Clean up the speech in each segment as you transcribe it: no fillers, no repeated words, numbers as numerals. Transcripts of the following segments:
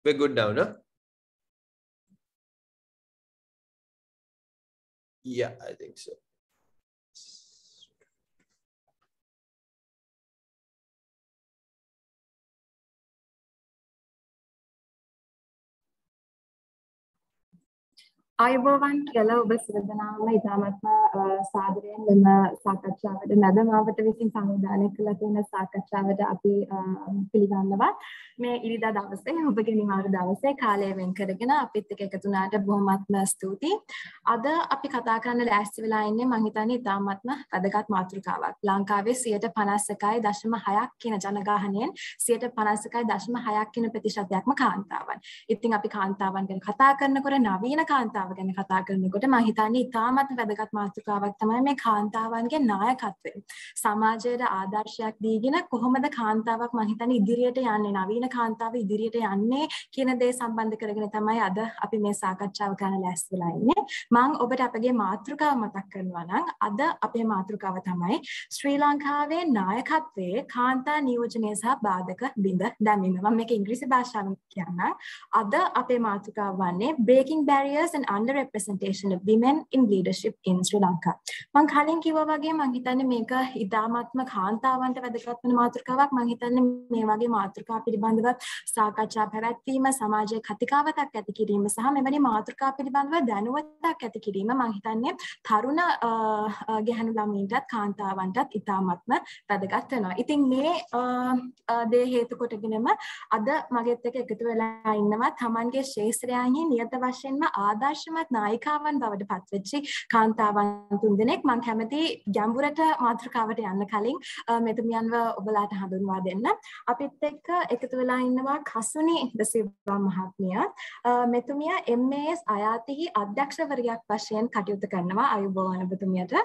We're good now, no? Yeah, I think so. අයබෝවන් කියලා ඔබ සිරදනාම ඉතාමත්ම සාදරයෙන් මෙම සාකච්ඡාවට මැදමාවට විසින් සංවිධානය කළ තියෙන සාකච්ඡාවට අපි පිළිගන්නවා. මේ ඉරිදා දවසේ ඔබගේ නිවාඩු දවසේ කාලය වෙන් කරගෙන අපිත් එක්ක එකතු වුණාට බොහොමත්ම ස්තුතියි. අද අපි කතා කරන්න ලෑස්ති වෙලා ඉන්නේ මම හිතන්නේ ඉතාමත්ම වැදගත් මාතෘකාවක්. ලංකාවේ 51.6% කියන ජනගහනයෙන් 51.6% කියන ප්‍රතිශතයක්ම කාන්තාවන්. ඉතින් අපි කාන්තාවන් ගැන කතා කරනකොට නවීන කාන්තාව ගැන කතා කරනකොට මම හිතන්නේ ඉතාමත් වැදගත් මාතෘකාවක් තමයි මේ කාන්තාවන්ගේ නායකත්වය. සමාජයට ආදර්ශයක් දීගෙන කොහොමද කාන්තාවක් මම හිතන්නේ ඉදිරියට යන්නේ නවීන කාන්තාව ඉදිරියට යන්නේ කියන දේ සම්බන්ධ කරගෙන තමයි අද අපි මේ සාකච්ඡාව කරන්න ලෑස්ති වෙලා ඉන්නේ. මම ඔබට අපගේ මාතෘකාව මතක් කරනවා නම් අද අපේ මාතෘකාව තමයි ශ්‍රී ලංකාවේ නායකත්වයේ කාන්තා නියෝජනය සහ බාධක බිඳ දැමීම. මම මේක ඉංග්‍රීසි භාෂාවෙන් කියන්නම්. අද අපේ මාතෘකාව වන්නේ Breaking Barriers and Underrepresentation of Women in Leadership in Sri Lanka. මම කලින් කිව්වා වගේ මම හිතන්නේ මේක ඉතාමත්ම කාන්තාවන්ට වැදගත් වෙන මාතෘකාවක්. මම හිතන්නේ මේ වගේ මාතෘකා පිළිබඳව සාකච්ඡා පැවැත්වීම සමාජයේ කතිකාවතක් ඇති කිරීම සහ මෙවැනි මාතෘකා පිළිබඳව දැනුවතක් ඇති කිරීම මම හිතන්නේ තරුණ ගැහැණු ළමයින්ටත් කාන්තාවන්ටත් ඉතාමත්ම වැදගත් වෙනවා. ඉතින් මේ දේ හේතු කොටගෙනම අද මගෙත් එක්ක එකතු වෙලා ඉන්නවා තමන්ගේ ශේෂ්ත්‍රයන්හි නියත වශයෙන්ම ආදර්ශමත් නායිකාවන් බවට පත්වෙච්චි කාන්තාවන් තුන්දෙනෙක්. මම කැමති ගැඹුරට මාතෘකාවට යන්න කලින් මෙතුමියන්ව ඔබලාට හඳුන්වා දෙන්න. අපිත් එක්ක එකතු වෙලා ඉන්නවා කසුනි දසිල්වා මහත්මිය. මෙතුමිය MAS අයාතිහි අධ්‍යක්ෂවරියක් වශයෙන් කටයුතු කරනවා. අයුබෝවන් ඔබතුමියට.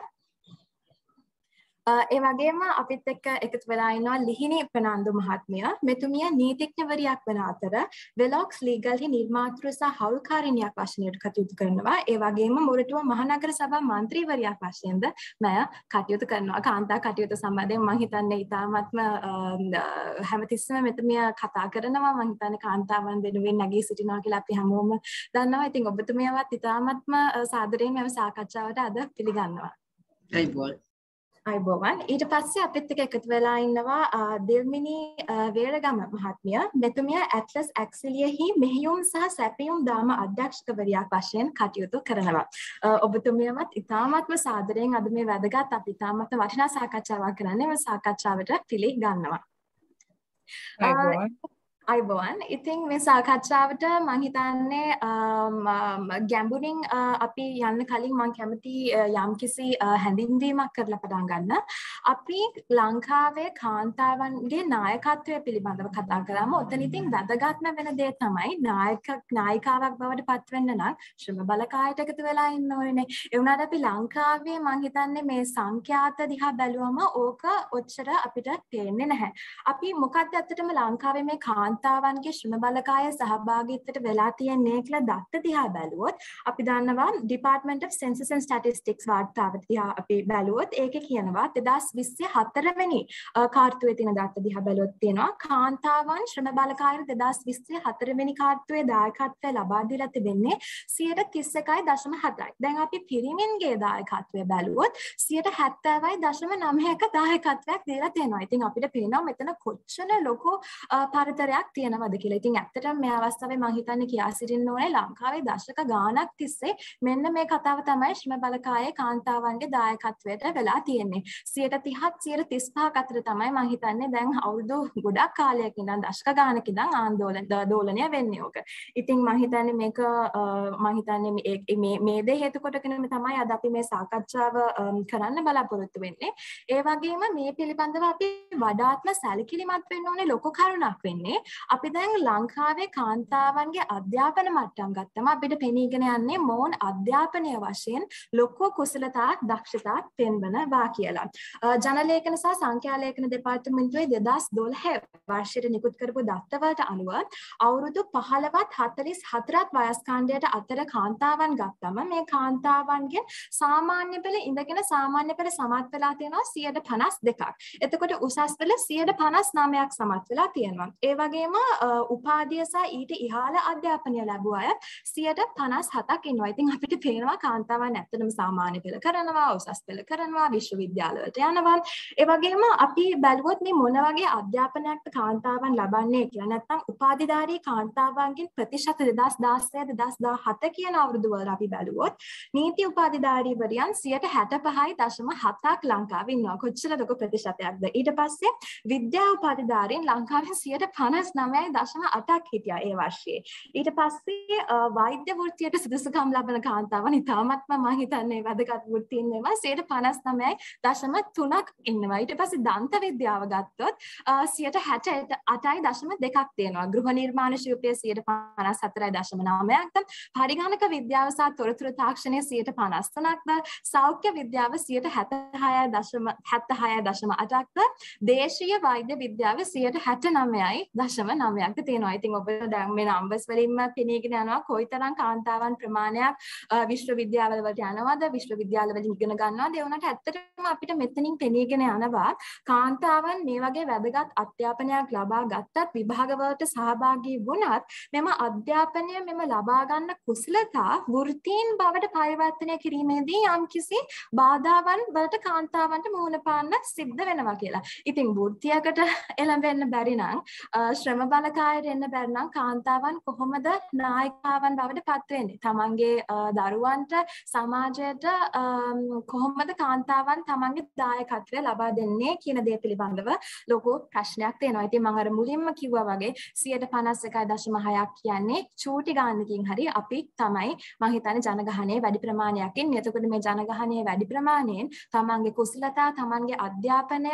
ඒ වගේම අපිත් එක්ක එකතු වෙලා ඉන්නවා ලිහිණි ප්‍රනාන්දු මහත්මිය. මෙතුමිය නීතිඥවරියක් වන අතර වෙලොක්ස් ලීගල්හි නිර්මාතෘ සහ හවුල්කාරිනියක් වශයෙන් කටයුතු කරනවා. ඒ වගේම මොරටුව මහනගර සභා මන්ත්‍රීවරියක් වශයෙන්ද මම කටයුතු කරනවා. කාන්තා කටයුතු සම්බන්ධයෙන් මම හිතන්නේ ඉතාමත්ම හැමතිස්සෙම මෙතුමිය කතා කරනවා. මම හිතන්නේ කාන්තාවන් වෙනුවෙන් නැගී සිටිනවා කියලා අපි හැමෝම දන්නවා. ඉතින් ඔබතුමියවත් ඉතාමත්ම සාදරයෙන් මේ සාකච්ඡාවට අද පිළිගන්නවා. අයිබෝවන්. ඊට පස්සේ අපිත් එක්ක එකතු වෙලා ඉන්නවා දෙල්මිනි වේරගම මහත්මිය. මෙතුමිය ඇට්ලස් ඇක්සිලියෙහි මෙහෙයුම් සහ සැපයුම් දාම අධ්‍යක්ෂකවරියක් වශයෙන් කටයුතු කරනවා. ඔබතුමියවත් ඉතාමත්ම සාදරයෙන් අද මේ වැදගත් අපි ඉතාමත්ම වටිනා සාකච්ඡාවක් කරන්නේ. මේ සාකච්ඡාවට පිළිගන්නවා. අයිබෝවන්. ඉතින් මේ සාකච්ඡාවට මම හිතන්නේ ගැඹුරින් අපි යන්න කලින් මම කැමති යම්කිසි හැඳින්වීමක් කරලා පටන් ගන්න. අපි ලංකාවේ කාන්තාවන්ගේ නායකත්වය පිළිබඳව කතා කරාම ඔතන ඉතින් වැදගත්ම වෙන දේ තමයි නායිකාවක් බවට පත් වෙන්න නම් ශ්‍රම බලකායට එකතු වෙලා ඉන්න ඕනේ. ඒ වුණාට අපි ලංකාවේ මම හිතන්නේ මේ සංඛ්‍යාත දිහා බැලුවම ඕක ඔච්චර අපිට තේරෙන්නේ නැහැ. අපි මොකක්ද ඇත්තටම ලංකාවේ මේ කාන්තාවන්ගේ ශ්‍රම බලකාය සහභාගීත්වයට වෙලා තියෙන්නේ කියලා දත්ත දිහා බැලුවොත් අපි දන්නවා Department of Census and Statistics වාර්තාව දිහා අපි බැලුවොත් ඒකේ කියනවා 2024 වෙනි කාර්තුවේ තියෙන දත්ත දිහා බැලුවොත් තියෙනවා කාන්තාවන් ශ්‍රම බලකායට 2024 වෙනි කාර්තුවේ දායකත්වය ලබා දීලා තිබෙන්නේ 31.7%. දැන් අපි පිරිමින්ගේ දායකත්වය බැලුවොත් 70.91% දායකත්වයක් දීලා තියෙනවා. ඉතින් අපිට පේනවා මෙතන කොච්චර ලොකු පරතරයක් තියෙනවද කියලා. ඉතින් ඇත්තටම මේ අවස්ථාවේ මම හිතන්නේ කියා සිටින්න ඕනේ ලංකාවේ දශක ගාණක් තිස්සේ මෙන්න මේ කතාව තමයි ශ්‍රම බලකායේ කාන්තාවන්ගේ දායකත්වයට වෙලා තියෙන්නේ. 30%-35% අතර තමයි මම හිතන්නේ දැන් අවුරුදු ගොඩක් කාලයක ඉඳන් දශක ගාණක ඉඳන් දෝලනය වෙන්නේ ඕක. ඉතින් මම හිතන්නේ මේක මම හිතන්නේ මේ දේ හේතු කොටගෙන තමයි අද අපි මේ සාකච්ඡාව කරන්න බලාපොරොත්තු වෙන්නේ. ඒ වගේම මේ පිළිබඳව අපි වඩාත්ම සැලකිලිමත් වෙන්න ඕනේ ලොකු කරුණක් වෙන්නේ. අපි දැන් ලංකාවේ කාන්තාවන්ගේ අධ්‍යාපන මට්ටම් ගත්තම අපිට පෙනීගෙන යන්නේ මොවුන් අධ්‍යාපනය වශයෙන් ලොකු කුසලතා දක්ෂතා පෙන්වනවා කියලා. ජනලේඛන සහ සංඛ්‍යාලේඛන දෙපාර්තමේන්තුවේ 2012 වර්ෂයට නිකුත් කරපු දත්තවලට අනුව අවුරුදු 15ත් 44ත් වයස් කාණ්ඩයට අතර කාන්තාවන් ගත්තම මේ කාන්තාවන්ගෙන් සාමාන්‍ය පෙළ ඉඳගෙන සාමාන්‍ය පෙළ සමත් වෙලා තියෙනවා 52%. එතකොට උසස් පෙළ 59%ක් සමත් වෙලා තියෙනවා. ඒ වගේම වගේම උපාධිය සහ ඊට ඉහළ අධ්‍යාපනය ලැබුව අය 57ක් ඉන්නවා. ඉතින් අපිට පේනවා කාන්තාවන් ඇත්තටම සාමාන්‍ය පෙළ කරනවා, උසස් පෙළ කරනවා, විශ්වවිද්‍යාලවලට යනවා. ඒ වගේම අපි බැලුවොත් මේ මොන වගේ අධ්‍යාපනයක්ද කාන්තාවන් ලබන්නේ කියලා නැත්නම් උපාධිධාරී කාන්තාවන්ගෙන් ප්‍රතිශත 2016 2017 කියන අවුරුදු වල අපි බැලුවොත් නීති උපාධිධාරීවරියන් 65.7ක් ලංකාවේ ඉන්නවා. කොච්චර ලොකු ප්‍රතිශතයක්ද? ඊට පස්සේ විද්‍යා උපාධිධාරීන් ලංකාවේ 59.8ක් හිටියා ඒ වර්ෂයේ. ඊට පස්සේ වෛද්‍ය වෘත්තියට සුදුසුකම් ලබන කාන්තාවන් ඉතාමත්ම මම හිතන්නේ වැදගත් වෘත්තීන් ඒවා 59.3ක් ඉන්නවා. ඊට පස්සේ දන්ත විද්‍යාව ගත්තොත් 68.2ක් තියෙනවා. ගෘහ නිර්මාණ ශිල්පයේ 54.9ක්, පරිගණක විද්‍යාව සහ තොරතුරු තාක්ෂණයේ 53%ක්ද, සෞඛ්‍ය විද්‍යාව 76.8ක්ද, දේශීය වෛද්‍ය විද්‍යාව 69.9ක්ද තියෙනවා. ඉතින් ඔබට දැන් මේ නම්බර්ස් වලින්ම පෙනීගෙන යනවා කොයිතරම් කාන්තාවන් ප්‍රමාණයක් විශ්වවිද්‍යාල වලට යනවද, විශ්වවිද්‍යාල වලින් ඉගෙන ගන්නවද. ඒ වුණාට ඇත්තටම අපිට මෙතනින් පෙනීගෙන යනවා කාන්තාවන් මේ වගේ වැදගත් අධ්‍යාපනයක් ලබා ගත්තත් විභාගවලට සහභාගී වුණත් මෙම අධ්‍යාපනය මෙම ලබා ගන්න කුසලතා වෘත්තීන් බවට පරිවර්තනය කිරීමේදී යම්කිසි බාධාවන් වලට කාන්තාවන්ට මුහුණ පාන්න සිද්ධ වෙනවා කියලා. ඉතින් වෘත්තියකට එළඹෙන්න බැරි නම් ශ්‍රම බලකායට එන්න බැරි නම් කාන්තාවන් කොහොමද නායිකාවන් බවට පත් වෙන්නේ? තමන්ගේ දරුවන්ට සමාජයට කොහොමද කාන්තාවන් තමන්ගේ දායකත්වය ලබා දෙන්නේ කියන දේ පිළිබඳව ලොකු ප්‍රශ්නයක් තියෙනවා. ඉතින් මම අර මුලින්ම කිව්වා වගේ 51.6ක් කියන්නේ චූටි ගානකින් හරි අපි තමයි මම හිතන්නේ ජනගහනයේ වැඩි ප්‍රමාණයක් ඉන්නේ. එතකොට මේ ජනගහනයේ වැඩි ප්‍රමාණයෙන් තමන්ගේ කුසලතා, තමන්ගේ අධ්‍යාපනය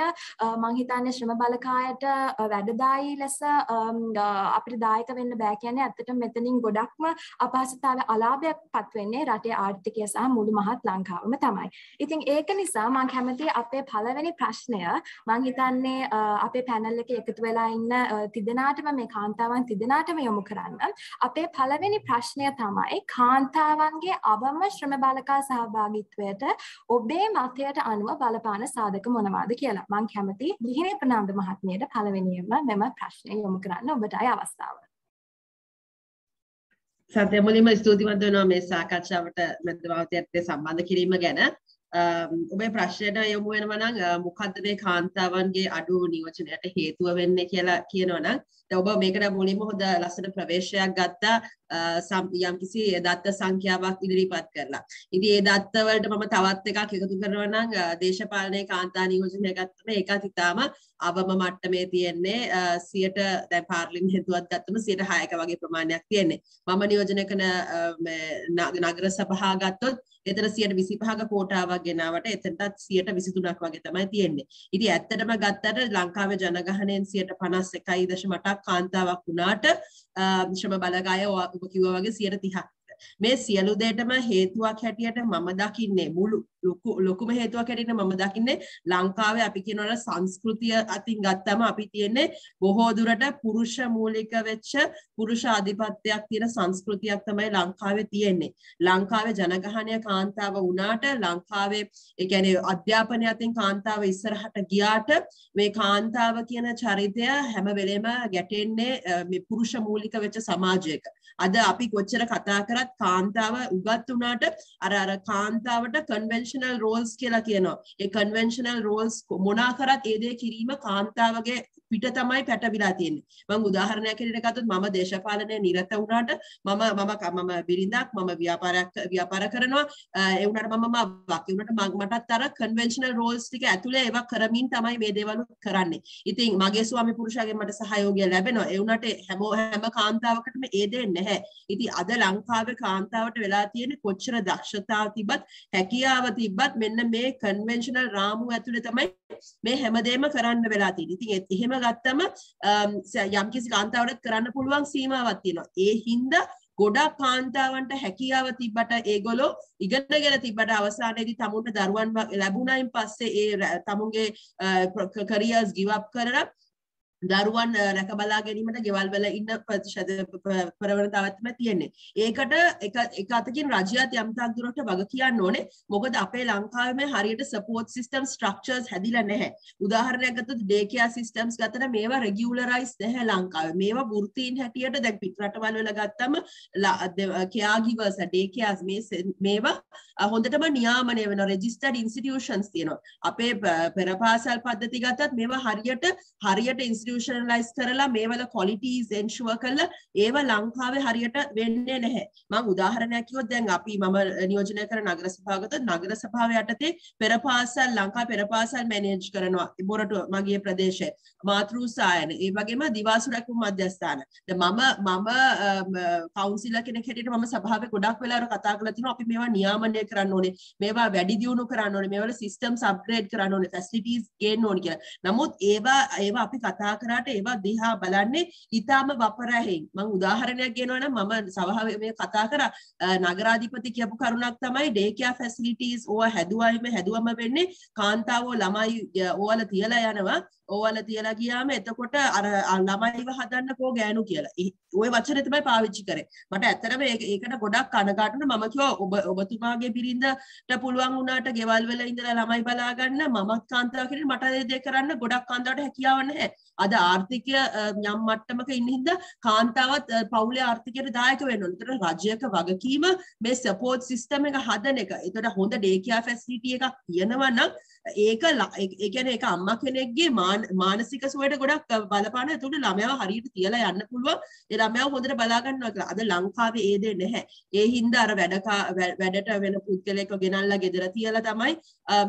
මම හිතන්නේ ශ්‍රම බලකායට වැඩදායී ලෙස අපිට දායක වෙන්න බෑ කියන්නේ ඇත්තටම මෙතනින් ගොඩක්ම අපහසුතාවය අලාභයක්පත් වෙන්නේ රටේ ආර්ථිකය සහ මුළු මහත් ලංකාවම තමයි. ඉතින් ඒක නිසා මම කැමතියි අපේ පළවෙනි ප්‍රශ්නය මම හිතන්නේ අපේ පැනල් එකේ එකතු වෙලා ඉන්න තිදෙනාටම මේ කාන්තාවන් තිදෙනාටම යොමු කරන්න. අපේ පළවෙනි ප්‍රශ්නය තමයි කාන්තාවන්ගේ අවම ශ්‍රම බලකා සහභාගීත්වයට ඔබේ මතයට අනුව බලපාන සාධක මොනවාද කියලා. මම කැමතියි ලිහිණී ප්‍රනාන්දු මහත්මියට පළවෙනියෙන්ම මෙම ප්‍රශ්නය යොමු කරන්න ඔබටයි අවස්ථාව. සත්‍ය මුලින්ම ස්තුතිවන්ත වෙනවා මේ සාකච්ඡාවට මැදවවතයත් සම්බන්ධ කිරීම ගැන. ඔබේ ප්‍රශ්නයට යොමු වෙනවා නම් මොකද්ද මේ කාන්තාවන්ගේ අඩු නියෝජනයට හේතුව වෙන්නේ කියලා කියනවා නම් ඔබ මේකට මුලින්ම හොඳ ලස්සන ප්‍රවේශයක් ගත්තා යම්කිසි දත්ත සංඛ්‍යාවක් ඉදිරිපත් කරලා. ඉතින් ඒ දත්ත වලට මම තවත් එකක් එකතු කරනවා නම් දේශපාලනයේ කාන්තා නියෝජනය ගත්තම ඒකත් ඉතාම අවම මට්ටමේ තියෙන්නේ 100ට දැන් පාර්ලිමේන්තුවත් ගත්තම 106ක වගේ ප්‍රමාණයක් තියෙන්නේ. මම නියෝජනය කරන නගර සභා ගත්තොත් එතන 125ක කෝටාවක් ගෙනාවට එතනටත් 123ක් වගේ තමයි තියෙන්නේ. ඉතින් ඇත්තටම ගත්තට ලංකාවේ ජනගහනයෙන් 51.8ක් කාන්තාවක් වුණාට ශ්‍රම බලකාය ඔබ කිව්වා වගේ 130ක්. මේ සියලු දෙයටම හේතුවක් හැටියට මම දකින්නේ ලොකුම හේතුවක් හැටියට මම දකින්නේ ලංකාවේ අපි කියනවා සංස්කෘතිය අතින් ගත්තම අපි තියන්නේ බොහෝ දුරට පුරුෂ මූලික වෙච්ච පුරුෂ ආධිපත්‍යයක් තියෙන සංස්කෘතියක් තමයි ලංකාවේ තියෙන්නේ. ලංකාවේ ජනගහනය කාන්තාව වුණාට ලංකාවේ ඒ කියන්නේ අධ්‍යාපනය අතින් කාන්තාව ඉස්සරහට ගියාට මේ කාන්තාව කියන චරිතය හැම වෙලේම ගැටෙන්නේ මේ පුරුෂ මූලික වෙච්ච සමාජයක. අද අපි කොච්චර කතා කරත් කාන්තාව උගත් වුණාට අර කාන්තාවට කන්වෙන්ෂනල් රෝල්ස් කියලා කියනවා. ඒ කන්වෙන්ෂනල් රෝල්ස් මොනා කරත් ඒ දේ කිරීම කාන්තාවගේ පිට තමයි පැටවිලා තියෙන්නේ. මම උදාහරණයක් හැටියට ගත්තොත් මම දේශපාලනයේ නිරත වුණාට මම බිරිඳක් මම ව්‍යාපාර කරනවා ඒ වුණාට මම වක් ඒ වුණාට මටත් අර කන්වෙන්ෂනල් රෝල්ස් ටික ඇතුලේ ඒවා කරමින් තමයි මේ දේවල් කරන්නේ. ඉතින් මගේ ස්වාමි පුරුෂයාගෙන් මට සහයෝගය ලැබෙනවා. ඒ වුණාට හැම කාන්තාවකටම ඒ දේ නැහැ. ඉතින් අද ලංකාවේ කාන්තාවට වෙලා තියෙන්නේ කොච්චර දක්ෂතාව තිබ්බත් හැකියාව තිබ්බත් මෙන්න මේ කන්වෙන්ෂනල් රාමුව ඇතුලේ තමයි මේ හැමදේම කරන්න වෙලා තියෙන්නේ. ඉතින් එහෙම ගත්තම යම්කිසි කාන්තාවකට කරන්න පුළුවන් සීමාවක් තියෙනවා. ඒ හින්දා ගොඩක් කාන්තාවන්ට හැකියාව තිබ්බට ඒගොල්ලෝ ඉගෙනගෙන තිබ්බට අවසානයේදී තමුන්ට දරුවන් ලැබුණයින් පස්සේ ඒ තමුන්ගේ කැරියර්ස් ගිව් අප් කරලා දරුවන් රැක බලා ගැනීමට ගෙවල් වල ඉන්න ප්‍රතිශත ප්‍රවණතාවක් තමයි තියෙන්නේ. ඒකට එක අතකින් රජයත් යම් තාක් දුරට වග කියන්න ඕනේ. මොකද අපේ ලංකාවේ මේ හරියට සපෝට් සිස්ටම් ස්ට්‍රක්චර්ස් හැදිලා නැහැ. උදාහරණයක් ගත්තොත් ඩේ කෙයාර් සිස්ටම්ස් ගත්තට මේවා රෙගියුලරයිස් නැහැ ලංකාවේ. මේවා වෘත්තීන් හැටියට දැන් පිට රටවල් වල ගත්තම කෙයාර් ගිවර්ස් ඩේ කෙයාර්ස් මේවා හොඳටම නියාමනය වෙන රෙජිස්ටර්ඩ් ඉන්ස්ටිටියුෂන්ස් තියෙනවා. අපේ පෙරපාසල් පද්ධති ගත්තත් මේවා හරියට ඉන්ස්ටිටියුෂනලයිස් කරලා මේවල ක්වොලිටිස් එන්ෂුවර් කරලා ඒව ලංකාවේ හරියට වෙන්නේ නැහැ. මම උදාහරණයක් කිව්වොත් දැන් අපි මම නියෝජනය කරන නගර සභාව ගත්තොත් නගර සභාව යටතේ පෙරපාසල් ලංකාවේ පෙරපාසල් මැනේජ් කරනවා. මොරටුව මගේ ප්‍රදේශයේ මාතෘ සායන ඒ වගේම දිවාසු රැකුම් මධ්‍යස්ථාන. මම කවුන්සිලර් කෙනෙක් හැටියට මම සභාවේ ගොඩක් වෙලාවට කතා කරලා තිනවා අපි මේවා නියාමනය කරන්න ඕනේ. මේවා වැඩි දියුණු කරන්න ඕනේ. මේවල සිස්ටම්ස් අප්ග්‍රේඩ් කරන්න ඕනේ. ෆැසිලිටිස් ගේන්න ඕනේ කියලා. නමුත් ඒවා අපි කතා කරාට ඒවා දිහා බලන්නේ ඊටාම වපරැහින්. මම උදාහරණයක් ගෙනවා නම් මම සභාවේ මේ කතා කරා නගරාධිපති කියපු කරුණක් තමයි ඩේ කෙයාර් ෆැසිලිටිස් ඕවා හැදුවම වෙන්නේ කාන්තාවෝ ළමයි ඕවල තියලා යනවා. ඕවල තියලා ගියාම එතකොට අර ළමයිව හදන්න කෝ ගෑනු කියලා. ওই වචනේ තමයි පාවිච්චි කරේ. මට ඇත්තටම ඒකට ගොඩක් කනගාටුන මම කිව්වා ඔබතුමාගේ බිරිඳට පුළුවන් වුණාට ගෙවල් වල ඉඳලා ළමයි බලා ගන්න මමත් කාන්තාව කෙනෙක් මට ඒ දේ කරන්න ගොඩක් කාන්තාවට හැකියාවක් නැහැ. අද ආර්ථිකය යම් මට්ටමක ඉන්න හින්දා කාන්තාවත් පවුලේ ආර්ථිකයට දායක වෙන්න ඕන. ඒතර රජයක වගකීම මේ සපෝට් සිස්ටම් එක හදන එක. ඒතර හොඳ ඩේ කෙයාර් ෆැසිලිටි එකක් තියෙනවා නම් ඒක ඒ කියන්නේ ඒක අම්මා කෙනෙක්ගේ මානසික සුවයට ගොඩක් බලපාන. ඒකට ළමයාව හරියට තියලා යන්න පුළුවන්. ඒ ළමයාව හොඳට බලා ගන්නවා කියලා. අද ලංකාවේ ඒ දේ නැහැ. ඒ හින්දා අර වැඩට වෙන පුද්ගලයෙක්ව ගෙනල්ලා ගෙදර තියලා තමයි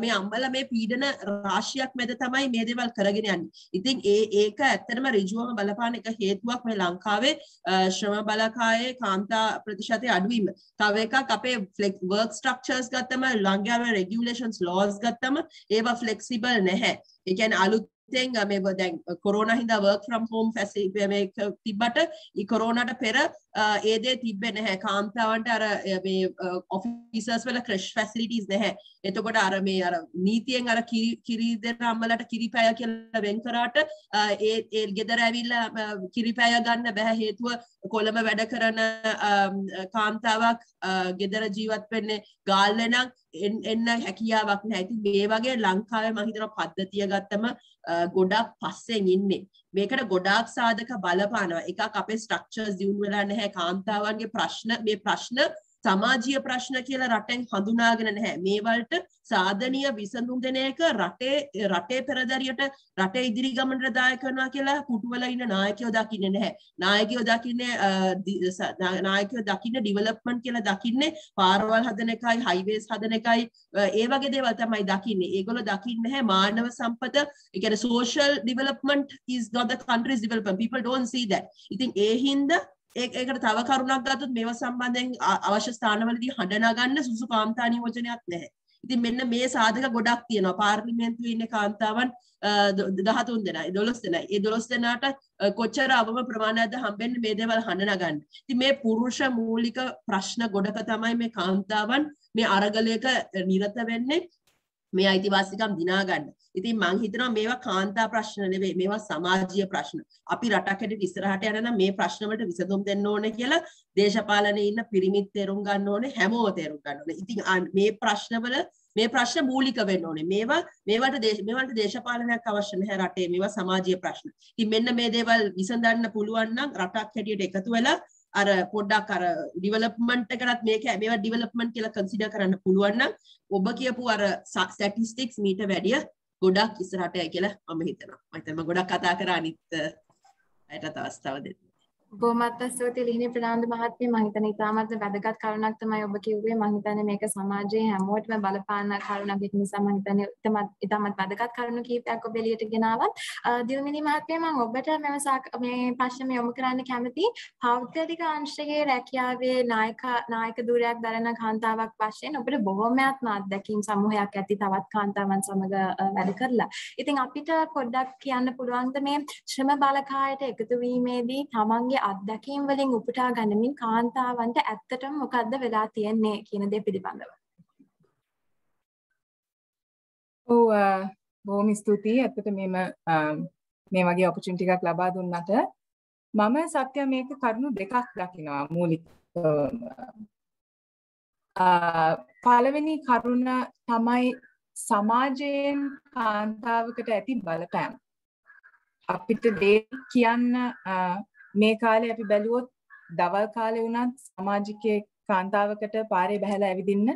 මේ අම්මලා මේ පීඩන රාශියක් මැද තමයි මේ දේවල් කරගෙන යන්නේ. ඉතින් ඒක ඇත්තටම ඍජුවම බලපාන එක හේතුවක් මේ ලංකාවේ ශ්‍රම බලකායේ කාන්තා ප්‍රතිශතය අඩුවීම. තව එකක් අපේ work structures ගත්තම ලංකාවේ regulations laws ගත්තම ඒවා flexible නැහැ. ඒ කියන්නේ අලුතෙන් මේ දැන් කොරෝනා හින්දා work from home facility මේ තිබ්බට කොරෝනාට පෙර ඒ දේ තිබ්බේ නැහැ. කාන්තාවන්ට අර මේ officers වල crash facilities නැහැ. එතකොට අර මේ අර නීතියෙන් අර කිරි දෙන අම්මලට කිරිපැය කියලා වෙන් කරාට ඒ ගෙදර ඇවිල්ලා කිරිපැය ගන්න බෑ. හේතුව කොළඹ වැඩ කරන කාන්තාවක් ගෙදර ජීවත් වෙන්නේ ගාල්ල නම් එන්න හැකියාවක් නැහැ. ඉතින් මේ වගේ ලංකාවේ මම හිතනවා පද්ධතිය ගත්තම ගොඩක් පස්සෙන් ඉන්නේ. මේකට ගොඩාක් සාධක බලපානවා. එකක් අපේ ස්ට්‍රක්චර්ස් දියුණු වෙලා නැහැ. කාන්තාවන්ගේ මේ ප්‍රශ්න සමාජීය ප්‍රශ්න කියලා රටෙන් හඳුනාගෙන නැහැ. මේ වලට සාධනීය විසඳුම් දෙන එක රටේ පෙරදරියට රටේ ඉදිරි ගමනට දායක කරනවා කියලා පුටුවල ඉන්න නායකයෝ දකින්නේ නැහැ. නායකයෝ දකින්නේ ඩිවෙලොප්මන්ට් කියලා දකින්නේ පාරවල් හදන එකයි හයිවේස් හදන එකයි ඒ වගේ දේවල් තමයි දකින්නේ. ඒගොල්ලෝ දකින්නේ නැහැ මානව සම්පත. ඒ කියන්නේ social development is not the country's development. People don't see that. ඉතින් ඒ හින්දා ඒකට තව කරුණක් ගත්තොත් මේවා සම්බන්ධයෙන් අවශ්‍ය ස්ථානවලදී හඬ නගන්න සුසු කාන්තා නියෝජනයක් නැහැ. ඉතින් මෙන්න මේ සාධක ගොඩක් තියෙනවා. පාර්ලිමේන්තුවේ ඉන්න කාන්තාවන් 13 දෙනා 12 දෙනා. ඒ 12 දෙනාට කොච්චර අවම ප්‍රමාණයක්ද හම්බෙන්නේ මේ දේවල් හඬ නගන්න. ඉතින් මේ පුරුෂ මූලික ප්‍රශ්න ගොඩක තමයි මේ කාන්තාවන් මේ අරගලයක නිරත වෙන්නේ. මේ අයිතිවාසිකම් දිනා ගන්න. ඉතින් මං හිතනවා මේවා කාන්තා ප්‍රශ්න නෙවෙයි මේවා සමාජීය ප්‍රශ්න. අපි රටක් හැටියට ඉස්සරහට යන නම් මේ ප්‍රශ්න වලට විසඳුම් දෙන්න ඕනේ කියලා දේශපාලනයේ ඉන්න පිරිමිත් තේරුම් ගන්න ඕනේ හැමෝම තේරුම් ගන්න ඕනේ. ඉතින් මේ ප්‍රශ්න මූලික වෙන්න ඕනේ. මේවට දේශපාලනයක් අවශ්‍ය නැහැ රටේ. මේවා සමාජීය ප්‍රශ්න. ඉතින් මෙන්න මේ දේවල් විසඳන්න පුළුවන් නම් රටක් හැටියට එකතු වෙලා අර පොඩ්ඩක් අර ඩිවෙලොප්මන්ට් එකකට මේවා ඩිවෙලොප්මන්ට් කියලා කන්සිඩර් කරන්න පුළුවන් නම් ඔබ කියපු අර ස්ටැටිස්ටික්ස් මීට වැඩිය ගොඩක් ඉස්සරහට යයි කියලා මම හිතනවා. මම හිතනවා ගොඩක් කතා කරා අනිත් අයටත් අවස්ථාව දෙන්න. බොහොමත් ස්තුතියි ලිහිණි ප්‍රනාන්දු මහත්මිය. මම හිතන්නේ ඉතාමත් වැදගත් කරුණක් තමයි ඔබ කිව්වේ. මම හිතන්නේ මේක සමාජයේ හැමෝටම බලපාන කරුණක්. ඒක නිසා මම හිතන්නේ ඉතාමත් වැදගත් කරුණු කීපයක් ඔබ එළියට ගෙනාවත්. දියුමිනි මහත්මිය මම ඔබට මේ ප්‍රශ්න යොමු කරන්න කැමතියි. පෞද්ගලික අංශයේ රැකියාවේ නායක ධුරයක් දරන කාන්තාවක් වශයෙන් ඔබට බොහොමයක්ම අත්දැකීම් සමූහයක් ඇති තවත් කාන්තාවන් සමග වැඩ කරලා. ඉතින් අපිට පොඩ්ඩක් කියන්න පුළුවන්ද මේ ශ්‍රම බලකායට එකතු වීමේදී තමන්ගේ අත්දැකීම් වලින් උපුටා ගන්නමින් කාන්තාවන්ට ඇත්තටම මොකද්ද වෙලා තියෙන්නේ කියන දේ පිළිබඳව. බොහොම ස්තුතියි. ඇත්තට මේ වගේ opportunity එකක් ලබා දුන්නට මම සත්‍ය මේක කරුණු දෙකක් දකිනවා මූලිකවම. පළවෙනි කරුණ තමයි සමාජයෙන් කාන්තාවකට ඇති බලපෑම. අපිට දේ කියන්න මේ කාලේ අපි බැලුවොත් දවල් කාලේ වුණත් සමාජිකයේ කාන්තාවකට පාරේ බහැලා ඇවිදින්න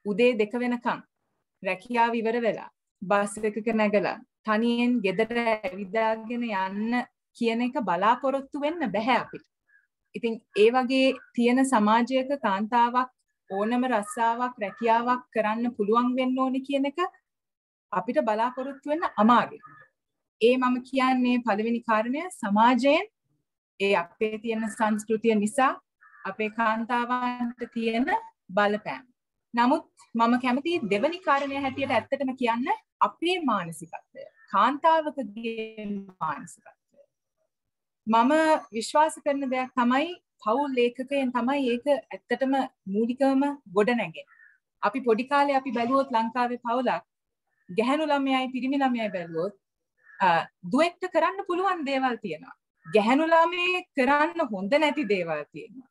උදේ 2 වෙනකම් රැකියාව ඉවර වෙලා බස් එකක නැගලා තනියෙන් ගෙදර ඇවිදාගෙන යන්න කියන එක බලාපොරොත්තු වෙන්න බෑ අපිට. ඉතින් ඒ වගේ තියෙන සමාජයක කාන්තාවක් ඕනම රස්සාවක් රැකියාවක් කරන්න පුළුවන් වෙන්න ඕනේ කියන එක අපිට බලාපොරොත්තු වෙන්න අමාරුයි. ඒ මම කියන්නේ පළවෙනි කාරණය සමාජයෙන් ඒ අපේ තියෙන සංස්කෘතිය නිසා අපේ කාන්තාවන්ට තියෙන බලපෑම. නමුත් මම කැමති දෙවෙනි කාරණය හැටියට ඇත්තටම කියන්න අපේ මානසිකත්වය. කාන්තාවකගේ මානසිකත්වය. මම විශ්වාස කරන දෙයක් තමයි පවුල් ලේඛකයන් තමයි ඒක ඇත්තටම මූලිකවම ගොඩ නැගෙන්නේ. අපි පොඩි කාලේ අපි බැලුවොත් ලංකාවේ පවුලක් ගැහැණු ළමයයි පිරිමි ළමයයි බැලුවොත් දුවෙක්ට කරන්න පුළුවන් දේවල් තියෙනවා. ගැහැණු ළමයේ කරන්න හොඳ නැති දේවල් තියෙනවා.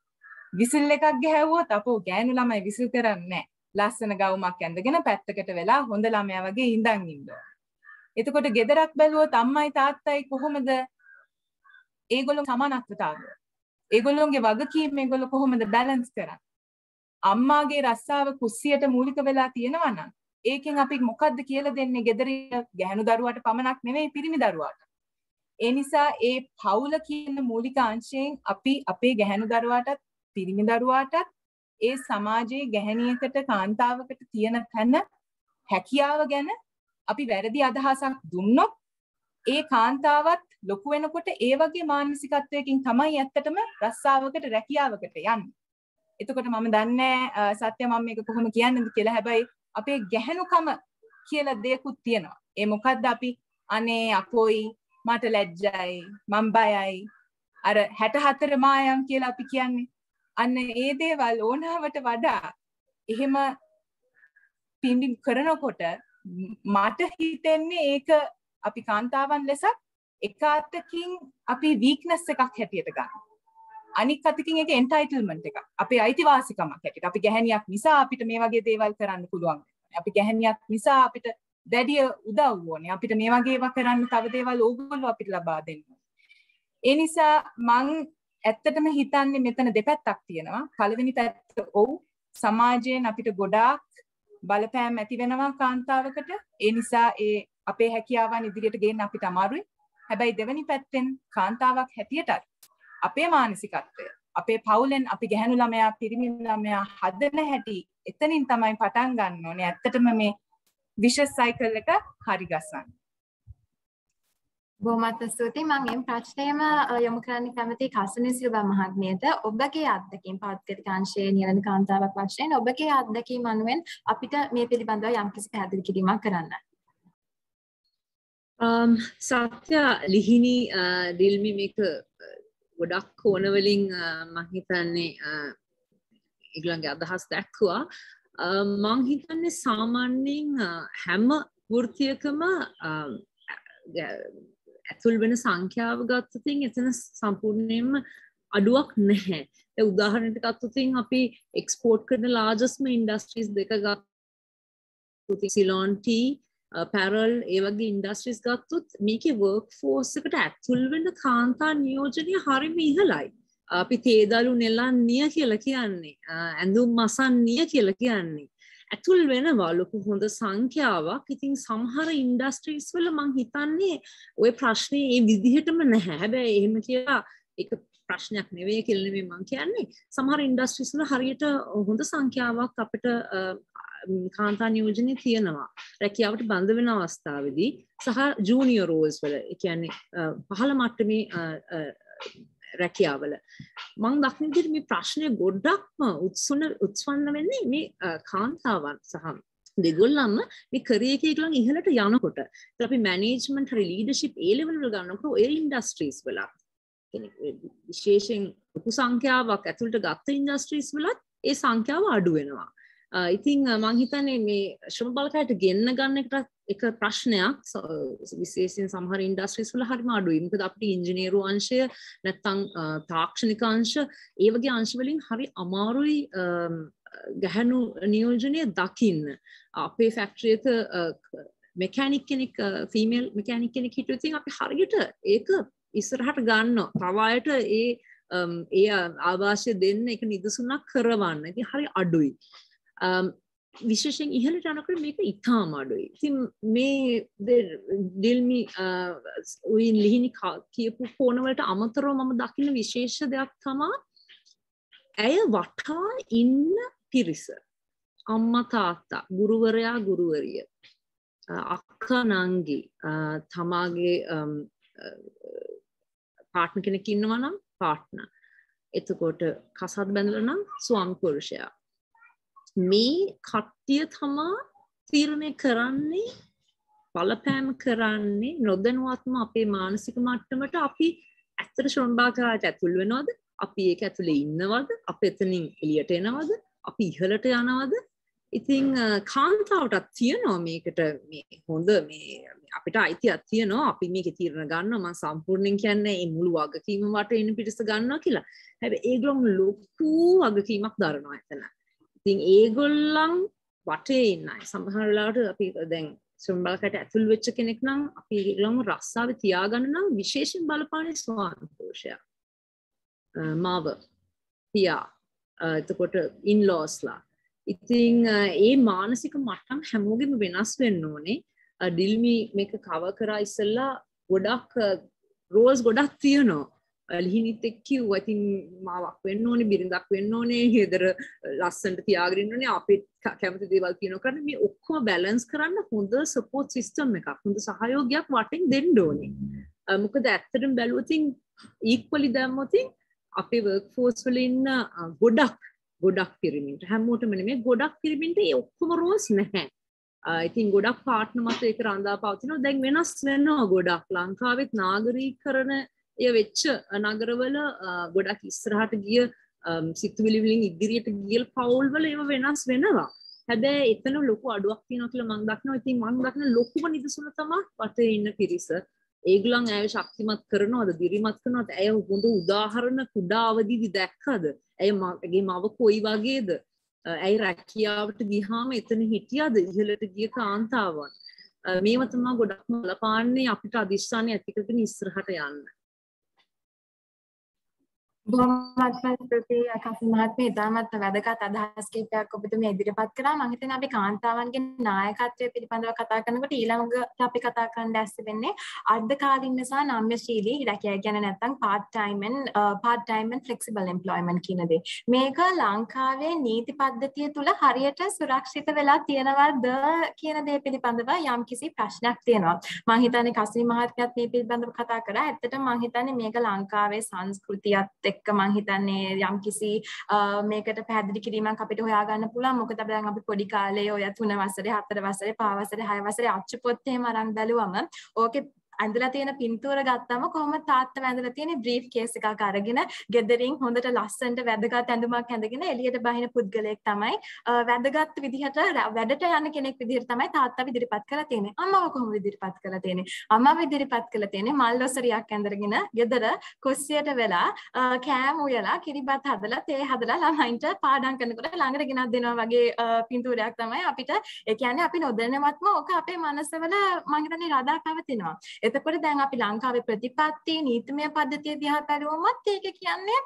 විසිල් එකක් ගහුවොත් අපෝ ගැහැණු ළමයි විසිල් කරන්නේ නැහැ. ලස්සන ගවුමක් ඇඳගෙන පැත්තකට වෙලා හොඳ ළමයා වගේ ඉඳන් ඉන්නවා. එතකොට ගෙදරක් බැලුවොත් අම්මයි තාත්තයි කොහොමද ඒගොල්ලෝ සමානත්වතාවය. ඒගොල්ලෝගේ වගකීම් මේගොල්ලෝ කොහොමද බැලන්ස් කරන්නේ? අම්මාගේ රස්සාව කුස්සියට මූලික වෙලා තියෙනවා නම් ඒකෙන් අපි මොකද්ද කියලා දෙන්නේ ගෙදර ගැහණු දරුවාට පමණක් නෙවෙයි පිරිමි දරුවාට. ඒ නිසා ඒ පවුල කියන මූලික අංශයෙන් අපි අපේ ගැහණු දරුවාටත් පිරිමි දරුවාටත් ඒ සමාජයේ ගැහණියකට කාන්තාවකට තියෙන තැන හැකියාව ගැන අපි වැරදි අදහසක් දුන්නොත් ඒ කාන්තාවත් ලොකු වෙනකොට ඒ වගේ මානසිකත්වයකින් තමයි ඇත්තටම රස්සාවකට රැකියාවකට යන්නේ. එතකොට මම දන්නේ සත්‍ය මම මේක කොහොම කියන්නද කියලා. හැබැයි අපේ ගැහණුකම කියලා දෙයක්ත් තියෙනවා. ඒ මොකද්ද අපි අනේ අපොයි මට ලැජ්ජයි මම බයයි අර 64 මායම් කියලා අපි කියන්නේ. අන්න ඒ දේවල් ඕනවට වඩා එහෙම පින්ඩි කරනකොට මට හිතෙන්නේ ඒක අපි කාන්තාවන් ලෙස එක අතකින් අපි වීක්නස් එකක් හැටියට ගන්න. අනික් අතකින් ඒක එන්ටයිටල්මන්ට් එකක්. අපේ අයිතිවාසිකමක් හැටියට. අපි ගැහණියක් නිසා අපිට මේ වගේ දේවල් කරන්න පුළුවන්. අපි ගැහණියක් නිසා අපිට දැඩිය උදව් ඕනේ. අපිට මේ වගේ ඒවා කරන්න තව දේවල් ඕගොල්ලෝ අපිට ලබා දෙන්න. ඒ නිසා මං ඇත්තටම හිතන්නේ මෙතන දෙපැත්තක් තියෙනවා. පළවෙනි පැත්ත ඔව් සමාජයෙන් අපිට ගොඩාක් බලපෑම් ඇති වෙනවා කාන්තාවකට. ඒ නිසා ඒ අපේ හැකියාවන් ඉදිරියට ගේන්න අපිට අමාරුයි. හැබැයි දෙවෙනි පැත්තෙන් කාන්තාවක් හැටියටත් අපේ මානසිකත්වය අපේ පවුලෙන් අපි ගැහණු ළමයා පිරිමි ළමයා හදන හැටි එතනින් තමයි පටන් ගන්න ඕනේ. ඇත්තටම මේ විශේෂ සයිකල් එක හරි ගස්සන්න. බොහොමත් ස්තුතියි. මම මේ ප්‍රශ්නයම යොමු කරන්න කැමති කසුනේ සිල්වා මහත්මියට. ඔබගේ අත්දැකීම් පාත්කරික අංශයේ නිලන කාන්තාවක් වශයෙන් ඔබගේ අත්දැකීම් අනුවෙන් අපිට මේ පිළිබඳව යම්කිසි පැහැදිලි කිරීමක් කරන්න. සත්‍ය ලිහිණි ඩිල්මි මේක ගොඩක් ඕන වලින් මම හිතන්නේ ඒගොල්ලන්ගේ අදහස් දැක්කුවා. මම හිතන්නේ සාමාන්‍යයෙන් හැම වෘත්තියකම ඇතුල් වෙන සංඛ්‍යාව ගත්තොත් එතන සම්පූර්ණයෙන්ම අඩුවක් නැහැ. ඒ උදාහරණයක් ගත්තොත් අපි එක්ස්පෝර්ට් කරන largest industries දෙක ගත්තොත් සිලොන් ටී පැරල් ඒ වගේ ඉන්ඩස්ට්‍රීස් ගත්තොත් මේකේ වර්ක් ෆෝස් එකට ඇතුල් වෙන කාන්තා නියෝජනය හරිම ඉහළයි. අපි තේදලු නෙලන්නිය කියලා කියන්නේ ඇඳුම් මසන්නිය කියලා කියන්නේ ඇතුල් වෙනවා ලොකු හොඳ සංඛ්‍යාවක්. ඉතින් සමහර ඉන්ඩස්ට්‍රීස් වල මං හිතන්නේ ওই ප්‍රශ්නේ මේ විදිහටම නැහැ. හැබැයි එහෙම කියලා ඒක ප්‍රශ්නයක් නෙවෙයි කියලා නෙමෙයි මං කියන්නේ. සමහර ඉන්ඩස්ට්‍රීස් වල හරියට හොඳ සංඛ්‍යාවක් අපිට කාන්තා නියෝජනය තියෙනවා. රැකියාවට බඳ වෙන අවස්ථාවේදී සහ ජූනියර් රෝල්ස් වල ඒ කියන්නේ පහළ මට්ටමේ රැකියාවල මම දකින විදිහට මේ ප්‍රශ්නේ ගොඩක්ම උත්සන්න වෙන්නේ මේ කාන්තාවන් සහ දෙගොල්ලන්ම මේ කැරියර් එකේ ගලන් ඉහළට යනකොට ඉතින් අපි මැනේජ්මන්ට් හරි ලීඩර්ෂිප් ඒ ලෙවල් වල ගන්නකොට ඔය ඉන්ඩස්ට්‍රීස් වල කියන්නේ විශේෂයෙන් ලොකු සංඛ්‍යාවක් ඇතුළට ගත්ත ඉන්ඩස්ට්‍රීස් වලත් ඒ සංඛ්‍යාව අඩු වෙනවා. ඉතින් මං හිතන්නේ මේ ශ්‍රම බලකායට ගෙන්න ගන්න එක ප්‍රශ්නයක් විශේෂයෙන් සමහර ඉන්ඩස්ට්‍රීස් වල හරිම අඩුයි. මොකද අපිට ඉංජිනේරු අංශය නැත්නම් තාක්ෂණික අංශ ඒ වගේ අංශ වලින් හරි අමාරුයි ගැහැණු නියෝජනය දකින්න. අපේ ෆැක්ටරි එක මෙකැනික් කෙනෙක් ෆීමේල් මෙකැනික් කෙනෙක් හිටියොත් ඉතින් අපි හරියට ඒක ඉස්සරහට ගන්නවා. තව අයට ඒ ආවාසය දෙන්න එක නිදසුනක් කරවන්න. ඉතින් හරි අඩුයි. විශේෂයෙන් ඉහළට යනකොට මේක ඉතාම අඩුයි. ඉතින් මේ ඩිල්මි උයින් ලිහිණි කියපු කෝණවලට අමතරව මම දකින්න විශේෂ දෙයක් තමයි ඇය වටා ඉන්න පිරිස. අම්මා තාත්තා, ගුරුවරයා ගුරුවරිය, අක්කා නංගි, තමාගේ පාර්ට්නර් කෙනෙක් ඉන්නවා නම් පාර්ට්නර්. එතකොට කසාද බැඳලා නම් ස්වාමි පුරුෂයා. මේ කට්ටිය තමා තීරණය කරන්නේ බලපෑම කරන්නේ නොදැනුවත්ම අපේ මානසික මට්ටමට අපි ඇත්තට ශ්‍රම බලකායට ඇතුල් වෙනවද? අපි ඒක ඇතුලේ ඉන්නවද? අපි එතනින් එළියට එනවද? අපි ඉහළට යනවද? ඉතින් කාන්තාවටත් තියෙනවා මේකට මේ හොඳ මේ අපිට අයිතියක් තියෙනවා. අපි මේකේ තීරණ ගන්නවා. මම සම්පූර්ණයෙන් කියන්නේ මේ මුළු වගකීම වට එන පිටස ගන්නවා කියලා. හැබැයි ඒගොල්ලෝ ලොකු වගකීමක් දරනවා එතන. ඉතින් ඒගොල්ලන් වටේ ඉන්න අය සමහර වෙලාවට අපි දැන් ශ්‍රම බලකායට ඇතුල් වෙච්ච කෙනෙක් නම් අපි ඒගොල්ලන්ව රස්සාවේ තියාගන්න නම් විශේෂයෙන් බලපාන්නේ ස්වාමි පුරුෂයා. මාව පියා එතකොට ඉන්ලෝස්ලා. ඉතින් ඒ මානසික මට්ටම් හැමෝගෙම වෙනස් වෙන්න ඕනේ. ඩිල්මි මේක කවර් කරා ඉස්සෙල්ලා ගොඩක් රෝල්ස් ගොඩක් තියෙනවා. ලිහිණිත් එක්ක කිව්වා ඉතින් මාවක් වෙන්න ඕනේ, බිරිඳක් වෙන්න ඕනේ, හෙදර ලස්සනට තියාගෙන ඉන්න ඕනේ, අපිට කැමති දේවල් කියනවා කරන්නේ. මේ ඔක්කොම බැලන්ස් කරන්න හොඳ සපෝට් සිස්ටම් එකක්, හොඳ සහයෝගයක් වටින් දෙන්න ඕනේ. මොකද ඇත්තටම බැලුවොත් ඉක්වලි දැම්මොත් අපේ වර්ක් ෆෝස් වල ඉන්න ගොඩක් පිරිමින්ට හැමෝටම නෙමෙයි ගොඩක් පිරිමින්ට ඒ ඔක්කොම රෝල්ස් නැහැ. ඉතින් ගොඩක් පාර්ට්නර් මත ඒක රඳා පවතිනවා. දැන් වෙනස් වෙනවා ගොඩක්. ලංකාවෙත් නාගරීකරණය වෙච්ච නගරවල ගොඩක් ඉස්සරහට ගිය සිතුවිලි වලින් ඉදිරියට ගිය පවුල් වල ඒව වෙනස් වෙනවා. හැබැයි එතන ලොකු අඩුවක් තියෙනවා කියලා මම දක්නවා. ඉතින් මම දක්න ලොකුම නිදසුන තමයි වටේ ඉන්න පිරිස. ඒගොල්ලන් ඇය ශක්තිමත් කරනවද, දිරිමත් කරනවද? ඇය හොඳ උදාහරණ කුඩා අවදිදි දැක්කද? ඇයගේ මව කොයි වගේද? ඇයි රැකියාවට ගියාම එතන හිටියද? ඉහළට ගිය කාන්තාවන්. මේව තමයි ගොඩක්ම බලපාන්නේ අපිට අදිස්ථානය ඇති කරගෙන ඉස්සරහට යන්න. බොහොමත් ස්තුතියි කසි මහත්මිය. ඉතාමත් වැදගත් අදහස් කිහිපයක් ඔබතුමිය ඉදිරිපත් කළා. මම හිතන්නේ අපි කාන්තාවන්ගේ නායකත්වය පිළිබඳව කතා කරනකොට ඊළඟට අපි කතා කරන්න ඇස් වෙන්නේ අර්ධකාලීන සහ නම්‍යශීලී රැකියාව කියන්නේ නැත්නම් part time and flexible employment කියන දේ. මේක ලංකාවේ නීති පද්ධතිය තුල හරියට සුරක්ෂිත වෙලා තියෙනවද කියන දේ පිළිබඳව යම්කිසි ප්‍රශ්නයක් තියෙනවා. මම හිතන්නේ කසි මහත්මියත් මේ පිළිබඳව කතා කරා. ඇත්තටම මම හිතන්නේ මේක ලංකාවේ සංස්කෘතියත් එක්ක මම හිතන්නේ යම්කිසි මේකට පැහැදිලි කිරීමක් අපිට හොයාගන්න පුළුවන්. මොකද දැන් අපි පොඩි කාලේ ඔය 3 වසරේ 4 වසරේ 5 වසරේ 6 වසරේ අච්චු පොත් එහෙම අරන් බැලුවම ඕකේ ඇඳලා තියෙන පින්තූර ගත්තම කොහොමද තාත්තා ඇඳලා තියෙන බ්‍රීෆ් කේස් එකක් අරගෙන ගෙදරින් හොඳට ලස්සනට වැදගත් ඇඳුමක් ඇඳගෙන එළියට බහින පුද්ගලයෙක් තමයි වැදගත් විදිහට වැඩට යන කෙනෙක් විදිහට තමයි තාත්තා ඉදිරිපත් කරලා තියෙන්නේ. අම්මව කොහොමද ඉදිරිපත් කරලා තියෙන්නේ? අම්මව ඉදිරිපත් කරලා තියෙන්නේ මල් ඔසරියක් ඇඳගෙන ගෙදර කුස්සියට වෙලා කෑම උයලා කිරිබත් හදලා තේ හදලා ළමයින්ට පාඩම් කරනකොට ළඟට ගෙනත් දෙනවා වගේ පින්තූරයක් තමයි අපිට. ඒ කියන්නේ අපි නොදැනවත්ම ඕක අපේ මනසවල මම හිතන්නේ රඳා පැවතිනවා. එතකොට දැන් අපි ලංකාවේ ප්‍රතිපත්ති නීතිමය පද්ධතිය දිහා බැලුවොත් ඒක කියන්නේ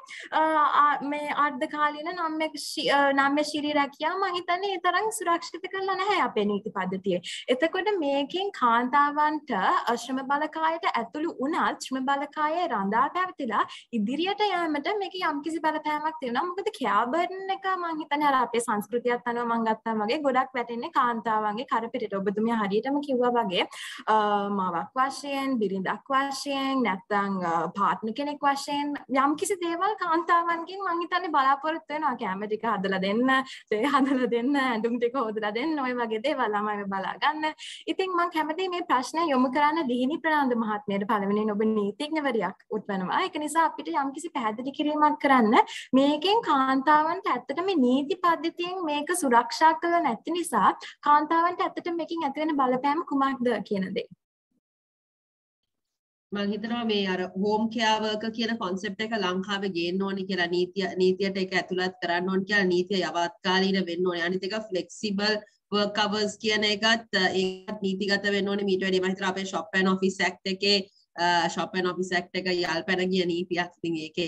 මේ අර්ධකාලීන නම්‍යශීලී රැකියාව මම හිතන්නේ ඒ තරම් සුරක්ෂිත කරලා නැහැ අපේ නීති පද්ධතියේ. එතකොට මේකෙන් කාන්තාවන්ට ශ්‍රම බලකායට ඇතුළු වුණත් ශ්‍රම බලකායේ රඳා පැවතිලා ඉදිරියට යෑමට මේකේ යම්කිසි බලපෑමක් තියෙනවා. මොකද කැබර්න් එක මම හිතන්නේ අර අපේ සංස්කෘතියත් අනුව මම ගත්තා වගේ ගොඩක් වැටෙන්නේ කාන්තාවන්ගේ කරපිටට. ඔබතුමිය හරියටම කිව්වා වගේ මාවක් වශයෙන් වශයෙන් බිරිඳක් වශයෙන් නැත්නම් පාර්ට්නර් කෙනෙක් වශයෙන් යම්කිසි දේවල් කාන්තාවන්ගෙන් මං හිතන්නේ බලාපොරොත්තු වෙනවා කැමරා ටික හදලා දෙන්න, තේ හදලා දෙන්න, ඇඳුම් ටික හොදලා දෙන්න, ඔය වගේ දේවල් ළමයිව බලා ගන්න. ඉතින් මං කැමතියි මේ ප්‍රශ්නය යොමු කරන්න දිහිනි ප්‍රනාන්දු මහත්මියට. පළවෙනියෙන් ඔබ නීතිඥවරියක් උත්වනවා. ඒක නිසා අපිට යම්කිසි පැහැදිලි කිරීමක් කරන්න මේකෙන් කාන්තාවන්ට ඇත්තට මේ නීති පද්ධතියෙන් මේක සුරක්ෂා කළ නැති නිසා කාන්තාවන්ට ඇත්තට මේකෙන් ඇති වෙන බලපෑම කුමක්ද කියන දේ. මම හිතනවා මේ අර හෝම් කෙයාර් වර්කර් කියන concept එක ලංකාවේ ගේන්න ඕනේ කියලා නීතියට ඒක ඇතුළත් කරන්න ඕනේ කියලා නීතිය යවත්කාලීන වෙන්න ඕනේ. අනිත් එක flexible work hours කියන එකත් ඒකත් නීතිගත වෙන්න ඕනේ. මීට වැඩි මම හිතනවා අපේ shop and office act එකේ shop and office act එක යල්පැන ගිය නීතියක්. ඉතින් ඒක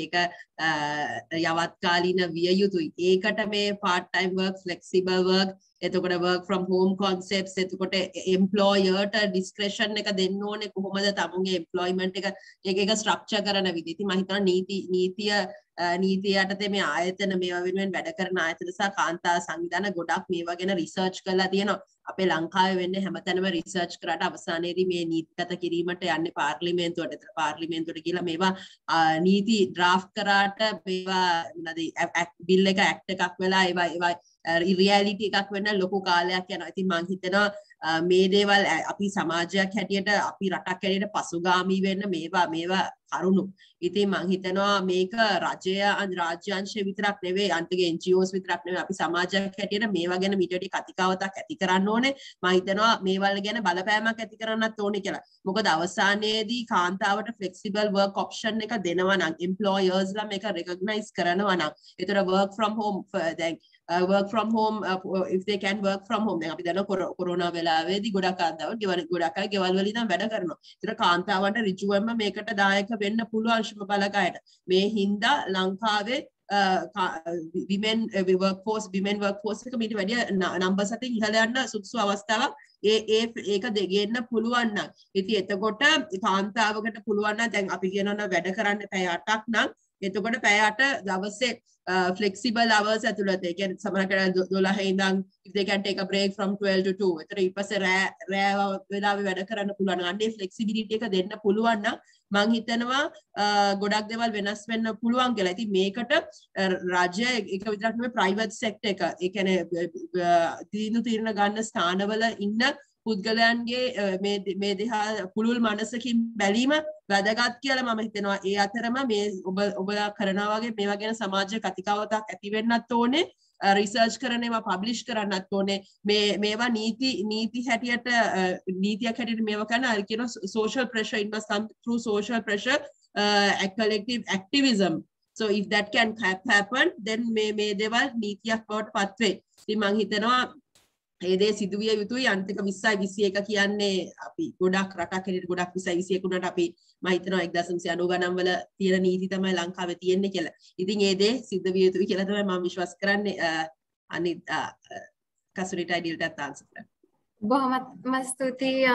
යවත්කාලීන විය යුතුයි. ඒකට මේ part time work, flexible work, එතකොට work from home concepts, එතකොට employer ට discretion එක දෙන්න ඕනේ කොහොමද තමුන්ගේ employment එක structure කරන විදිහ. ඉතින් මම හිතනවා නීතිය යටතේ මේ ආයතන මේවා වෙනුවෙන් වැඩ කරන ආයතන සහ කාන්තා සංවිධාන ගොඩක් මේවා ගැන රිසර්ච් කරලා තියෙනවා. අපේ ලංකාවේ වෙන්නේ හැමතැනම රිසර්ච් කරාට අවසානයේදී මේ නීතිගත කිරීමට යන්නේ පාර්ලිමේන්තුවට. ඒතර පාර්ලිමේන්තුවට ගිහලා මේවා නීති ඩ්‍රාෆ්ට් කරාට මේවා බිල් එක ඇක්ට් එකක් වෙලා ඒවා රියැලිටි එකක් වෙන්න ලොකු කාලයක් යනවා. ඉතින් මම හිතනවා මේ දේවල් අපි සමාජයක් හැටියට අපි රටක් හැටියට පසුගාමී වෙන්න මේවා කරුණු. ඉතින් මම හිතනවා මේක රාජ්‍යාංශය විතරක් නෙවෙයි අන්තිගේ NGOs විතරක් නෙවෙයි අපි සමාජයක් හැටියට මේවා ගැන මීට වැඩි කතිකාවතක් ඇති කරන්න ඕනේ. මම හිතනවා මේවල් ගැන බලපෑමක් ඇති කරන්නත් ඕනේ කියලා. මොකද අවසානයේදී කාන්තාවට flexible work option එක දෙනවා නම් employersලා මේක recognize කරනවා නම් ඒතර work from home දැන් work from home if they can work from home දැන් අපි දන්නවා කොරෝනා වෙලාවේදී ගොඩක් අය ගෙවල් වල ඉඳන් වැඩ කරනවා. ඒතර කාන්තාවන්ට ඍජුවම මේකට දායක වෙන්න පුළුවන් ශ්‍රම බලකායට. මේ හින්දා ලංකාවේ women workforce එක මීට වැඩිය numbers අතින් ඉහළ යන්න සුදුසු අවස්ථාවක් ඒක දෙගන්න පුළුවන් නම්. ඉතින් එතකොට කාන්තාවකට පුළුවන් නම් දැන් අපි කියනවා වැඩ කරන්න පැය 8ක් නම් එතකොට පැය 8 දවසේ flexible hours ඇතුළත ඒ කියන්නේ සමහරකට 12 ඉඳන් if they can take a break from 12 to 2 ඒතර ඊපස්සේ රෑ වෙලාවේ වැඩ කරන්න පුළුවන්. අන්නේ flexibility එක දෙන්න පුළුවන් නම් මම හිතනවා ගොඩක් දේවල් වෙනස් වෙන්න පුළුවන් කියලා. ඉතින් මේකට රාජ්‍ය එක විතරක් නෙවෙයි private sector එක ඒ කියන්නේ තීරණ ගන්න ස්ථානවල ඉන්න පුද්ගලයන්ගේ මේ දිහා පුළුල් මනසකින් බැලීම වැදගත් කියලා මම හිතනවා. ඒ අතරම මේ ඔබලා කරනවා වගේ මේවා ගැන සමාජ කතිකාවතක් ඇති වෙන්නත් ඕනේ. රිසර්ච් කරන ඒවා පබ්ලිෂ් කරන්නත් ඕනේ. මේවා නීතියක් හැටියට මේවා කරන අර කියන social pressure it must come through social pressure collective activism. So if that can happen then මේ දේවල් නීතියක් බවට පත් වෙයි. ඉතින් මම හිතනවා ඒ දේ සිදුවිය යුතුයි. අන්තික 20යි 21 කියන්නේ අපි ගොඩක් රටක් හැටියට ගොඩක් 20යි 21 උනට අපි මම හිතනවා 1990 ගණන් වල තියෙන නීති තමයි ලංකාවේ තියෙන්නේ කියලා. ඉතින් ඒ දේ සිද්ධ විය යුතුයි කියලා තමයි මම විශ්වාස කරන්නේ. අනිත් කසුරිට අයිඩියල්ටත් ආන්සර් කරන්න. බොහොමත්ම ස්තුතියි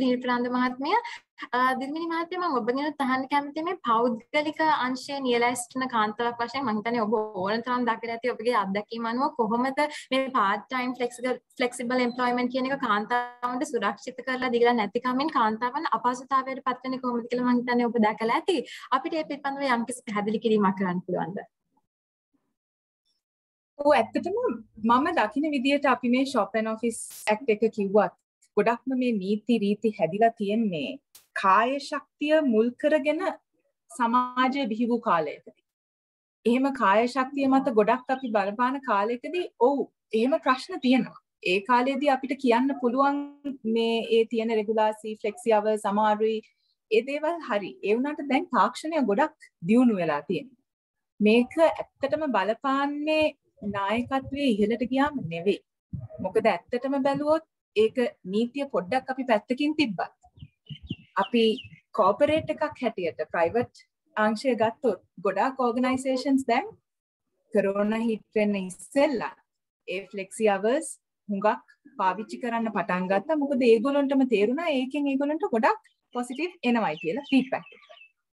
ලීල් ප්‍රනාන්දු මහත්මිය. දිල්මිනි මහත්මිය මම ඔබගෙන් අහන්න කැමතියි මේ පෞද්ගලික අංශය නියැලැස් කරන කාන්තාවක් වශයෙන් මම හිතන්නේ ඔබ ඕන තරම් දකිලා ඇති ඔබගේ අත්දැකීම් අනුව කොහොමද මේ part time flexible employment කියන එක කාන්තාවන්ට සුරක්ෂිත කරලා දීලා නැති කමින් කාන්තාවන් අපහසුතාවයට පත් වෙන්නේ කොහොමද කියලා මම හිතන්නේ ඔබ දැකලා ඇති. අපිට මේ පිළිබඳව යම්කිසි පැහැදිලි කිරීමක් කරන්න පුළුවන්ද? ඇත්තටම මම දකින විදිහට අපි මේ shop and office act එක කිව්වත් ගොඩක්ම මේ නීති රීති හැදිලා තියෙන්නේ කාය ශක්තිය මුල් කරගෙන සමාජයේ බිහි වූ කාලයකදී. එහෙම කාය ශක්තිය මත ගොඩක් අපි බලපාන කාලයකදී ඔව් එහෙම ප්‍රශ්න තියෙනවා. ඒ කාලේදී අපිට කියන්න පුළුවන් මේ ඒ තියෙන රෙගුලාසි ෆ්ලෙක්සි අවර් සමාරුයි ඒ දේවල් හරි. ඒ වුණාට දැන් තාක්ෂණය ගොඩක් දියුණු වෙලා තියෙනවා. මේක ඇත්තටම බලපාන්නේ නායකත්වයේ ඉහළට ගියාම නෙවෙයි. මොකද ඇත්තටම බැලුවොත් ඒක නීතිය පොඩ්ඩක් අපි පැත්තකින් තිබ්බත් අපි කෝපරේට් එකක් හැටියට ප්‍රයිවට් අංශය ගත්තොත් ගොඩාක් ඕගනයිසේෂන්ස් දැන් කොරෝනා හිට් වෙන්න ඉස්සෙල්ලා ඒ ෆ්ලෙක්සි අවර්ස් හුඟක් පාවිච්චි කරන්න පටන් ගත්තා. මොකද ඒගොල්ලන්ටම තේරුණා ඒකෙන් ඒගොල්ලන්ට ගොඩක් පොසිටිව් එනවයි කියලා ෆීඩ්බැක් එක.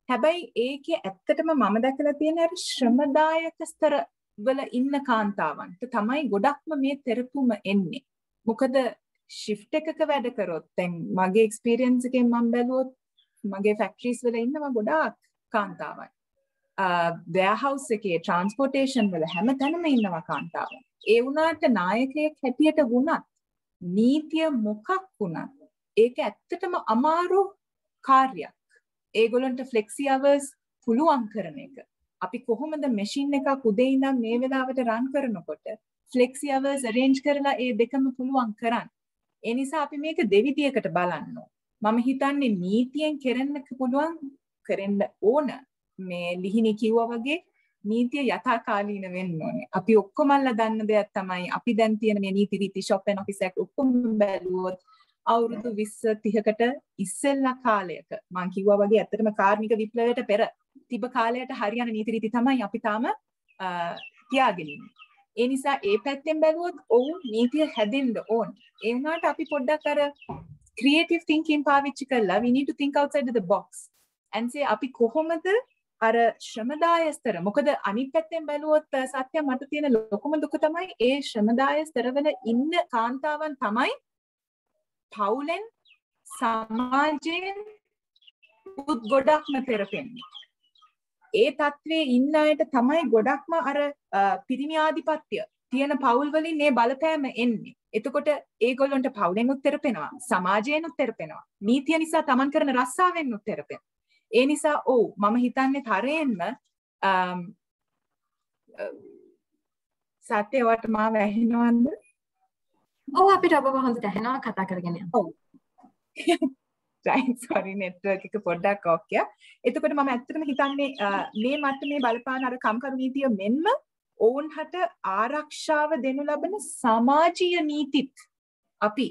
හැබැයි ඒකේ ඇත්තටම මම දැකලා තියෙන අර ශ්‍රමදායක ස්තර වල ඉන්න කාන්තාවන්ට තමයි ගොඩක්ම මේ තෙරපුම එන්නේ. මොකද shift එකක වැඩ කරොත් දැන් මගේ experience එකෙන් මම බැලුවොත් මගේ factories වල ඉන්නවා ගොඩාක් කාන්තාවන්. warehouse එකේ transportation වල හැමතැනම ඉන්නවා කාන්තාවන්. ඒ වුණාට නායකයෙක් හැටියට වුණත් නීතිය මොකක් වුණත් ඒක ඇත්තටම අමාරු කාර්යයක්. ඒගොල්ලන්ට flexi hours පුළුවන් කරන එක. අපි කොහොමද machine එකක් උදේ ඉඳන් මේ වෙලාවට run කරනකොට flexi hours arrange කරලා ඒ දෙකම පුළුවන් කරන්න. ඒ නිසා අපි මේක දෙවිදියකට බලන්න ඕන. මම හිතන්නේ නීතියෙන් කරන්න පුළුවන් කරන්න ඕන. මේ ලිහිණි කිව්වා වගේ නීතිය යථාකාලීන වෙන්න ඕනේ. අපි ඔක්කොමල්ලා දන්න දෙයක් තමයි අපි දැන් තියෙන මේ නීති රීති shop and office act ඔක්කොම බැලුවොත් අවුරුදු 20 30කට ඉස්සෙල්ලා කාලයක මම කිව්වා වගේ ඇත්තටම කාර්මික විප්ලවයට පෙර තිබ කාලයට හරියන නීති රීති තමයි අපි තාම තියාගෙන ඉන්නේ. ඒ නිසා ඒ පැත්තෙන් බැලුවොත් ඔව් නීතිය හැදෙන්න ඕන. ඒ වුණාට අපි පොඩ්ඩක් අර creative thinking පාවිච්චි කරලා we need to think outside the box and say අපි කොහොමද අර ශ්‍රමදාය ස්තර මොකද අනිත් පැත්තෙන් බැලුවොත් සත්‍ය මට තියෙන ලොකුම දුක තමයි ඒ ශ්‍රමදාය ස්තරවල ඉන්න කාන්තාවන් තමයි පවුලෙන් සමාජයෙන් ගොඩක්ම තෙරපෙන්නේ. ඒ තත්ත්වයේ ඉන්න අයට තමයි ගොඩක්ම අර පිරිමි ආධිපත්‍ය තියෙන පවුල් වලින් මේ බලපෑම එන්නේ. එතකොට ඒගොල්ලන්ට පවුලෙන් උත්තරපෙනවා, සමාජයෙන් උත්තරපෙනවා. නීතිය නිසා තමන් කරන රස්සාවෙන් උත්තරපෙනවා. ඒ නිසා ඔව් මම හිතන්නේ තරයෙන්ම සත්‍ය වට මාව ඇහෙනවද? ඔව් අපිට ඔබව හොඳට ඇහෙනවා කතා කරගෙන යන්න. ඔව්. right sorry network එක පොඩ්ඩක් ඔෆ් ගියා. එතකොට මම ඇත්තටම හිතන්නේ මේ මට්ටමේ බලපාන අර කම්කරු නීතිය මෙන්ම ඔවුන්හට ආරක්ෂාව දෙනු ලබන සමාජීය නීතිත් අපි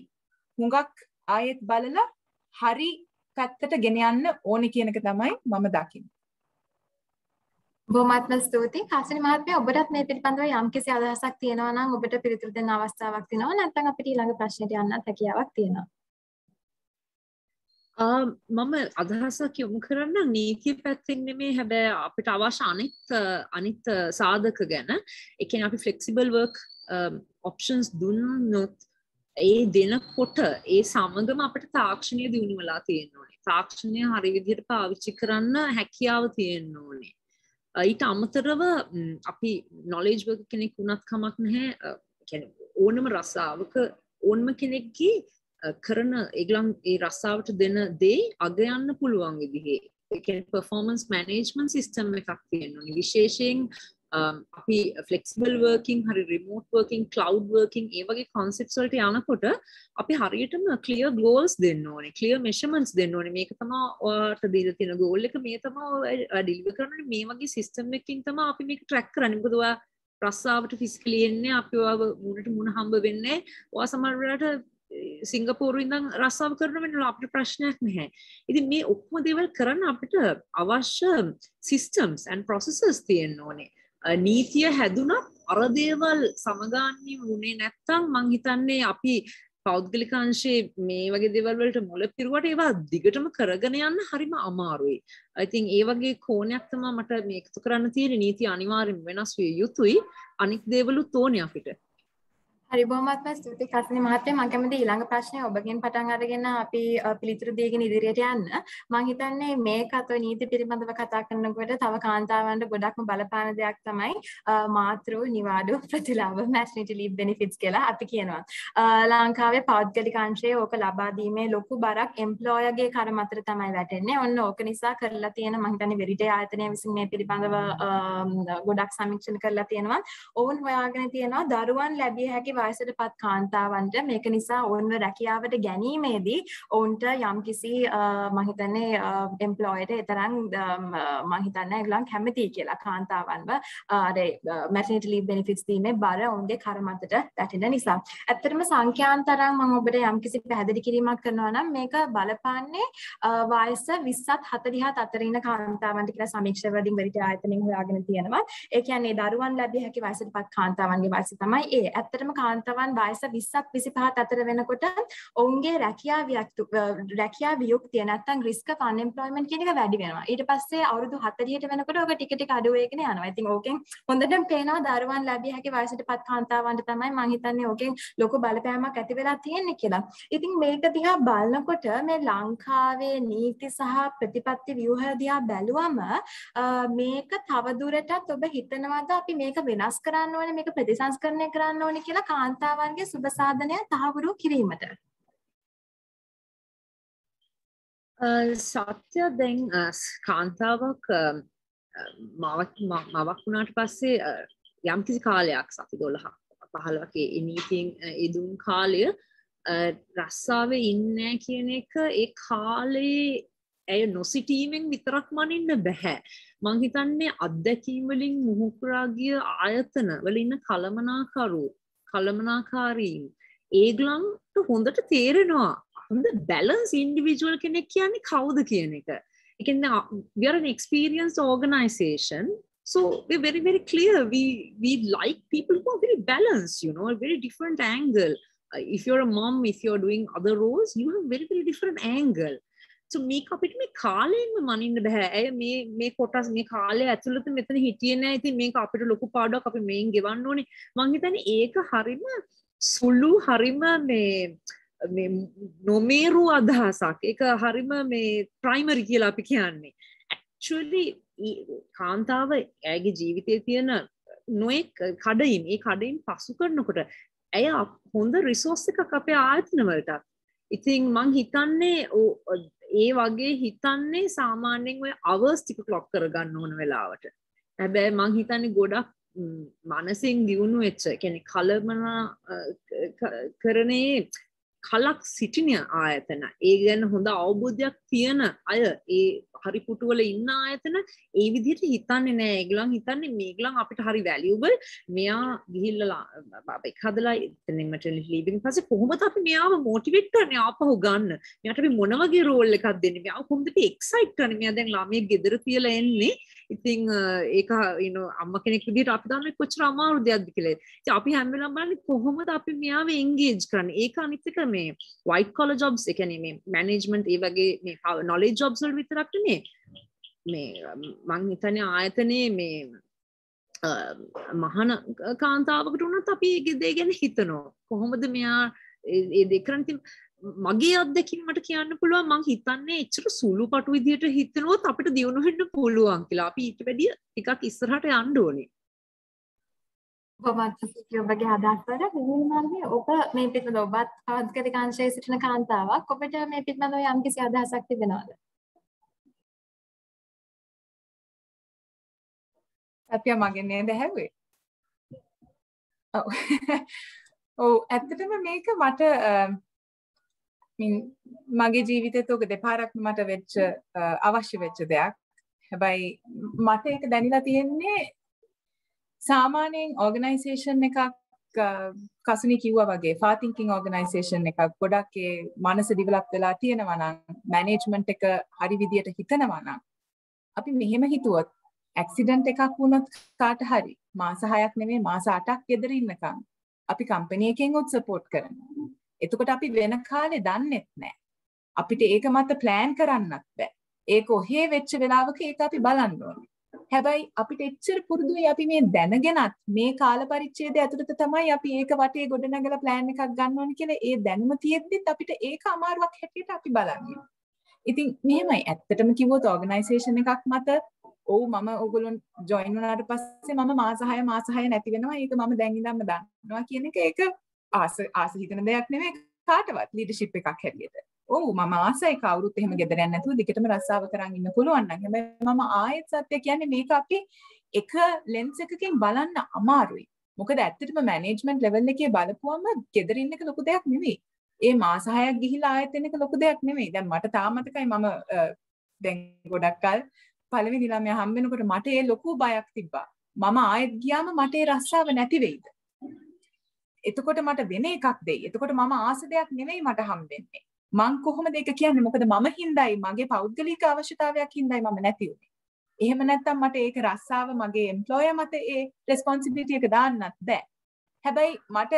හුඟක් ආයෙත් බලලා හරි පැත්තට ගෙන යන්න ඕනේ කියන එක තමයි මම දකින්නේ. බොහොමත්ම ස්තුතියි කාසිනි මහත්මිය ඔබටත් මේ පිළිබඳව යම්කිසි අදහසක් තියෙනවා නම් ඔබට පිළිතුරු දෙන්න අවස්ථාවක් තියෙනවා නැත්නම් අපිට ඊළඟ ප්‍රශ්නෙට යන්නත් හැකියාවක් තියෙනවා. මම අදහසක් යොමු කරන්න නීතිය පැත්තෙන් නෙමෙයි හැබැයි අපිට අවශ්‍ය අනිත් සාධක ගැන. ඒ කියන්නේ අපි flexible work options දුන්නොත් ඒ දෙනකොට ඒ සමගම අපිට තාක්ෂණය දියුණු වෙලා තියෙන්න ඕනේ. තාක්ෂණය හරි විදිහට පාවිච්චි කරන්න හැකියාව තියෙන්න ඕනේ. ඊට අමතරව අපි knowledge work කෙනෙක් වුණත් කමක් නැහැ. කියන්නේ ඕනම රස්සාවක ඕනම කෙනෙක්ගේ කරන ඒගොල්ලන් ඒ රස්සාවට දෙන දේ අග යන්න පුළුවන් විදිහේ ඒ කියන්නේ performance management system එකක් තියෙනවා. විශේෂයෙන් අපි flexible working හරි remote working cloud working ඒ වගේ concepts වලට යනකොට අපි හරියටම clear goals දෙන්න ඕනේ. clear measurements දෙන්න ඕනේ. මේක තමයි ඔයාලට දීලා තියෙන goal එක. මේ තමයි deliver කරන්නේ. මේ වගේ system එකකින් තමයි අපි මේක track කරන්නේ. මොකද ඔයා රස්සාවට physically එන්නේ අපි ඔයාව මුණට මුණ හම්බ වෙන්නේ. ඔයා සමහර වෙලාවට සිංගප්පූරුවේ ඉඳන් රස්සාව කරන වෙනවා අපිට ප්‍රශ්නයක් නැහැ. ඉතින් මේ ඔක්කොම දේවල් කරන්න අපිට අවශ්‍ය systems and processes තියෙන්න ඕනේ. නීතිය හැදුනත් අර දේවල් සමගාමී වුණේ නැත්නම් මං හිතන්නේ අපි පෞද්ගලික අංශයේ මේ වගේ දේවල් වලට මුල පිරුවට ඒවා දිගටම කරගෙන යන්න හරිම අමාරුයි. I think ඒ වගේ කෝණයක් තමයි මට මේ එකතු කරන්න තියෙන. නීතිය අනිවාර්යෙන් වෙනස් විය යුතුයි. අනික් දේවලුත් ඕනේ අපිට. හරි බොහොමත්ම ස්තුතියි කාසිනි මහත්මිය. මම කැමති ඊළඟ ප්‍රශ්නේ ඔබගෙන් පටන් අරගෙන අපි පිළිතුරු දීගෙන ඉදිරියට යන්න. මම හිතන්නේ මේකත් ඔය නීති පිළිබඳව කතා කරනකොට තව කාන්තාවන්ට ගොඩක්ම බලපාන දෙයක් තමයි මාතෘ නිවාඩු ප්‍රතිලාභ maternity leave benefits කියලා අපි කියනවා. ලංකාවේ පෞද්ගලික අංශයේ ඕක ලබා දීමේ ලොකු බරක් එම්ප්ලොයර්ගේ කර මතට තමයි වැටෙන්නේ. ඔන්න ඕක නිසා කරලා තියෙන මම හිතන්නේ වෙරිටේ ආයතනය විසින් මේ පිළිබඳව ගොඩක් සමීක්ෂණ කරලා තියෙනවා. ඔවුන් හොයාගෙන තියෙනවා දරුවන් ලැබිය හැකි වයසටපත් කාන්තාවන්ට මේක නිසා ඔවුන්ව රැකියාවට ගැනීමේදී ඔවුන්ට යම්කිසි මම හිතන්නේ එම්ප්ලොයර්ට ඒතරම් මම හිතන්නේ ඒගොල්ලන් කැමතියි කියලා කාන්තාවන්ව අර maternity leave benefits දීමේ බර ඔවුන්ගේ කර මතට වැටෙන නිසා. ඇත්තටම සංඛ්‍යාන්තරම් මම ඔබට යම්කිසි පැහැදිලි කිරීමක් කරනවා නම් මේක බලපාන්නේ වයස 20ත් 40ත් අතර ඉන්න කාන්තාවන්ට කියලා සමීක්ෂණවලින් වෙරිටේ ආයතනයෙන් හොයාගෙන තියෙනවා. ඒ කියන්නේ දරුවන් ලැබිය හැකි වයසටපත් කාන්තාවන්ගේ වයස තමයි ඒ. ඇත්තටම කාන්තාවන් වයස 20ක් 25ක් අතර වෙනකොට ඔවුන්ගේ රැකියා වියුක්තිය නැත්නම් risk of unemployment කියන එක වැඩි වෙනවා. ඊට පස්සේ අවුරුදු 40ට වෙනකොට ඔක ටික ටික අඩු වෙගෙන යනවා. ඉතින් ඕකෙන් හොඳටම පේනවා දරුවන් ලැබිය හැකි වයසටපත් කාන්තාවන්ට තමයි මම හිතන්නේ ඕකෙන් ලොකු බලපෑමක් ඇති වෙලා තියෙන්නේ කියලා. ඉතින් මේක දිහා බලනකොට මේ ලංකාවේ නීති සහ ප්‍රතිපත්ති ව්‍යුහය දිහා බැලුවම මේක තවදුරටත් ඔබ හිතනවාද අපි මේක වෙනස් කරන්න ඕනේ මේක ප්‍රතිසංස්කරණය කරන්න ඕනේ කියලා කාන්තාවන්ගේ සුබ සාධනය තහවුරු කිරීමට? සත්‍ය දැන් කාන්තාවක් මවක් වුණාට පස්සේ යම්කිසි කාලයක් සති 12 15ක නීතියෙන් ඉදුම් කාලය රස්සාවේ ඉන්නේ කියන එක ඒ කාලේ ඇය නොසිටීමෙන් විතරක් මනින්න බෑ. මං හිතන්නේ අත්දැකීම් වලින් මුහුකුරා ගිය ආයතන වල ඉන්න කළමනාකාරීන් ඒගොල්ලන්ට හොඳට තේරෙනවා හොඳ බැලන්ස් ඉන්ඩිවිජුවල් කෙනෙක් කියන්නේ කවුද කියන එක. ඒ කියන්නේ we are an experienced organization. So we're very, very clear. We like people who are very balanced, you know, a very different angle. If you're a mom, if you're doing other roles, you have a very, very different angle. So මේක අපිට මේ කාලෙන්න මනින්න බෑ. ඇය මේ කොටස් මේ කාලය ඇතුළත මෙතන හිටියේ නෑ. ඉතින් මේක අපිට ලොකු පාඩුවක් අපි මේන් ගෙවන්න ඕනේ. මං හිතන්නේ ඒක හරිම සුළු හරිම මේ නොමේරු අදහසක්. ඒක හරිම මේ ප්‍රයිමරි කියලා අපි කියන්නේ. Actually කාන්තාව ඇයගේ ජීවිතයේ තියෙන නොඑක් කඩයින් ඒ කඩයින් පසු කරනකොට ඇය හොඳ රිසෝස් එකක් අපේ ආයතන වලට. ඉතින් මං හිතන්නේ ඒ වගේ හිතන්නේ සාමාන්‍යයෙන් ඔය hours ටික clock කරගන්න ඕන වෙලාවට. හැබැයි මං හිතන්නේ ගොඩක් මනසින් දියුණු වෙච්ච කියන්නේ කලමනා කරනේ කලක් සිටින ආයතන ඒ ගැන හොඳ අවබෝධයක් තියෙන අය ඒ හරි පුටුවල ඉන්න ආයතන ඒ විදිහට හිතන්නේ නැහැ. ඒගොල්ලන් හිතන්නේ මේගොල්ලන් අපිට හරි වැලියබල්. මෙයා ගිහිල්ලා එක හදලා එතනින් මැටර්නිටි ලීව් එකෙන් පස්සේ කොහොමද අපි මෙයාව මොටිවේට් කරන්නේ ආපහු ගන්න? මෙයාට අපි මොන වගේ රෝල් එකක් දෙන්නේ? මෙයාව කොහොමද අපි එක්සයිට් කරන්නේ? මෙයා දැන් ළමයෙක් ගෙදර තියලා එන්නේ. ඉතින් ඒක අම්මා කෙනෙක් විදිහට අපි දන්නේ කොච්චර අමාරු දෙයක්ද කියලා. ඉතින් අපි හැම වෙලාවම බලන්නේ කොහොමද අපි මෙයාව එන්ගේජ් කරන්නේ? ඒක අනිත් එක මේ white collar jobs ඒ කියන්නේ මේ management ඒ වගේ මේ knowledge jobs වල විතරක් නෙමෙයි. මේ මං හිතන්නේ ආයතනයේ මේ මහාන කාන්තාවකට උනත් අපි ඒ දේ ගැන හිතනවා. කොහොමද මෙයා ඒ දේ කරන්නේ? මගේ අත්දැකීම මට කියන්න පුළුවන් මං හිතන්නේ එච්චර සුළුපටු විදියට හිතනොත් අපිට දියුණු වෙන්න පුළුවන් කියලා. අපි ඊට වැඩිය ටිකක් ඉස්සරහට යන්න ඕනේ. ඔබත් ඔබගේ අදහස් වල විවිධ ඔබ මේ පිටුද ඔබත් ආධිකාරික අංශයේ සිටින කාන්තාවක් ඔබට මේ පිටුද යම්කිසි අදහසක් තිබෙනවද? සත්‍ය මගෙන් නේද ඇහුවේ? ඔව් ඇත්තටම මේක මට මගේ ජීවිතේත් ඔක දෙපාරක් මට වෙච්ච අවශ්‍ය වෙච්ච දෙයක්. හැබැයි මට ඒක දැනিলা තියෙන්නේ සාමාන්‍යයෙන් ඕගනයිසේෂන් එකක් කසුනි කිව්වා වගේ far thinking organisation එකක් ගොඩක් ඒ මනස ඩෙවලොප් වෙලා තියෙනවා නම් මැනේජ්මන්ට් එක හරි විදියට හිතනවා නම් අපි මෙහෙම හිතුවොත් ඇක්සිඩන්ට් එකක් වුණොත් කාට හරි මාස 6ක් නෙමෙයි මාස 8ක් ගෙදර ඉන්නකම් අපි කම්පැනි එකෙන් උත් සපෝට් කරනවා. එතකොට අපි වෙන කාලේ දන්නෙත් නැහැ. අපිට ඒක මත ප්ලෑන් කරන්නත් බෑ. ඒක ඔහේ වෙච්ච වෙලාවක ඒක අපි බලන්න ඕනේ. හැබැයි අපිට එච්චර පුරුදුයි අපි මේ දැනගෙනත් මේ කාල පරිච්ඡේදය ඇතුළත තමයි අපි ඒක වටේ ගොඩනගලා ප්ලෑන් එකක් ගන්න ඕනේ කියලා ඒ දැනුම තියෙද්දිත් අපිට ඒක අමාරුවක් හැටියට අපි බලන්නේ. ඉතින් මෙහෙමයි ඇත්තටම කිව්වොත් ඕගනයිසේෂන් එකක් මත ඔව් මම ඕගොල්ලෝ ජොයින් වුණාට පස්සේ මම මාස 6 නැති වෙනවා. ඒක මම දැන් ඉඳන්ම දන්නවා කියන එක ඒක ආස හිතන දෙයක් නෙමෙයි කාටවත් ලීඩර්ෂිප් එකක් හැටියට. ඔව් මම ආසයි කවුරුත් එහෙම ගෙදර යන්නේ නැතුව දිගටම රස්සාව කරන් ඉන්න පුළුවන් නම්. හැබැයි මම ආයෙත් සත්‍ය කියන්නේ මේක අපි එක ලෙන්ස් එකකින් බලන්න අමාරුයි. මොකද ඇත්තටම මැනේජ්මන්ට් ලෙවල් එකේ බලපුවම ගෙදර ඉන්න එක ලොකු දෙයක් නෙමෙයි. ඒ මාස 6ක් ගිහිලා ආයෙත් එන එක ලොකු දෙයක් නෙමෙයි. දැන් මට තාම මතකයි මම දැන් ගොඩක් කල් පළවෙනි ළමයා හම්බ වෙනකොට මට ඒ ලොකු බයක් තිබ්බා. මම ආයෙත් ගියාම මට ඒ රස්සාව නැති වෙයිද? එතකොට මට වෙන එකක් දෙයි. එතකොට මම ආස දෙයක් නෙමෙයි මට හම්බෙන්නේ. මං කොහොමද ඒක කියන්නේ? මොකද මම හින්දායි මගේ පෞද්ගලික අවශ්‍යතාවයක් හින්දායි මම නැති වුනේ. එහෙම නැත්තම් මට ඒක රස්සාව මගේ එම්ප්ලොයර් මත ඒ රෙස්පොන්සිබිලිටි එක දාන්නත් බෑ. හැබැයි මට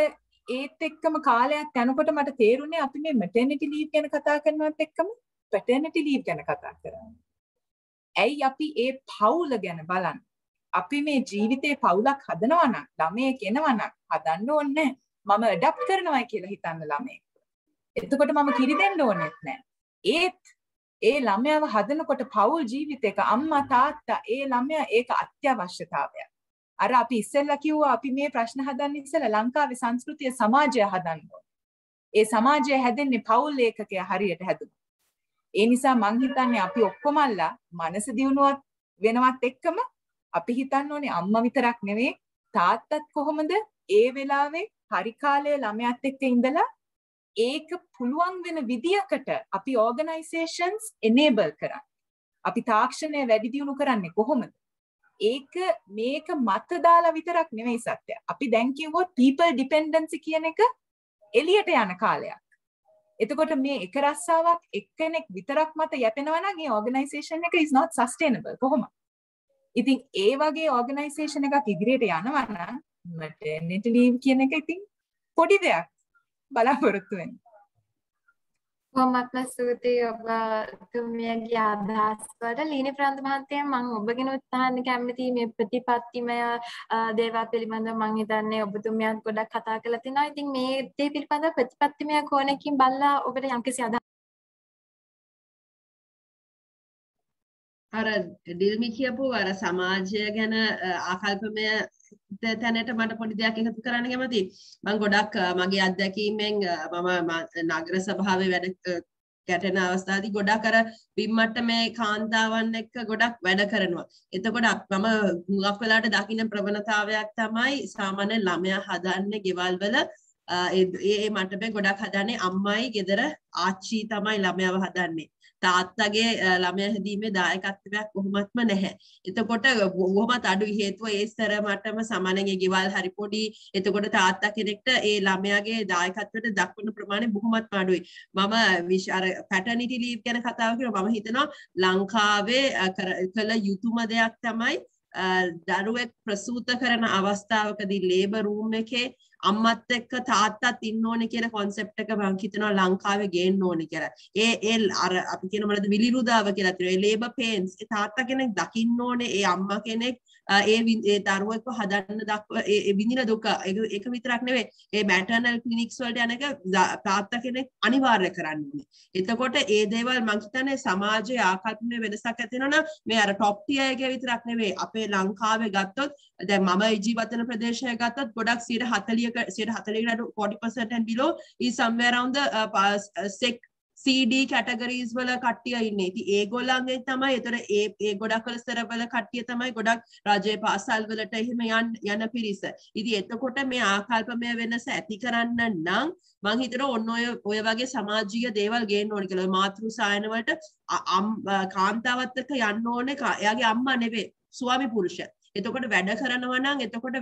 ඒත් එක්කම කාලයක් යනකොට මට තේරුණේ අපි මේ maternity leave ගැන කතා කරනවත් එක්කම paternity leave ගැන කතා කරන්නේ. ඇයි අපි ඒ පවුල ගැන බලන්න. අපි මේ ජීවිතේ පවුලක් හදනවා නම් ළමයෙක් එනවා නම් හදන්න ඕනේ මම ඇඩප්ට් කරනවා කියලා හිතන්න ළමයෙක්. එතකොට මම කිරි දෙන්න ඕනෙත් නැහැ. ඒත් ඒ ළමයාව හදනකොට පවුල් ජීවිතයක අම්මා තාත්තා ඒ ළමයා ඒක අත්‍යවශ්‍යතාවයක්. අර අපි ඉස්සෙල්ලා කිව්වා අපි මේ ප්‍රශ්න හදන්න ඉස්සෙල්ලා ලංකාවේ සංස්කෘතිය සමාජය හදන්න ඕනේ. ඒ සමාජය හැදෙන්නේ පවුල් ඒකකය හරියට හැදුනොත්. ඒ නිසා මං හිතන්නේ අපි ඔක්කොමල්ලා මනස දියුණුවත් වෙනවත් එක්කම අපි හිතන්න ඕනේ අම්මා විතරක් නෙවෙයි තාත්තත් කොහොමද ඒ වෙලාවේ හරි කාලේ ළමයාත් එක්ක ඉඳලා ඒක පුළුවන් වෙන විදියකට අපි organizations enable කරන්නේ. අපි තාක්ෂණය වැඩි දියුණු කරන්නේ කොහොමද? ඒක මේක මත දාලා විතරක් නෙවෙයි සත්‍ය. අපි දැන් කිව්වොත් people dependency කියන එක එළියට යන කාලයක්. එතකොට මේ එක රස්සාවක් එක්කෙනෙක් විතරක් මත යැපෙනවා නම් ඒ organization එක is not sustainable කොහොමද? ඉතින් ඒ වගේ organization එකක් ඉදිරියට යනවා නම් maternity leave කියන එක ඉතින් පොඩි දෙයක් බලාපොරොත්තු වෙන්න. කොහොමත්ම ස්තුතියි ඔබතුමියගේ අදහස් වලට. ලීනි ප්‍රාන්ත මහත්තයා මම ඔබගෙන උත්සාහන්න කැමතියි මේ ප්‍රතිපත්තිමය දේවල් පිළිබඳව මම හිතන්නේ ඔබතුමියත් ගොඩක් කතා කරලා තිනවා. ඉතින් මේ දේ පිළිබඳව ප්‍රතිපත්තිමය කෝණකින් බලලා ඔබට යම්කිසි අදහස් අර ඩිල්මි කියපු අර සමාජය ගැන ආකල්පමය තැනට මට පොඩි දෙයක් එකතු කරන්න කැමතියි. මම ගොඩක් මගේ අත්දැකීමෙන් මම නගර සභාවේ වැඩ ගැටෙන අවස්ථාවේදී ගොඩක් අර බිම්මට්ට මේ කාන්තාවන් එක්ක ගොඩක් වැඩ කරනවා. එතකොට මම හුඟක් වෙලාවට දකින්න ප්‍රවණතාවයක් තමයි සාමාන්‍ය ළමයා හදන්නේ ගෙවල් වල ඒ මට්ටමේ ගොඩක් හදන්නේ අම්මයි ගෙදර ආච්චි තමයි ළමයාව හදන්නේ. තාත්තගේ ළමයා හැදීමේ දායකත්වයක් කොහොමත්ම නැහැ. එතකොට කොහොමත් අඩු හේතුව ඒ ස්තර මට්ටම සමානගේ ගෙවල් හරි පොඩි. එතකොට තාත්තා කෙනෙක්ට ඒ ළමයාගේ දායකත්වයට දක්වන ප්‍රමාණය බොහොමත්ම අඩුයි. මම අර පැටර්නිටි ලීව් ගැන කතාව කරනවා. මම හිතනවා ලංකාවේ කළ යුතුම දෙයක් තමයි දරුවෙක් ප්‍රසූත කරන අවස්ථාවකදී ලේබර් රූම් එකේ අම්මත් එක්ක තාත්තත් ඉන්න ඕනේ කියන concept එක මම හිතනවා ලංකාවේ ගේන්න ඕනේ කියලා. ඒ අර අපි කියන මොනවද විලිරුදාව කියලා තියෙනවා. ඒ labor pains ඒ තාත්තා කෙනෙක් දකින්න ඕනේ. ඒ අම්මා කෙනෙක් ඒ දරුවෙක්ව හදන්න දක්ව ඒ විඳින දුක ඒක විතරක් නෙවෙයි. ඒ maternal clinics වලට යන එක තාත්තා කෙනෙක් අනිවාර්ය කරන්න ඕනේ. එතකොට ඒ දේවල් මම හිතන්නේ සමාජයේ ආකල්පමය වෙනසක් ඇති වෙනවා නම් මේ අර top tier එකේ විතරක් නෙවෙයි. අපේ ලංකාවේ ගත්තොත් දැන් මම ජීවත් වෙන ප්‍රදේශය ගත්තොත් ගොඩක් 40% and below is somewhere around the sec CD categories වල කට්ටිය ඉන්නේ. ඉතින් ඒගොල්ලන්ගේ තමයි ඒතර ඒ ගොඩක් වල ස්තර වල කට්ටිය තමයි ගොඩක් රජයේ පාසල් වලට එහෙම යන පිරිස. ඉතින් එතකොට මේ ආකල්පමය වෙනස ඇති කරන්න නම් මම හිතනවා ඔන්න ඔය වගේ සමාජීය දේවල් ගේන්න ඕනේ කියලා. මාතෘ සායන වලට කාන්තාවත් එක්ක යන්න ඕනේ. එයාගේ අම්මා නෙවෙයි ස්වාමි පුරුෂයා. එතකොට වැඩ කරනවා නම් එතකොට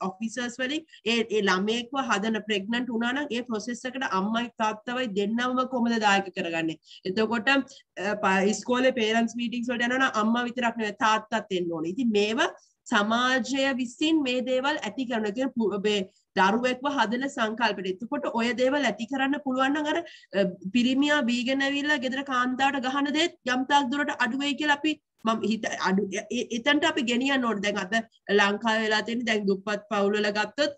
ඔෆිසර්ස් වලින් ඒ ළමයෙක්ව හදන ප්‍රෙග්නන්ට් වුණා නම් ඒ ප්‍රොසෙස් එකට අම්මයි තාත්තවයි දෙන්නවම කොහොමද දායක කරගන්නේ? එතකොට ඉස්කෝලේ පේරන්ට්ස් මීටින්ග්ස් වලට යනවා නම් අම්මා විතරක් නෙවෙයි තාත්තත් එන්න ඕනේ. ඉතින් මේවා සමාජය විසින් මේ දේවල් ඇති කරන කියන්නේ දරුවෙක්ව හදන සංකල්පෙට. එතකොට ඔය දේවල් ඇති කරන්න පුළුවන් නම් අර පිරිමියා බීගෙන ඇවිල්ලා ගෙදර කාන්තාවට ගහන දේත් යම් තාක් දුරට අඩු වෙයි කියලා අපි මම හිත අඩු එතනට අපි ගෙනියන්න ඕනේ. දැන් අද ලංකාවේ වෙලා තියෙන දැන් දුප්පත් පවුල් වල ගත්තොත්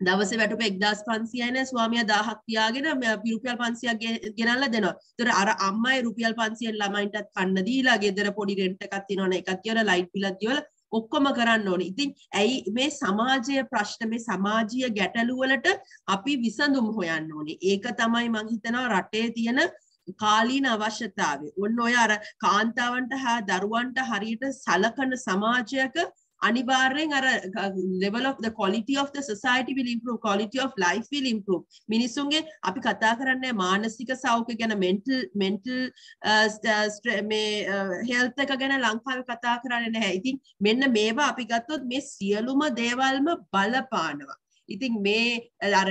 දවසේ වැටුප 1500යි නේ ස්වාමියා 1000ක් තියාගෙන රුපියල් 500ක් ගෙනල්ලා දෙනවා. ඒතර අර අම්මයි රුපියල් 500න් ළමයින්ටත් කන්න දීලා ගෙදර පොඩි රෙන්ට් එකක් තියෙනවනේ ඒකත් කියලා ලයිට් බිලක් ගෙවලා ඔක්කොම කරන්න ඕනේ. ඉතින් ඇයි මේ සමාජීය ප්‍රශ්න මේ සමාජීය ගැටලු වලට අපි විසඳුම් හොයන්න ඕනේ. ඒක තමයි මම හිතනවා රටේ තියෙන කාලීන අවශ්‍යතාවය. ඔන්න ඔය අර කාන්තාවන්ට හා දරුවන්ට හරියට සලකන සමාජයක අනිවාර්යෙන් අර level of the quality of the society will improve, quality of life will improve. මිනිසුන්ගේ අපි කතා කරන්නේ මානසික සෞඛ්‍ය ගැන mental මේ health එක ගැන ලංකාවේ කතා කරන්නේ නැහැ. ඉතින් මෙන්න මේවා අපි ගත්තොත් මේ සියලුම දේවල්ම බලපානවා. ඉතින් මේ අර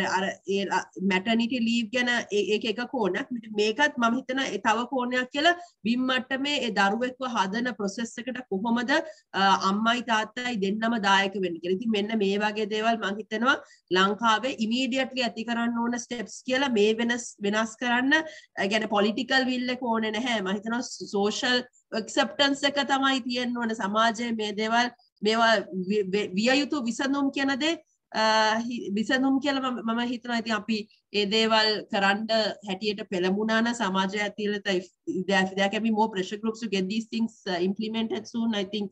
මැටර්නිටි ලීව් ගැන ඒක එක කෝණයක්. මේකත් මම හිතන තව කෝණයක් කියලා බිම් මට්ටමේ ඒ දරුවෙක්ව හදන ප්‍රොසෙස් එකට කොහොමද අම්මයි තාත්තයි දෙන්නම දායක වෙන්නේ කියලා. ඉතින් මෙන්න මේ වගේ දේවල් මම හිතනවා ලංකාවේ ඉමීඩියට්ලි ඇති කරන්න ඕන ස්ටෙප්ස් කියලා මේ වෙනස් කරන්න يعني පොලිටිකල් විල් එක ඕනේ නැහැ. මම හිතනවා සෝෂල් ඇක්සෙප්ටන්ස් එක තමයි තියෙන්න ඕනේ සමාජයේ මේ දේවල් මේවා විය යුතු විසඳුම් කියන දේ විසඳුම් කියලා මම හිතනවා. ඉතින් අපි ඒ දේවල් කරන්න හැටියට පෙළඹුණා නම් සමාජය ඇතුළත if there can be more pressure groups to get these things implemented soon, I think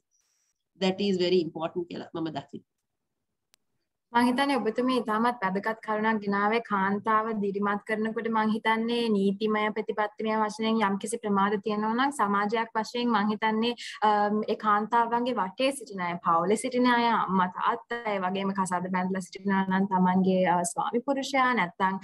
that is very important කියලා මම දකිනවා. මම හිතන්නේ ඔබතුමී ඉතාමත් වැදගත් කරුණක් ගෙනාවේ කාන්තාව දිරිමත් කරනකොට මම හිතන්නේ නීතිමය ප්‍රතිපත්තිමය වශයෙන් යම්කිසි ප්‍රමාද තියෙනවා නම් සමාජයක් වශයෙන් මම හිතන්නේ ඒ කාන්තාවන්ගේ වටේ සිටින අය, පවුලේ සිටින අය, අම්මා තාත්තා, ඒ වගේම කසාද බැඳලා සිටිනවා නම් තමන්ගේ ස්වාමි පුරුෂයා නැත්නම්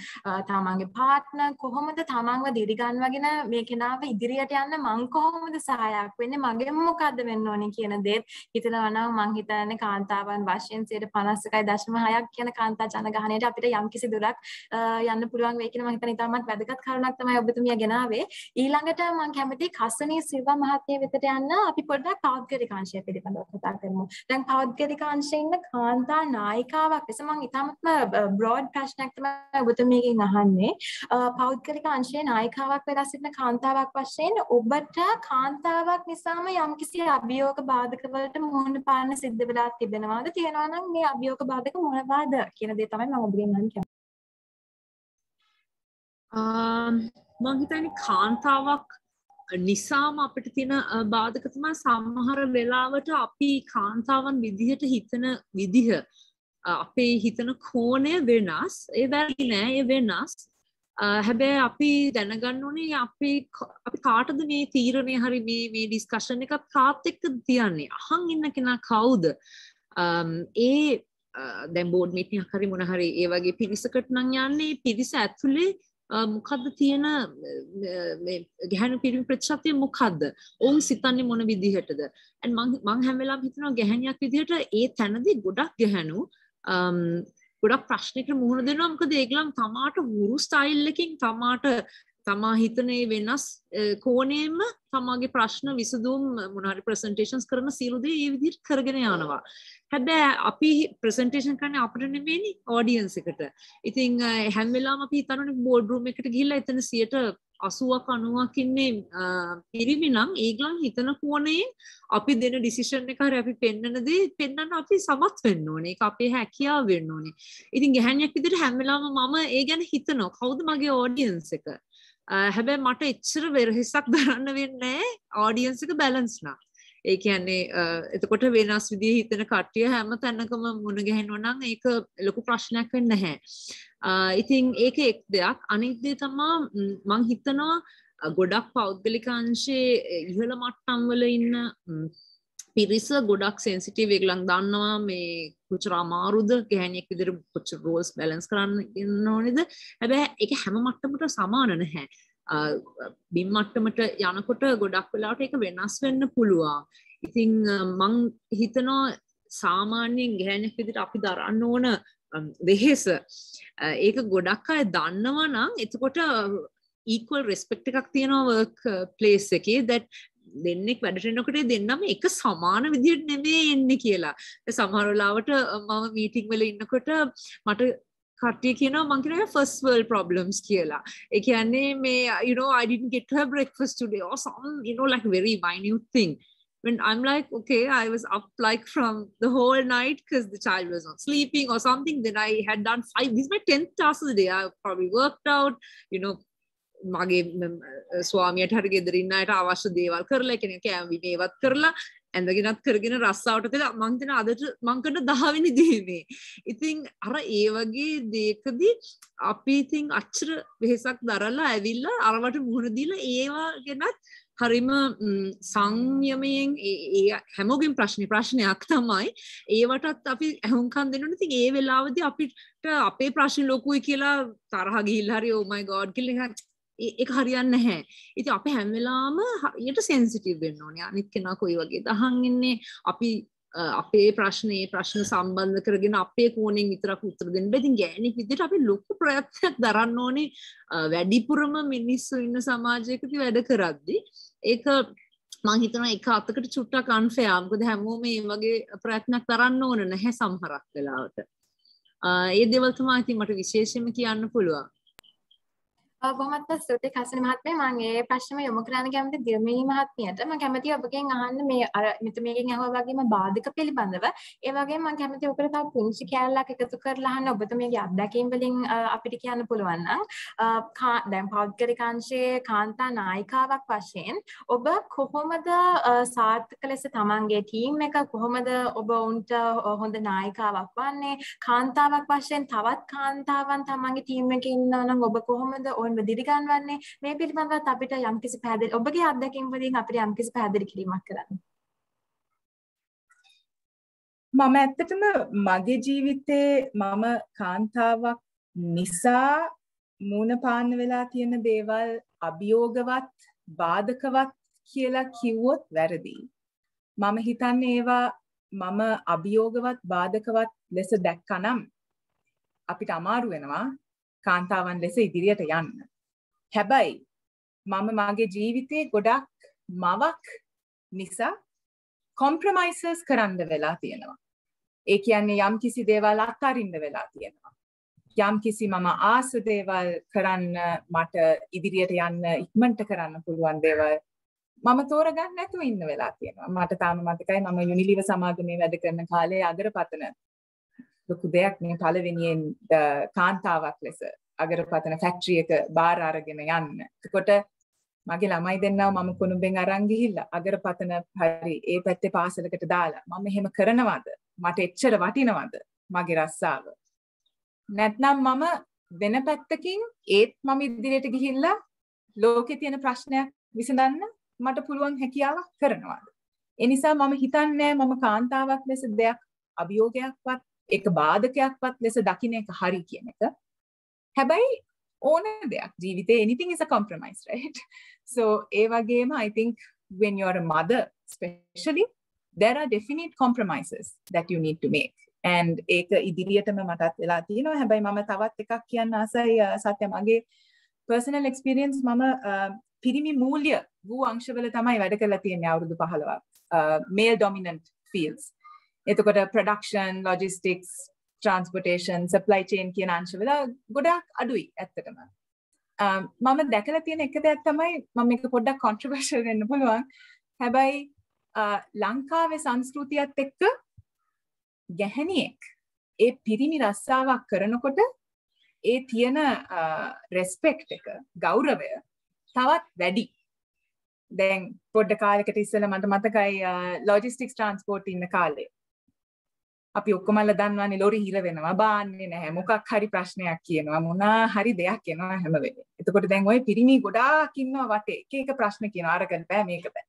තමන්ගේ පාර්ට්නර් කොහොමද තමන්ව දිරි ගන්නවගෙන මේ කෙනාව ඉදිරියට යන්න මං කොහොමද සහායක් වෙන්නේ, මගෙන් මොකද්ද වෙන්න ඕනේ කියන දේ හිතනවා නම් මම හිතන්නේ කාන්තාවන් වශයෙන් 51.6 කියන කාන්තා ජනගහනයට අපිට යම්කිසි දුරක් යන්න පුළුවන් වෙයි කියලා මම හිතන ඉතාමත් වැදගත් කරුණක් තමයි ඔබතුමිය ගෙනාවේ. ඊළඟට මම කැමතියි කස්සනී සිල්වා මහත්මිය වෙතට යන්න අපි පොඩ්ඩක් පෞද්ගලික අංශය පිළිබඳව කතා කරමු. දැන් පෞද්ගලික අංශයේ ඉන්න කාන්තා නායිකාවක් ලෙස මම ඉතාමත්ම බ්‍රෝඩ් ප්‍රශ්නයක් තමයි ඔබතුමියගෙන් අහන්නේ. පෞද්ගලික අංශයේ නායිකාවක් වෙලා සිටින කාන්තාවක් වශයෙන් ඔබට කාන්තාවක් නිසාම යම්කිසි අභියෝග බාධක වලට මුහුණ පාන්න සිද්ධ වෙලා තිබෙනවාද? තියෙනවා නම් මේ අභියෝග බාධක මොනවාද කියන දේ තමයි මම ඔබගෙන් අහන්න කැමතියි. මම හිතන්නේ කාන්තාවක් නිසාම අපිට තියෙන බාධක තමයි සමහර වෙලාවට අපි කාන්තාවන් විදිහට හිතන විදිහ අපේ හිතන කෝණය වෙනස්. ඒ වැරදි නෑ, ඒ වෙනස්. හැබැයි අපි දැනගන්න ඕනේ අපි කාටද මේ තීරණය හරි මේ ඩිස්කෂන් එකත් කාත් එක්කද තියන්නේ? අහන් ඉන්න කෙනා කවුද? ඒ දැන් බෝඩ් මීටින් හරි මොන හරි ඒ වගේ පිරිසකට නම් යන්නේ පිරිස ඇතුලේ මොකද්ද තියෙන මේ ගැහණු පිරිමි ප්‍රතිශතය මොකද්ද? ඔවුන් සිතන්නේ මොන විදිහටද? and මං හැම වෙලාවෙම හිතනවා ගැහණියක් විදිහට ඒ තැනදී ගොඩක් ගැහණු ගොඩක් ප්‍රශ්නයකට මුහුණ දෙනවා. මොකද ඒගොල්ලන් තමාට හුරු ස්ටයිල් එකකින් තමා හිතනේ වෙනස් කෝණයෙන්ම තමාගේ ප්‍රශ්න විසඳුම් මොන හරි ප්‍රසන්ටේෂන්ස් කරන සියලු දේ ඒ විදිහට කරගෙන යනවා. හැබැයි අපි ප්‍රසන්ටේෂන් කරන්නේ අපිට නෙමෙයිනේ ඔඩියන්ස් එකට. ඉතින් හැම වෙලාවම අපි හිතන්නේ බෝඩ් රූම් එකට ගිහිල්ලා එතන 80ක් 90ක් ඉන්නේ පිරිමි නම් ඒගොල්ලන් හිතන කෝණයෙන් අපි දෙන ඩිසිෂන් එක හරි අපි පෙන්නන දේ පෙන්නන්න අපි සමත් වෙන්න ඕනේ. ඒක අපේ හැකියාව වෙන්න ඕනේ. ඉතින් ගැහණියක් විදිහට හැම වෙලාවම මම ඒ ගැන හිතනවා කවුද මගේ ඔඩියන්ස් එක. හැබැයි මට එච්චර වෙරහිසක් දරන්න වෙන්නේ නැහැ ඔඩියන්ස් එක බැලන්ස් නා. ඒ කියන්නේ එතකොට වෙනස් විදිහේ හිතන කට්ටිය හැම තැනකම මුණ ගැහෙනවා නම් ඒක ලොකු ප්‍රශ්නයක් වෙන්නේ නැහැ. ඉතින් ඒක එක් දෙයක්. අනෙක් දේ තමයි මම හිතනවා ගොඩක් පෞද්ගලික අංශයේ ඉහළ මට්ටම් වල ඉන්න පිරිස ගොඩක් සෙන්සිටිව් ඒගොල්ලන් දන්නවා මේ කොච්චර අමාරුද ගැහණියෙක් විදිහට කොච්චර රෝල්ස් බැලන්ස් කරන්න ඉන්න ඕනේද. හැබැයි ඒක හැම මට්ටමකට සමාන නැහැ. බිම් මට්ටමට යනකොට ගොඩක් වෙලාවට ඒක වෙනස් වෙන්න පුළුවන්. ඉතින් මං හිතනවා සාමාන්‍යයෙන් ගැහණියෙක් විදිහට අපි දරන්න ඕන වෙහෙස ඒක ගොඩක් අය දන්නවා නම් එතකොට equal respect එකක් තියෙනවා work place එකේ that දෙන්නෙක් වැඩට එනකොට දෙන්නම එක සමාන විදිහට නෙමෙයි එන්නේ කියලා. සමහර වෙලාවට මම මීටින් වල ඉන්නකොට මට කට්ටිය කියනවා මං කියනවා first world problems කියලා. ඒ කියන්නේ මේ you know I didn't get to have breakfast today or some you know like very minute thing. When I'm like okay I was up like from the whole night because the child was not sleeping or something, then I had done 5 this is my 10th task of the day. I probably worked out you know මගේ ස්වාමියාට හරි ගෙදර ඉන්න අයට අවශ්‍ය දේවල් කරලා ඒ කියන්නේ කෑම බීම ඒවත් කරලා ඇඳගෙනත් කරගෙන රස්සාවට තියලා මං හිතන අදට මං කරන 10 වෙනි දේ මේ. ඉතින් අර ඒ වගේ දෙයකදී අපි ඉතින් අච්චර වෙහෙසක් දරලා ඇවිල්ලා අරවට මුහුණ දීලා ඒවා ගැනත් හරිම සංයමයෙන් ඒ හැමෝගෙම ප්‍රශ්නයක් තමයි ඒවටත් අපි අහුම්කම් දෙන්න ඕනේ. ඉතින් ඒ වෙලාවදී අපිට අපේ ප්‍රශ්න ලොකුයි කියලා තරහ ගිහිල්ලා හරි oh my god කියලා ඒක හරියන්නේ නැහැ. ඉතින් අපි හැම වෙලාවම ඊට සෙන්සිටිව් වෙන්න ඕනේ. අනිත් කෙනා කොයි වගේද අහන් ඉන්නේ අපි අපේ ප්‍රශ්න සම්බන්ධ කරගෙන අපේ කෝණයෙන් විතරක් උත්තර දෙන්න බෑ. ඉතින් ගෑණියෙක් විදිහට අපි ලොකු ප්‍රයත්නයක් දරන්න ඕනේ වැඩිපුරම මිනිස්සු ඉන්න සමාජයකදී වැඩ කරද්දී. ඒක මම හිතනවා එක අතකට චුට්ටක් අන්ෆෙයා. මොකද හැමෝම මේ වගේ ප්‍රයත්නයක් දරන්න ඕන නැහැ සමහරක් වෙලාවට. ඒ දේවල් තමයි ඉතින් මට විශේෂයෙන්ම කියන්න පුළුවන්. බොහොමත්ම ස්තුතියි කසන මහත්මිය. මම ඒ ප්‍රශ්නම යොමු කරන්න කැමති දිර්මී මහත්මියට. මම කැමතියි ඔබගෙන් අහන්න මේ අර මේකෙන් අහුවා වගේම බාධක පිළිබඳව. ඒ වගේම මම කැමතියි ඔබට තව පුංචි කැලලක් එකතු කරලා අහන්න ඔබතුමියගේ අත්දැකීම් වලින් අපිට කියන්න පුළුවන් නම් දැන් පෞද්ගලිකාංශයේ කාන්තා නායිකාවක් වශයෙන් ඔබ කොහොමද සාර්ථක ලෙස තමන්ගේ ටීම් එක කොහොමද ඔබ උන්ට හොඳ නායිකාවක් වන්නේ? කාන්තාවක් වශයෙන් තවත් කාන්තාවන් තමන්ගේ ටීම් එකේ ඉන්නවා නම් ඔබ කොහොමද දිරිගන්වන්නේ? මේ පිළිබඳව අපිට යම්කිසි පැහැදිලි ඔබගේ අත්දැකීම් වලින් අපිට යම්කිසි පැහැදිලි කිරීමක් කරන්න. මම ඇත්තටම මගේ ජීවිතේ මම කාන්තාවක් නිසා මූණ පාන්න වෙලා තියෙන දේවල් අභියෝගවත් බාධකවත් කියලා කිව්වොත් වැරදි. මම හිතන්නේ ඒවා මම අභියෝගවත් බාධකවත් ලෙස දැක්කනම් අපිට අමාරු වෙනවා කාන්තාවන් ලෙස ඉදිරියට යන්න. හැබැයි මම මගේ ජීවිතේ ගොඩක් මවක් නිසා කොම්ප්‍රොමයිසස් කරන්න වෙලා තියෙනවා. ඒ කියන්නේ යම් කිසි දේවල් අත්හරින්න වෙලා තියෙනවා. යම් කිසි මම ආස දේවල් කරන්න මට ඉදිරියට යන්න ඉක්මනට කරන්න පුළුවන් දේවල් මම තෝරගන්න නැතුව ඉන්න වෙලා තියෙනවා. මට තාම මතකයි මම යුනිලිවර් සමාගමේ වැඩ කරන කාලේ අගරපතන ලොකු දෙයක් මේ පළවෙනියෙන් කාන්තාවක් ලෙස අගරපතන ෆැක්ටරි එක බාර අරගෙන යන්න. එතකොට මගේ ළමයි දෙන්නව මම කොණුඹෙන් අරන් ගිහිල්ලා අගරපතන හරි ඒ පැත්තේ පාසලකට දාලා මම එහෙම කරනවද? මට එච්චර වටිනවද මගේ රස්සාව? නැත්නම් මම වෙන පැත්තකින් ඒත් මම ඉදිරියට ගිහිල්ලා ලෝකේ තියෙන ප්‍රශ්නයක් විසඳන්න මට පුළුවන් හැකියාවක් කරනවද? ඒ නිසා මම හිතන්නේ මම කාන්තාවක් ලෙස දෙයක් අභියෝගයක්වත් ඒක බාධකයක්වත් ලෙස දකින්න එක හරි කියන එක. හැබැයි ඕන දෙයක් ජීවිතේ anything is a compromise, right? So ඒ වගේම I think when you are a mother especially there are definite compromises that you need to make and ඒක ඉදිරියටම මටත් වෙලා තියෙනවා. හැබැයි මම තවත් එකක් කියන්න ආසයි සත්‍ය මගේ personal experience මම පිරිමි මූල්‍ය වූ අංශවල තමයි වැඩ කරලා තියෙන්නේ අවුරුදු 15ක් male dominant fields. එතකොට production, logistics, transportation, supply chain කියන අංශවල ගොඩක් අඩුයි ඇත්තටම. මම දැකලා තියෙන එක දෙයක් තමයි මම මේක පොඩ්ඩක් controversial වෙන්න පුළුවන්. හැබැයි ලංකාවේ සංස්කෘතියත් එක්ක ගැහණියෙක් ඒ පිරිමි රස්සාවක් කරනකොට ඒ තියෙන respect එක, ගෞරවය තවත් වැඩි. දැන් පොඩ්ඩ කාලයකට ඉස්සෙල්ලා මට මතකයි logistics transport ඉන්න කාලේ අපි ඔක්කොමලා දන්නවනේ ලොරි හිර වෙනවා බාන්නේ නැහැ මොකක් හරි ප්‍රශ්නයක් කියනවා මොනා හරි දෙයක් එනවා හැම වෙලේම. එතකොට දැන් ওই පිරිමි ගොඩාක් ඉන්නවා වටේ එක එක ප්‍රශ්න කියනවා අරගෙන බෑ මේක බෑ.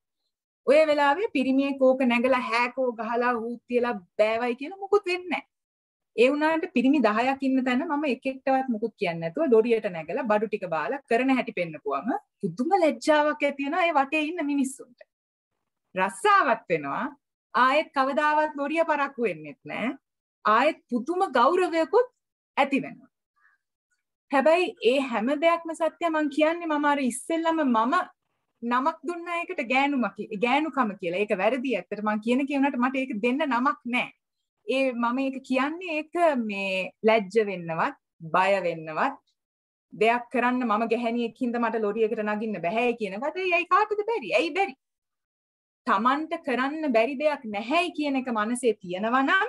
ඔය වෙලාවේ පිරිමියේ කෝක නැගලා හෑකෝ ගහලා හූත් තියලා බෑවයි කියලා මොකුත් වෙන්නේ නැහැ. ඒ වුණාට පිරිමි 10ක් ඉන්න තැන මම එක එකටවත් මොකුත් කියන්නේ නැතුව ලොරියට නැගලා බඩු ටික බාලා කරන හැටි පෙන්නපුවම පුදුම ලැජ්ජාවක් ඇති වෙනවා ඒ වටේ ඉන්න මිනිස්සුන්ට. රස්සාවක් වෙනවා ආයෙත් කවදාවත් ලොරිය පරක්කු වෙන්නෙත් නැහැ. ආයෙත් පුදුම ගෞරවයකුත් ඇති වෙනවා. හැබැයි ඒ හැම දෙයක්ම සත්‍ය මම කියන්නේ මම අර ඉස්සෙල්ලම මම නමක් දුන්නා ඒකට ගෑනුකම කියලා. ඒක වැරදි. ඇත්තට මම කියන කේ මට ඒක දෙන්න නමක් නැහැ. ඒ මම ඒක කියන්නේ ඒක මේ ලැජ්ජ වෙන්නවත් බය වෙන්නවත් දෙයක් කරන්න මම ගැහණියෙක් හින්දා මට ලොරියකට නගින්න බෑ කියනකොට ඒයි කාටද බැරි? ඇයි බැරි? තමන්ට කරන්න බැරි දෙයක් නැහැයි කියන එක මනසේ තියෙනවා නම්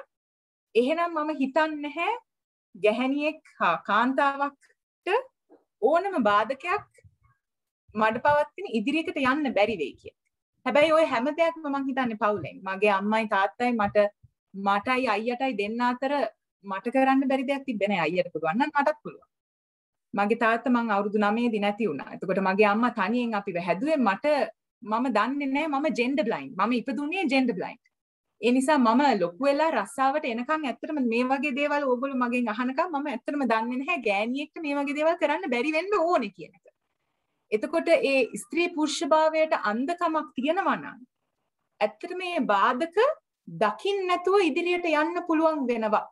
එහෙනම් මම හිතන්නේ නැහැ ගැහණියෙක් හා කාන්තාවක්ට ඕනම බාධකයක් මඩපවත්තින ඉදිරියකට යන්න බැරි වෙයි කියන. හැබැයි ওই හැම දෙයක්ම මම හිතන්නේ පවුලෙන්. මගේ අම්මයි තාත්තයි මටයි අයියටයි දෙන්න අතර මට කරන්න බැරි දෙයක් තිබ්බේ නැහැ. අයියට පුළුවන් නම් මටත් පුළුවන්. මගේ තාත්තා මං අවුරුදු 9 දී නැති වුණා. එතකොට මගේ අම්මා තනියෙන් අපිව හැදුවේ මම දන්නේ නැහැ මම gender blind. මම ඉපදුනේ gender blind. ඒ නිසා මම ලොකු වෙලා රස්සාවට එනකන් ඇත්තටම මේ වගේ දේවල් ඕගොල්ලෝ මගෙන් අහනකම් මම ඇත්තටම දන්නේ නැහැ ගෑණියෙක්ට මේ වගේ දේවල් කරන්න බැරි වෙන්න ඕනේ කියන එක. එතකොට ඒ ස්ත්‍රී පුරුෂ භාවයට අන්ධකමක් තියෙනවා නම් ඇත්තටම මේ බාධක දකින්න නැතුව ඉදිරියට යන්න පුළුවන් වෙනවා.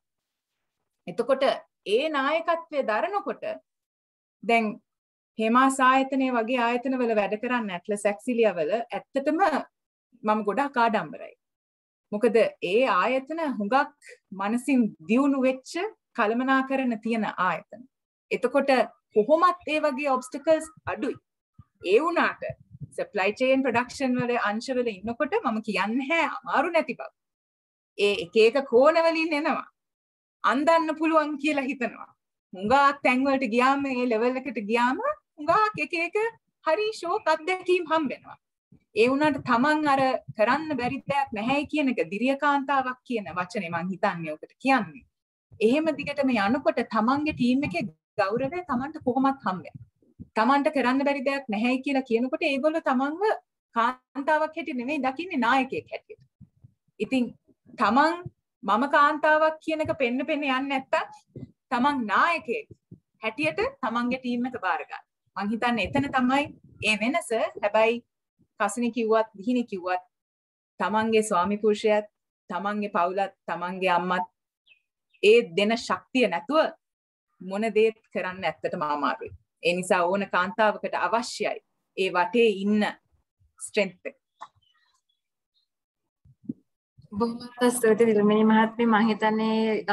එතකොට ඒ නායකත්වයේ දරනකොට දැන් හේමාස් ආයතනයේ වගේ ආයතනවල වැඩ කරන්න ඇට්ලස් ඇක්සිලියා වල ඇත්තටම මම ගොඩාක් ආඩම්බරයි. මොකද ඒ ආයතන හුඟක් මනසින් දියුණු වෙච්ච කළමනාකරන තියෙන ආයතන. එතකොට කොහොමත් ඒ වගේ ඔබ්ස්ටකල්ස් අඩුයි. ඒ වුණාට සප්ලයි චේන් ප්‍රොඩක්ෂන් වල අංශවල ඉන්නකොට මම කියන්නේ අමාරු නැති බව. ඒ එක එක කෝණවලින් එනවා. අන්දන්න පුළුවන් කියලා හිතනවා. හුඟක් තැන්වලට ගියාම ඒ ලෙවල් එකට ගියාම හුඟක් එක එක හරි ෂෝක් අත්දැකීම් හම්බ වෙනවා. ඒ වුණාට තමන් අර කරන්න බැරි දෙයක් නැහැ කියන එක දිරියකාන්තාවක් කියන වචනේ මං හිතන්නේ ඔකට කියන්නේ. එහෙම දිගටම යනකොට තමන්ගේ ටීම් එකේ ගෞරවය තමන්ට කොහොමත් හම්බ වෙනවා. තමන්ට කරන්න බැරි දෙයක් නැහැ කියලා කියනකොට ඒගොල්ලෝ තමන්ව කාන්තාවක් හැටියට නෙමෙයි දකින්නේ නායකයෙක් හැටියට. ඉතින් තමන් මම කාන්තාවක් කියන එක පෙන්න යන්නේ නැත්තම් තමන් නායකයෙක් හැටියට තමන්ගේ ටීම් එක බාර ගන්න. මං හිතන්නේ එතන තමයි ඒ වෙනස. හැබැයි කසිනි කිව්වත් දිහිනි කිව්වත් තමන්ගේ ස්වාමි පුරුෂයාත් තමන්ගේ පවුලත් තමන්ගේ අම්මත් ඒ දෙන ශක්තිය නැතුව මොන දේත් කරන්න ඇත්තටම අමාරුයි. ඒ නිසා ඕන කාන්තාවකට අවශ්‍යයි ඒ වටේ ඉන්න ස්ට්‍රෙන්ත් එක. බොහොමත් ස්තුතියි දිල්මිනි මහත්මිය. මම හිතන්නේ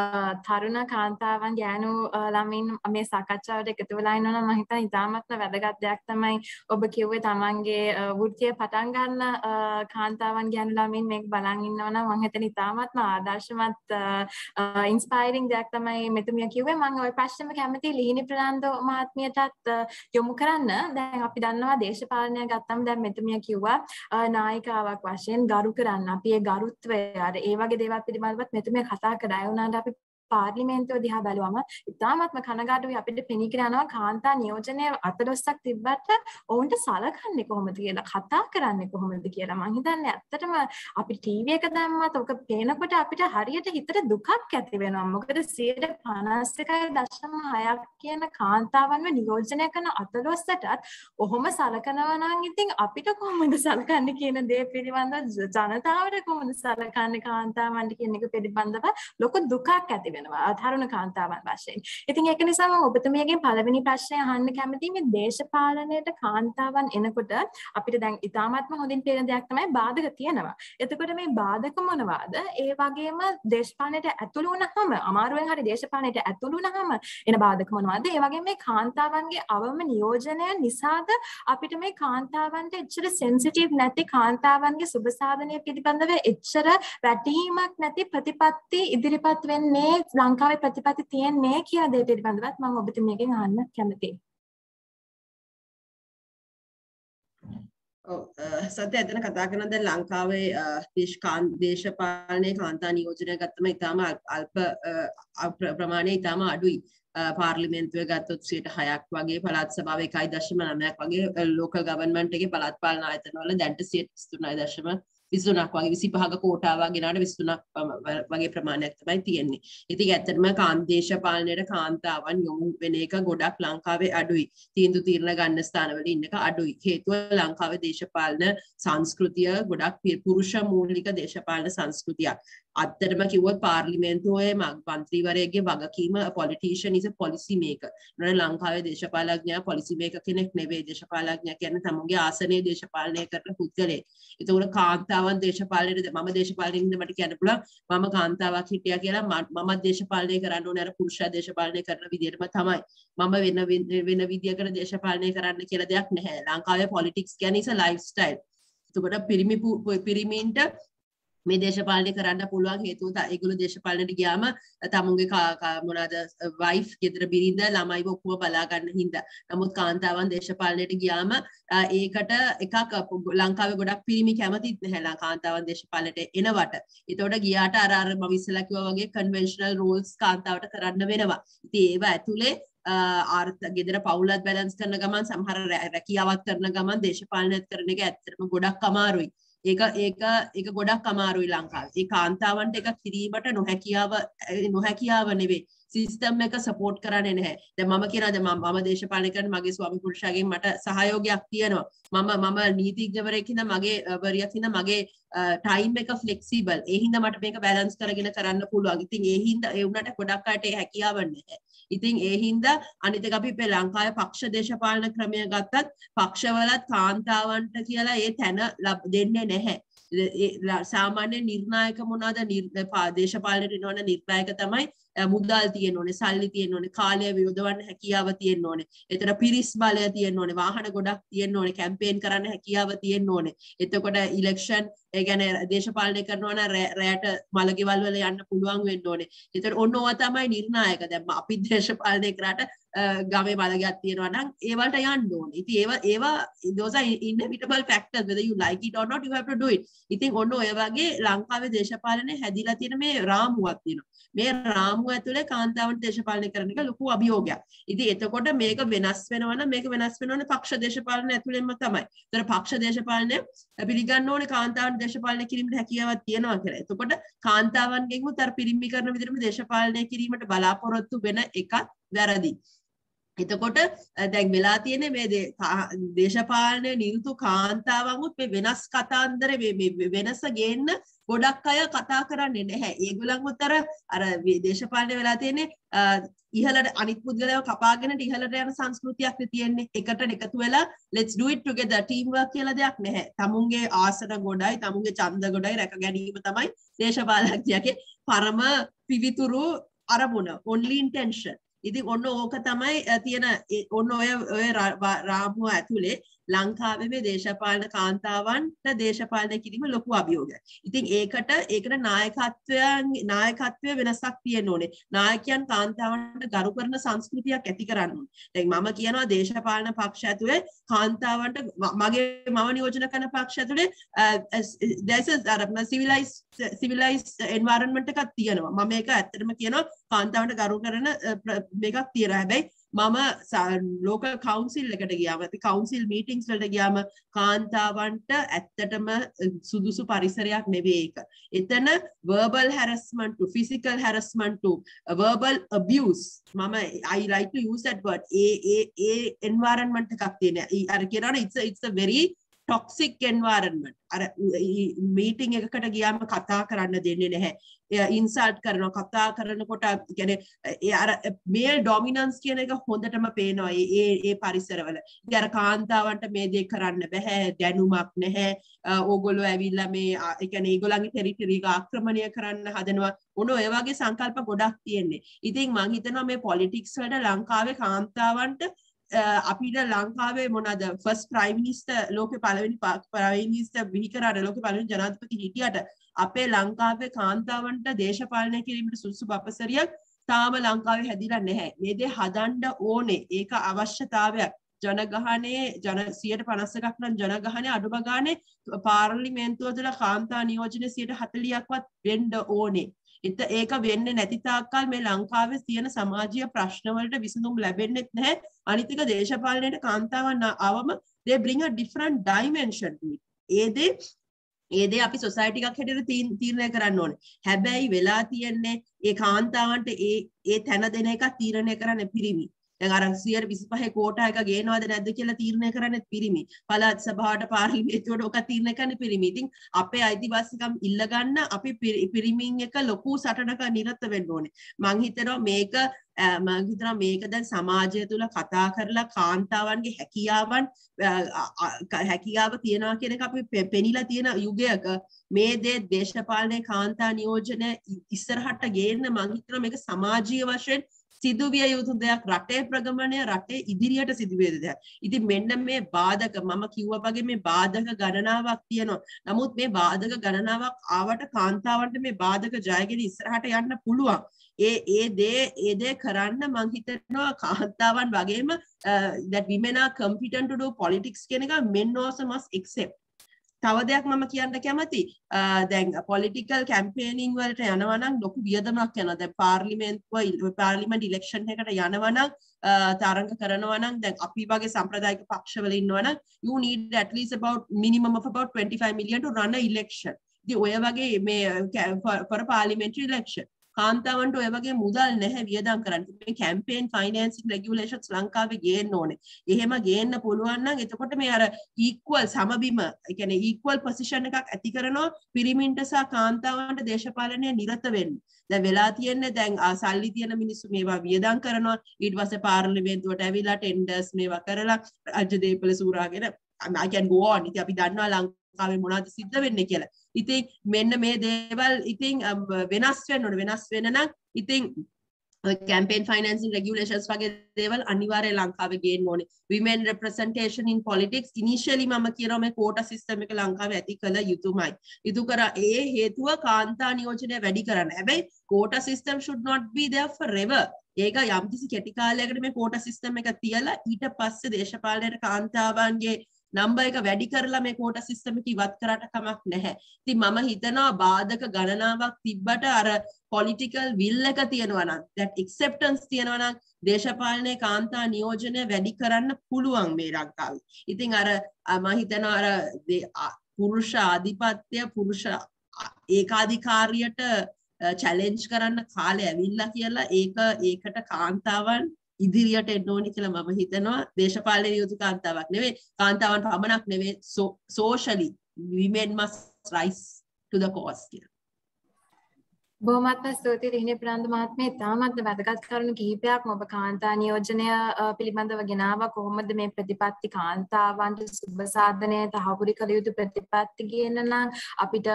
තරුණ කාන්තාවන් ගෑනු ළමින් මේ සාකච්ඡාවට එකතු වෙලා ඉන්නවා නම් මම හිතන්නේ ඉතාමත්ම වැදගත් දෙයක් තමයි ඔබ කිව්වේ තමන්ගේ වෘත්තිය පටන් ගන්න කාන්තාවන් ගෑනු ළමින් මේක බලන් ඉන්නවා නම් මම හිතන්නේ ඉතාමත්ම ආදර්ශමත් ඉන්ස්පයරිං දෙයක් තමයි මෙතුමිය කිව්වේ. මම ওই ප්‍රශ්නෙම කැමතියි ලිහිණි ප්‍රනාන්දු මහත්මියටත් යොමු කරන්න. දැන් අපි දන්නවා දේශපාලනය ගත්තම දැන් මෙතුමිය කිව්වා නායිකාවක් වශයෙන් ගරු කරන්න. අපි ඒ ගරුත්වය අර ඒ වගේ දේවල් පිළිබඳවත් මෙතුමිය කතා කරා. ඒ වුණාට අපි පාර්ලිමේන්තුව දිහා බැලුවම ඉතාමත්ම කනගාටුයි අපිට පෙනී කියනවා කාන්තා නියෝජනය 14ක් තිබ්බට ඔවුන්ට සලකන්නේ කොහොමද කියලා කතා කරන්නේ කොහොමද කියලා. මම හිතන්නේ ඇත්තටම අපි ටීවී එක දැම්මත් ඔක පේනකොට අපිට හරියට හිතට දුකක් ඇති වෙනවා. මොකද 51.6ක් කියන කාන්තාවන්ව නියෝජනය කරන 14ටත් ඔහොම සලකනවා නම් ඉතින් අපිට කොහොමද සලකන්නේ කියන දේ පිළිබඳව ජනතාවට කොහොමද සලකන්නේ කාන්තාවන්ට කියන එක පිළිබඳව ලොකු දුකක් ඇති වෙනවා තරුණ කාන්තාවන් වශයෙන්. ඉතින් ඒක නිසා මම ඔබතුමියගෙන් පළවෙනි ප්‍රශ්නය අහන්න කැමතියි මේ දේශපාලනයට කාන්තාවන් එනකොට අපිට දැන් ඉතාමත්ම හොඳින් පේන දෙයක් තමයි බාධක තියෙනවා. එතකොට මේ බාධක මොනවාද? ඒ වගේම දේශපාලනයට ඇතුළු වුණාම අමාරුවෙන් හරි දේශපාලනයට ඇතුළු වුණාම එන බාධක මොනවාද? ඒ වගේම මේ කාන්තාවන්ගේ අවම නියෝජනය නිසාද අපිට මේ කාන්තාවන්ට එච්චර සෙන්සිටිව් නැති කාන්තාවන්ගේ සුබ සාධනය පිළිබඳව එච්චර වැටහීමක් නැති ප්‍රතිපත්ති ඉදිරිපත් වෙන්නේ ලංකාවේ ප්‍රතිපත්ති තියන්නේ කියලා දේ පිළිබඳවත් මම ඔබතුමියගෙන් අහන්න කැමතියි. සත්‍ය එතන කතා කරන දැන් ලංකාවේ දේශපාලනයේ කාන්තා නියෝජනය ගත්තම ඉතාම අල්ප ප්‍රමාණය ඉතාම අඩුයි. පාර්ලිමේන්තුවේ ගත්තොත් 6ක් වගේ පළාත් සභාවේ 1.9ක් වගේ ලෝකල් ගවර්න්මන්ට් එකේ පළාත් පාලන ආයතන වල දැන්ට 23.23ක් වගේ 25ක කෝටාවක් ගෙනාට 23ක් වගේ ප්‍රමාණයක් තමයි තියෙන්නේ. ඉතින් ඇත්තටම දේශපාලනයේ කාන්තාවන් යොමු වෙන එක ගොඩක් ලංකාවේ අඩුයි. තීන්දුව తీරන ගන්න ස්ථානවල ඉන්න එක අඩුයි. හේතුව ලංකාවේ දේශපාලන සංස්කෘතිය ගොඩක් පුරුෂ මූලික දේශපාලන සංස්කෘතියක්. අත්‍තරම කිව්වොත් පාර්ලිමේන්තුවේ මන්ත්‍රීවරයෙක්ගේ වගකීම politician is a policy maker. නේද ලංකාවේ දේශපාලඥයා policy maker කෙනෙක් නෙවෙයි. දේශපාලඥයා කියන්නේ තමුන්ගේ ආසනයේ දේශපාලනය කරන පුද්ගලයෙක්. ඒතකොට කාන්තාවන් දේශපාලනයේ මම දේශපාලනයෙන්ද මට කියන්න පුළුවන් මම කාන්තාවක් හිටියා කියලා මම දේශපාලනය කරන්න ඕනේ අර පුරුෂයා දේශපාලනය කරන විදිහටම තමයි. මම වෙන විදියකට දේශපාලනය කරන්න කියලා දෙයක් නැහැ. ලංකාවේ politics කියන්නේ is a lifestyle. ඒතකොට පිරිමින්ට මේ දේශපාලනය කරන්න පුළුවන් හේතුව ඒගොල්ලෝ දේශපාලනයට ගියාම තමුන්ගේ මොනවාද වයිෆ් ගෙදර බිරිඳ ළමයිව ඔක්කොම බලා ගන්න හින්දා. නමුත් කාන්තාවන් දේශපාලනයට ගියාම ඒකට එකක් ලංකාවේ ගොඩක් පිරිමි කැමතිත් නැහැ කාන්තාවන් දේශපාලනයට එනවට. ඒතකොට ගියාට අර මම ඉස්සෙල්ලා කිව්වා වගේ කන්වෙන්ෂනල් රෝල්ස් කාන්තාවට කරන්න වෙනවා. ඉතින් ඒව ඇතුලේ ගෙදර පවුලත් බැලන්ස් කරන ගමන් සමහර රැකියාවක් කරන ගමන් දේශපාලනයත් කරන එක ඇත්තටම ගොඩක් අමාරුයි. ඒක ගොඩක් අමාරුයි ලංකාවේ. ඒ කාන්තාවන්ට එක කිරීමට නොහැකියාව නෙවෙයි. සිස්ටම් එක සපෝට් කරන්නේ නැහැ. දැන් මම කියනවා මම දේශපාලනය කරන මගේ ස්වාමි පුරුෂයාගෙන් මට සහයෝගයක් තියෙනවා. මම නීතිඥවරයෙක් හින්දා මගේ වරියක් හින්දා මගේ ටයිම් එක ෆ්ලෙක්සිබල්. ඒ හින්දා මට මේක බැලන්ස් කරගෙන කරන්න පුළුවන්. ඉතින් ඒ හින්දා ඒ වුණාට ගොඩක් අයට ඒ හැකියාව නැහැ. ඉතින් ඒ හින්දා අනිත් එක අපි මේ ලංකාවේ පක්ෂ දේශපාලන ක්‍රමය ගත්තත් පක්ෂවලත් කාන්තාවන්ට කියලා ඒ තැන දෙන්නේ නැහැ. සාමාන්‍ය නිර්ණායක මොනවාද දේශපාලනයට එනවන නිර්ණායක තමයි මුදල් තියෙන්න ඕනේ, සල්ලි තියෙන්න ඕනේ, කාලය යොදවන්න හැකියාව තියෙන්න ඕනේ. එතන පිරිස් බලය තියෙන්න ඕනේ, වාහන ගොඩක් තියෙන්න ඕනේ, කැම්පේන් කරන්න හැකියාව තියෙන්න ඕනේ. එතකොට ඉලෙක්ෂන් ඒ කියන්නේ දේශපාලනය කරනවා නම් රැයට මලගෙවල් වල යන්න පුළුවන් වෙන්න ඕනේ. එතකොට ඔන්න ඕවා තමයි නිර්ණායක. දැන් අපි දේශපාලනය කරාට ගමේ බලගත් තියෙනවා නම් ඒ වලට යන්න ඕනේ. ඉතින් ඒවා those are inevitable factors whether you like it or not you have to do it. ඉතින් ඔන්න ඔය වගේ ලංකාවේ දේශපාලනයේ හැදිලා තියෙන මේ රාමුවක් තියෙනවා. මේ රාමුව ඇතුලේ කාන්තාවන් දේශපාලනය කරන එක ලොකු අභියෝගයක්. ඉතින් එතකොට මේක වෙනස් වෙනවා නම් මේක වෙනස් වෙනවනේ පක්ෂ දේශපාලන ඇතුලෙන්ම තමයි. ඒතර පක්ෂ දේශපාලනය පිළිගන්න ඕනේ කාන්තාවන් දේශපාලනය කිරීමට හැකියාවක් තියෙනවා කියලා. එතකොට කාන්තාවන්ගෙන් උතර පිරිමි කරන විදිහටම දේශපාලනය කිරීමට බලාපොරොත්තු වෙන එකත් වැරදි. එතකොට දැන් වෙලා තියෙන්නේ මේ දේශපාලනයේ නිරතු කාන්තාවන්ුත් මේ වෙනස් කතාන්දර මේ වෙනස ගේන්න ගොඩක් අය කතා කරන්නේ නැහැ. ඒගොල්ලන්වත් අර දේශපාලනය වෙලා තියෙන්නේ ඉහළට අනිත් පුද්ගලයව කපාගෙන ඉහළට යන සංස්කෘතියක් තියෙන්නේ. එකට එකතු වෙලා let's do it together team work කියලා දෙයක් නැහැ. තමුන්ගේ ආසන ගොඩයි, තමුන්ගේ ඡන්ද ගොඩයි රැක ගැනීම තමයි දේශපාලනඥයාගේ පරම පිවිතුරු අරමුණ. only intention. ඉතින් ඔන්න ඕක තමයි තියෙන ඔන්න ඔය රාමුව ඇතුලේ ලංකාවේ මේ දේශපාලන කාන්තාවන්ට දේශපාලනය කිරීම ලොකු අභියෝගයක්. ඉතින් ඒකට නායකත්වය වෙනසක් තියෙන්න ඕනේ. නායකයන් කාන්තාවන්ට ගරු කරන සංස්කෘතියක් ඇති කරන්න ඕනේ. දැන් මම කියනවා දේශපාලන පක්ෂ ඇතුලේ කාන්තාවන්ට මගේ මම නියෝජනය කරන පක්ෂ ඇතුලේ there's a civilized environment එකක් තියෙනවා. මම මේක ඇත්තටම කියනවා කාන්තාවන්ට ගරු කරන මේකක් තියෙනවා. හැබැයි මම local council එකට ගියාම අපි council meetings වලට ගියාම කාන්තාවන්ට ඇත්තටම සුදුසු පරිසරයක් නෙවෙයි ඒක. එතන verbal harassment to physical harassment to verbal abuse I like to use that word A environment එකක් තියෙන. අර කියනවනේ it's a very toxic environment. අර meeting එකකට ගියාම කතා කරන්න දෙන්නේ නැහැ. ඉන්සල්ට් කරනවා, කතා කරනකොට කියන්නේ අර මේල් ඩොමිනන්ස් කියන එක හොඳටම පේනවා ඒ පරිසරවල. ඉතින් අර කාන්තාවන්ට මේ දේ කරන්න බෑ, දැනුමක් නැහැ. ඕගොල්ලෝ ඇවිල්ලා මේ ඒ කියන්නේ ඒගොල්ලන්ගේ ටෙරිටරි එක ආක්‍රමණය කරන්න හදනවා. ඔන්න ඔය වගේ සංකල්ප ගොඩක් තියෙන්නේ. ඉතින් මම හිතනවා මේ පොලිටික්ස් වලට ලංකාවේ කාන්තාවන්ට අපිට ලංකාවේ මොනවාද ෆස්ට් ප්‍රයිම් මිනිස්ටර් ලෝකේ පළවෙනි ප්‍රයිම් මිනිස්ටර් බිහි කරාට ලෝකේ පළවෙනි ජනාධිපති හිටියට අපේ ලංකාවේ කාන්තාවන්ට දේශපාලනය කිරීමට සුදුසු බපසරියක් තාම ලංකාවේ හැදිලා නැහැ. මේ දේ හදන්න ඕනේ. ඒක අවශ්‍යතාවයක්. ජනගහනයේ 151ක් නම් ජනගහනයේ අඩුම ගානේ පාර්ලිමේන්තුව තුළ කාන්තා නියෝජනය 140ක්වත් වෙන්න ඕනේ. ඒක වෙන්නේ නැති තාක්කල් මේ ලංකාවේ තියෙන සමාජීය ප්‍රශ්න වලට විසඳුම් ලැබෙන්නේ නැහැ. අනිත් එක දේශපාලනයට කාන්තාවන් ආවම they bring a different dimension to it. ඒ දේ අපි සොසයිටි එකක් හැටියට තීරණය කරන්න ඕනේ. හැබැයි වෙලා තියෙන්නේ ඒ කාන්තාවන්ට ඒ තැන දෙන එක තීරණය කරන්න පිරිමි. දැන් අර 125 කෝටා එක ගේනවද නැද්ද කියලා තීරණය කරන්නේ පිරිමි. පළාත් සභාවට පාර්ලිමේන්තුවට ඔක තීරණය කරන්නේ පිරිමි. ඉතින් අපේ අයිතිවාසිකම් ඉල්ල ගන්න අපි පිරිමින් එක ලොකු සටනක නිරත වෙන්න ඕනේ. මං හිතනවා මේක දැන් සමාජය තුළ කතා කරලා කාන්තාවන්ගේ හැකියාව තියනවා කියන එක අපි පෙනිලා තියෙන යුගයක මේ දේ දේශපාලනයේ කාන්තා නියෝජනය ඉස්සරහට ගේන්න මං හිතනවා මේක සමාජීය වශයෙන් සිදුවිය යුතු දෙයක්. රටේ ප්‍රගමනය රටේ ඉදිරියට සිදුවිය යුතු දෙයක්. ඉතින් මෙන්න මේ බාධක මම කිව්වා වගේ මේ බාධක ගණනාවක් තියෙනවා. නමුත් මේ බාධක ගණනාවක් ආවට කාන්තාවන්ට මේ බාධක ජයගෙන ඉස්සරහට යන්න පුළුවන්. ඒ දේ කරන්න මං හිතනවා කාන්තාවන් වගේම that women are competent to do politics කියන එක men also must accept. තව දෙයක් මම කියන්න කැමති. දැන් පොලිටිකල් කැම්පේනින් වලට යනවා නම් ලොකු වියදමක් යනවා. දැන් පාර්ලිමේන්ට් ඉලෙක්ෂන් එකකට යනවා නම් තරඟ කරනවා නම් දැන් අපි වගේ සම්ප්‍රදායික පක්ෂවල ඉන්නවා නම් you need at least about minimum of about 25 million to run a election. ඉතින් ඔය වගේ මේ for a parliamentary election කාන්තාවන්ට ඔය වගේ මුදල් නැහැ වියදම් කරන්න. මේ කැම්පේන් ෆයිනෑන්සින් රෙගියුලේෂන්ස් ලංකාවේ ගේන්න ඕනේ. එහෙම ගේන්න පුළුවන් නම් එතකොට මේ අර ඊක්වල් සමබිම, ඒ කියන්නේ ඊක්වල් පොසිෂන් එකක් ඇති කරනවා පිරිමින්ට සහ කාන්තාවන්ට දේශපාලනයේ නිරත වෙන්න. දැන් වෙලා තියෙන්නේ දැන් සල්ලි තියෙන මිනිස්සු මේවා වියදම් කරනවා. ඊට පස්සේ පාර්ලිමේන්තුවට ඇවිල්ලා ටෙන්ඩර්ස් මේවා කරලා රාජ්‍ය දේපල සූරාගෙන I can go on. ඉතින් අපි දන්නවා ලංකාවේ මොනවද සිද්ධ වෙන්නේ කියලා. ඉතින් මෙන්න මේ දේවල් ඉතින් වෙනස් වෙන්න ඕනේ. වෙනස් වෙන නම් ඉතින් campaign financing regulations වගේ දේවල් අනිවාර්යයෙන් ලංකාවේ ගේන්න ඕනේ. women representation in politics initially මම කියනවා මේ quota system එක ලංකාවේ ඇති කළ යුතුමයි. ඉදු කර ඒ හේතුව කාන්තා නියෝජනය වැඩි කරන්න. හැබැයි quota system should not be there forever. ඒක යම්කිසි කෙටි කාලයකට මේ quota system එක තියලා ඊට පස්සේ දේශපාලනයේ කාන්තාවන්ගේ නම්බර් එක වැඩි කරලා මේ quota system එක ඉවත් කරාට කමක් නැහැ. ඉතින් මම හිතනවා බාධක ගණනාවක් තිබ්බට අර political will එක තියෙනවා නම් that acceptance තියෙනවා නම් දේශපාලනයේ කාන්තා නියෝජනය වැඩි කරන්න පුළුවන් මේ ලංකාවේ. ඉතින් අර මම හිතනවා අර පුරුෂ ආධිපත්‍ය පුරුෂ ඒකාධිකාරියට challenge කරන්න කාලය ඇවිල්ලා කියලා ඒකට කාන්තාවන් ඉදිරියට එන්න ඕනි කියලා මම හිතනවා. දේශපාලන යුතු කාන්තාවක් නෙවෙයි, කාන්තාවන් පමණක් නෙවෙයි, socially women must rise to the cause කියලා. බොහොමත්ම ස්තුතියි රිහිණි ප්‍රනාන්දු මහත්මිය. තාමත් වැදගත් කරුණු කිහිපයක් ඔබ කාන්තා නියෝජනය පිළිබඳව ගෙනාවා. කොහොමද මේ ප්‍රතිපත්ති කාන්තාවන්ට සුබ සාධනය තහවුරු කළ යුතු ප්‍රතිපත්ති කියන නම් අපිට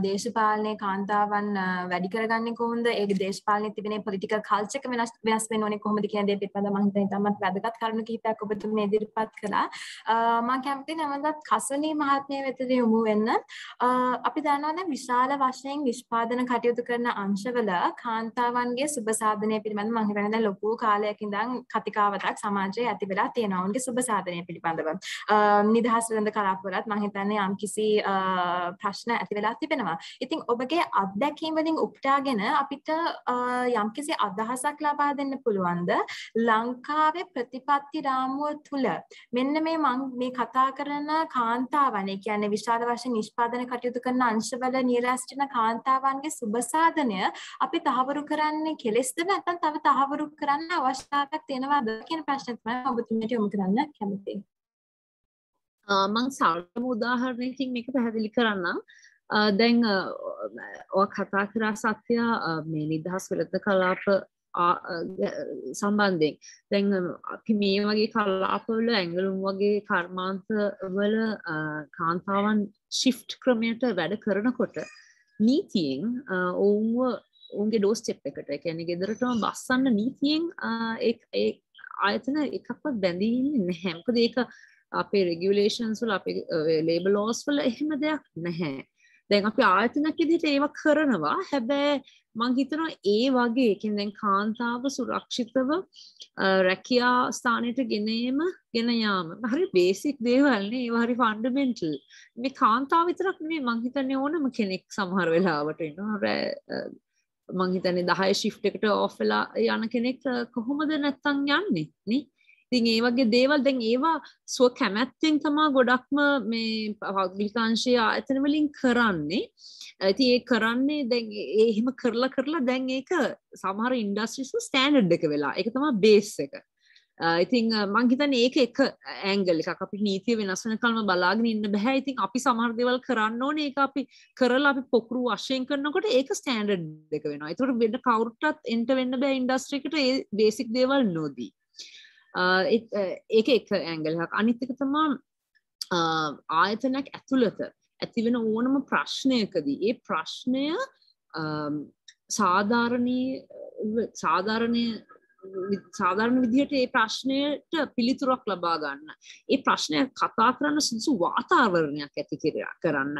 දේශපාලනයේ කාන්තාවන් වැඩි කරගන්නේ කොහොමද? ඒක දේශපාලනයේ තිබෙන පොලිටිකල් කල්චර් එක වෙනස් වෙන්න ඕනේ කොහොමද කියන දේ පිළිබඳව මම හිතන්නේ තාමත් වැදගත් කරුණු කිහිපයක් ඔබතුමිය ඉදිරිපත් කළා. මම කැමති නැවතත් කසනී මහත්මිය වෙතට යොමු වෙන්න. අපි දන්නවා දැන් විශාල වශයෙන් නිෂ්පාදන කටයුතු කරන අංශවල කාන්තාවන්ගේ සුබ සාධනය පිළිබඳව මම හිතන්නේ දැන් ලොකු කාලයක් ඉඳන් කතිකාවතක් සමාජයේ ඇති වෙලා තියෙනවා. උන්ගේ සුබ සාධනය පිළිබඳව. නිදහස් වෙළඳ කලාපවලත් මම හිතන්නේ යම්කිසි ප්‍රශ්න ඇති වෙලා තිබෙනවා. ඉතින් ඔබගේ අත්දැකීම් වලින් උපුටාගෙන අපිට යම්කිසි අදහසක් ලබා දෙන්න පුළුවන්ද? ලංකාවේ ප්‍රතිපත්ති රාමුව තුල මෙන්න මේ කතා කරන කාන්තාවන්, ඒ කියන්නේ විශාල වශයෙන් නිෂ්පාදන කටයුතු කරන අංශවල නිරස්තින කාන්තාවන්ගේ සුබ සාධනය අපි තහවුරු කරන්නේ කෙලෙස්ද නැත්නම් තව තහවුරු කරන්න අවශ්‍යතාවයක් තියෙනවද කියන ප්‍රශ්නේ තමයි ඔබතුමියට යොමු කරන්න කැමතියි. මම සාර්ථක උදාහරණයකින් මේක පැහැදිලි කරන්නම්. දැන් ඔය කතා කරා සත්‍ය මේ නිදහස් වෙළඳ කලාප සම්බන්ධයෙන් දැන් අපි මේ වගේ කලාපවල ඇඟලුම් වගේ කර්මාන්තවල කාන්තාවන් ෂිෆ්ට් ක්‍රමයට වැඩ කරනකොට නීතියෙන් ඔවුන්ගේ ඩෝස් ස්ටෙප් එකට, ඒ කියන්නේ ගෙදරටම බස්සන්න නීතියෙන් ඒ ආයතන එකක්වත් බැඳින්නේ නැහැ. මොකද ඒක අපේ රෙගියුලේෂන්ස් වල අපේ ලේබර් ලෝස් වල එහෙම දෙයක් නැහැ. දැන් අපි ආයතනයක් විදිහට ඒවා කරනවා. හැබැයි මං හිතනවා ඒ වගේ කියන්නේ දැන් කාන්තාව සුරක්ෂිතව රැකියා ස්ථානයට ගෙන යාම හරි බේසික් දේවල් නේ. ඒවා හරි ෆන්ඩමෙන්ටල්. මේ කාන්තාව විතරක් නෙමෙයි මං හිතන්නේ ඕනම කෙනෙක් සමහර වෙලාවට ඉන්නවා. මං හිතන්නේ 10 ෂිෆ්ට් එකට ඔෆ් වෙලා යන කෙනෙක් කොහොමද නැත්තම් යන්නේ නේ? ඉතින් ඒ වගේ දේවල් දැන් ඒවා ස්ව කැමැත්තෙන් තමයි ගොඩක්ම මේ පෞද්ගලිකාංශයේ ආයතන වලින් කරන්නේ. ඉතින් ඒ කරන්නේ දැන් එහෙම කරලා දැන් ඒක සමහර ඉන්ඩස්ට්‍රීස් වල ස්ටෑන්ඩඩ් එක වෙලා. ඒක තමයි බේස් එක. ඉතින් මං හිතන්නේ ඒක එක ඇන්ගල් එකක්. අපි නීතිය වෙනස් වෙනකල්ම බලාගෙන ඉන්න බෑ. ඉතින් අපි සමහර දේවල් කරන්න ඕනේ. ඒක අපි කරලා අපි පොකුරු වශයෙන් කරනකොට ඒක ස්ටෑන්ඩඩ් එක වෙනවා. ඒතකොට වෙන කවුරුටත් එන්ටර් වෙන්න බෑ ඉන්ඩස්ට්‍රි එකට ඒ බේසික් දේවල් නොදී. ඒක එක ඇන්ගල් එකක්. අනිත් එක තමයි ආයතනයක් ඇතුළත ඇති වෙන ඕනම ප්‍රශ්නයකදී ඒ ප්‍රශ්නය සාධාරණ විදිහට ඒ ප්‍රශ්නයට පිළිතුරක් ලබා ගන්න. ඒ ප්‍රශ්නය කතා කරන්න සුදුසු වාතාවරණයක් ඇති කරන්න.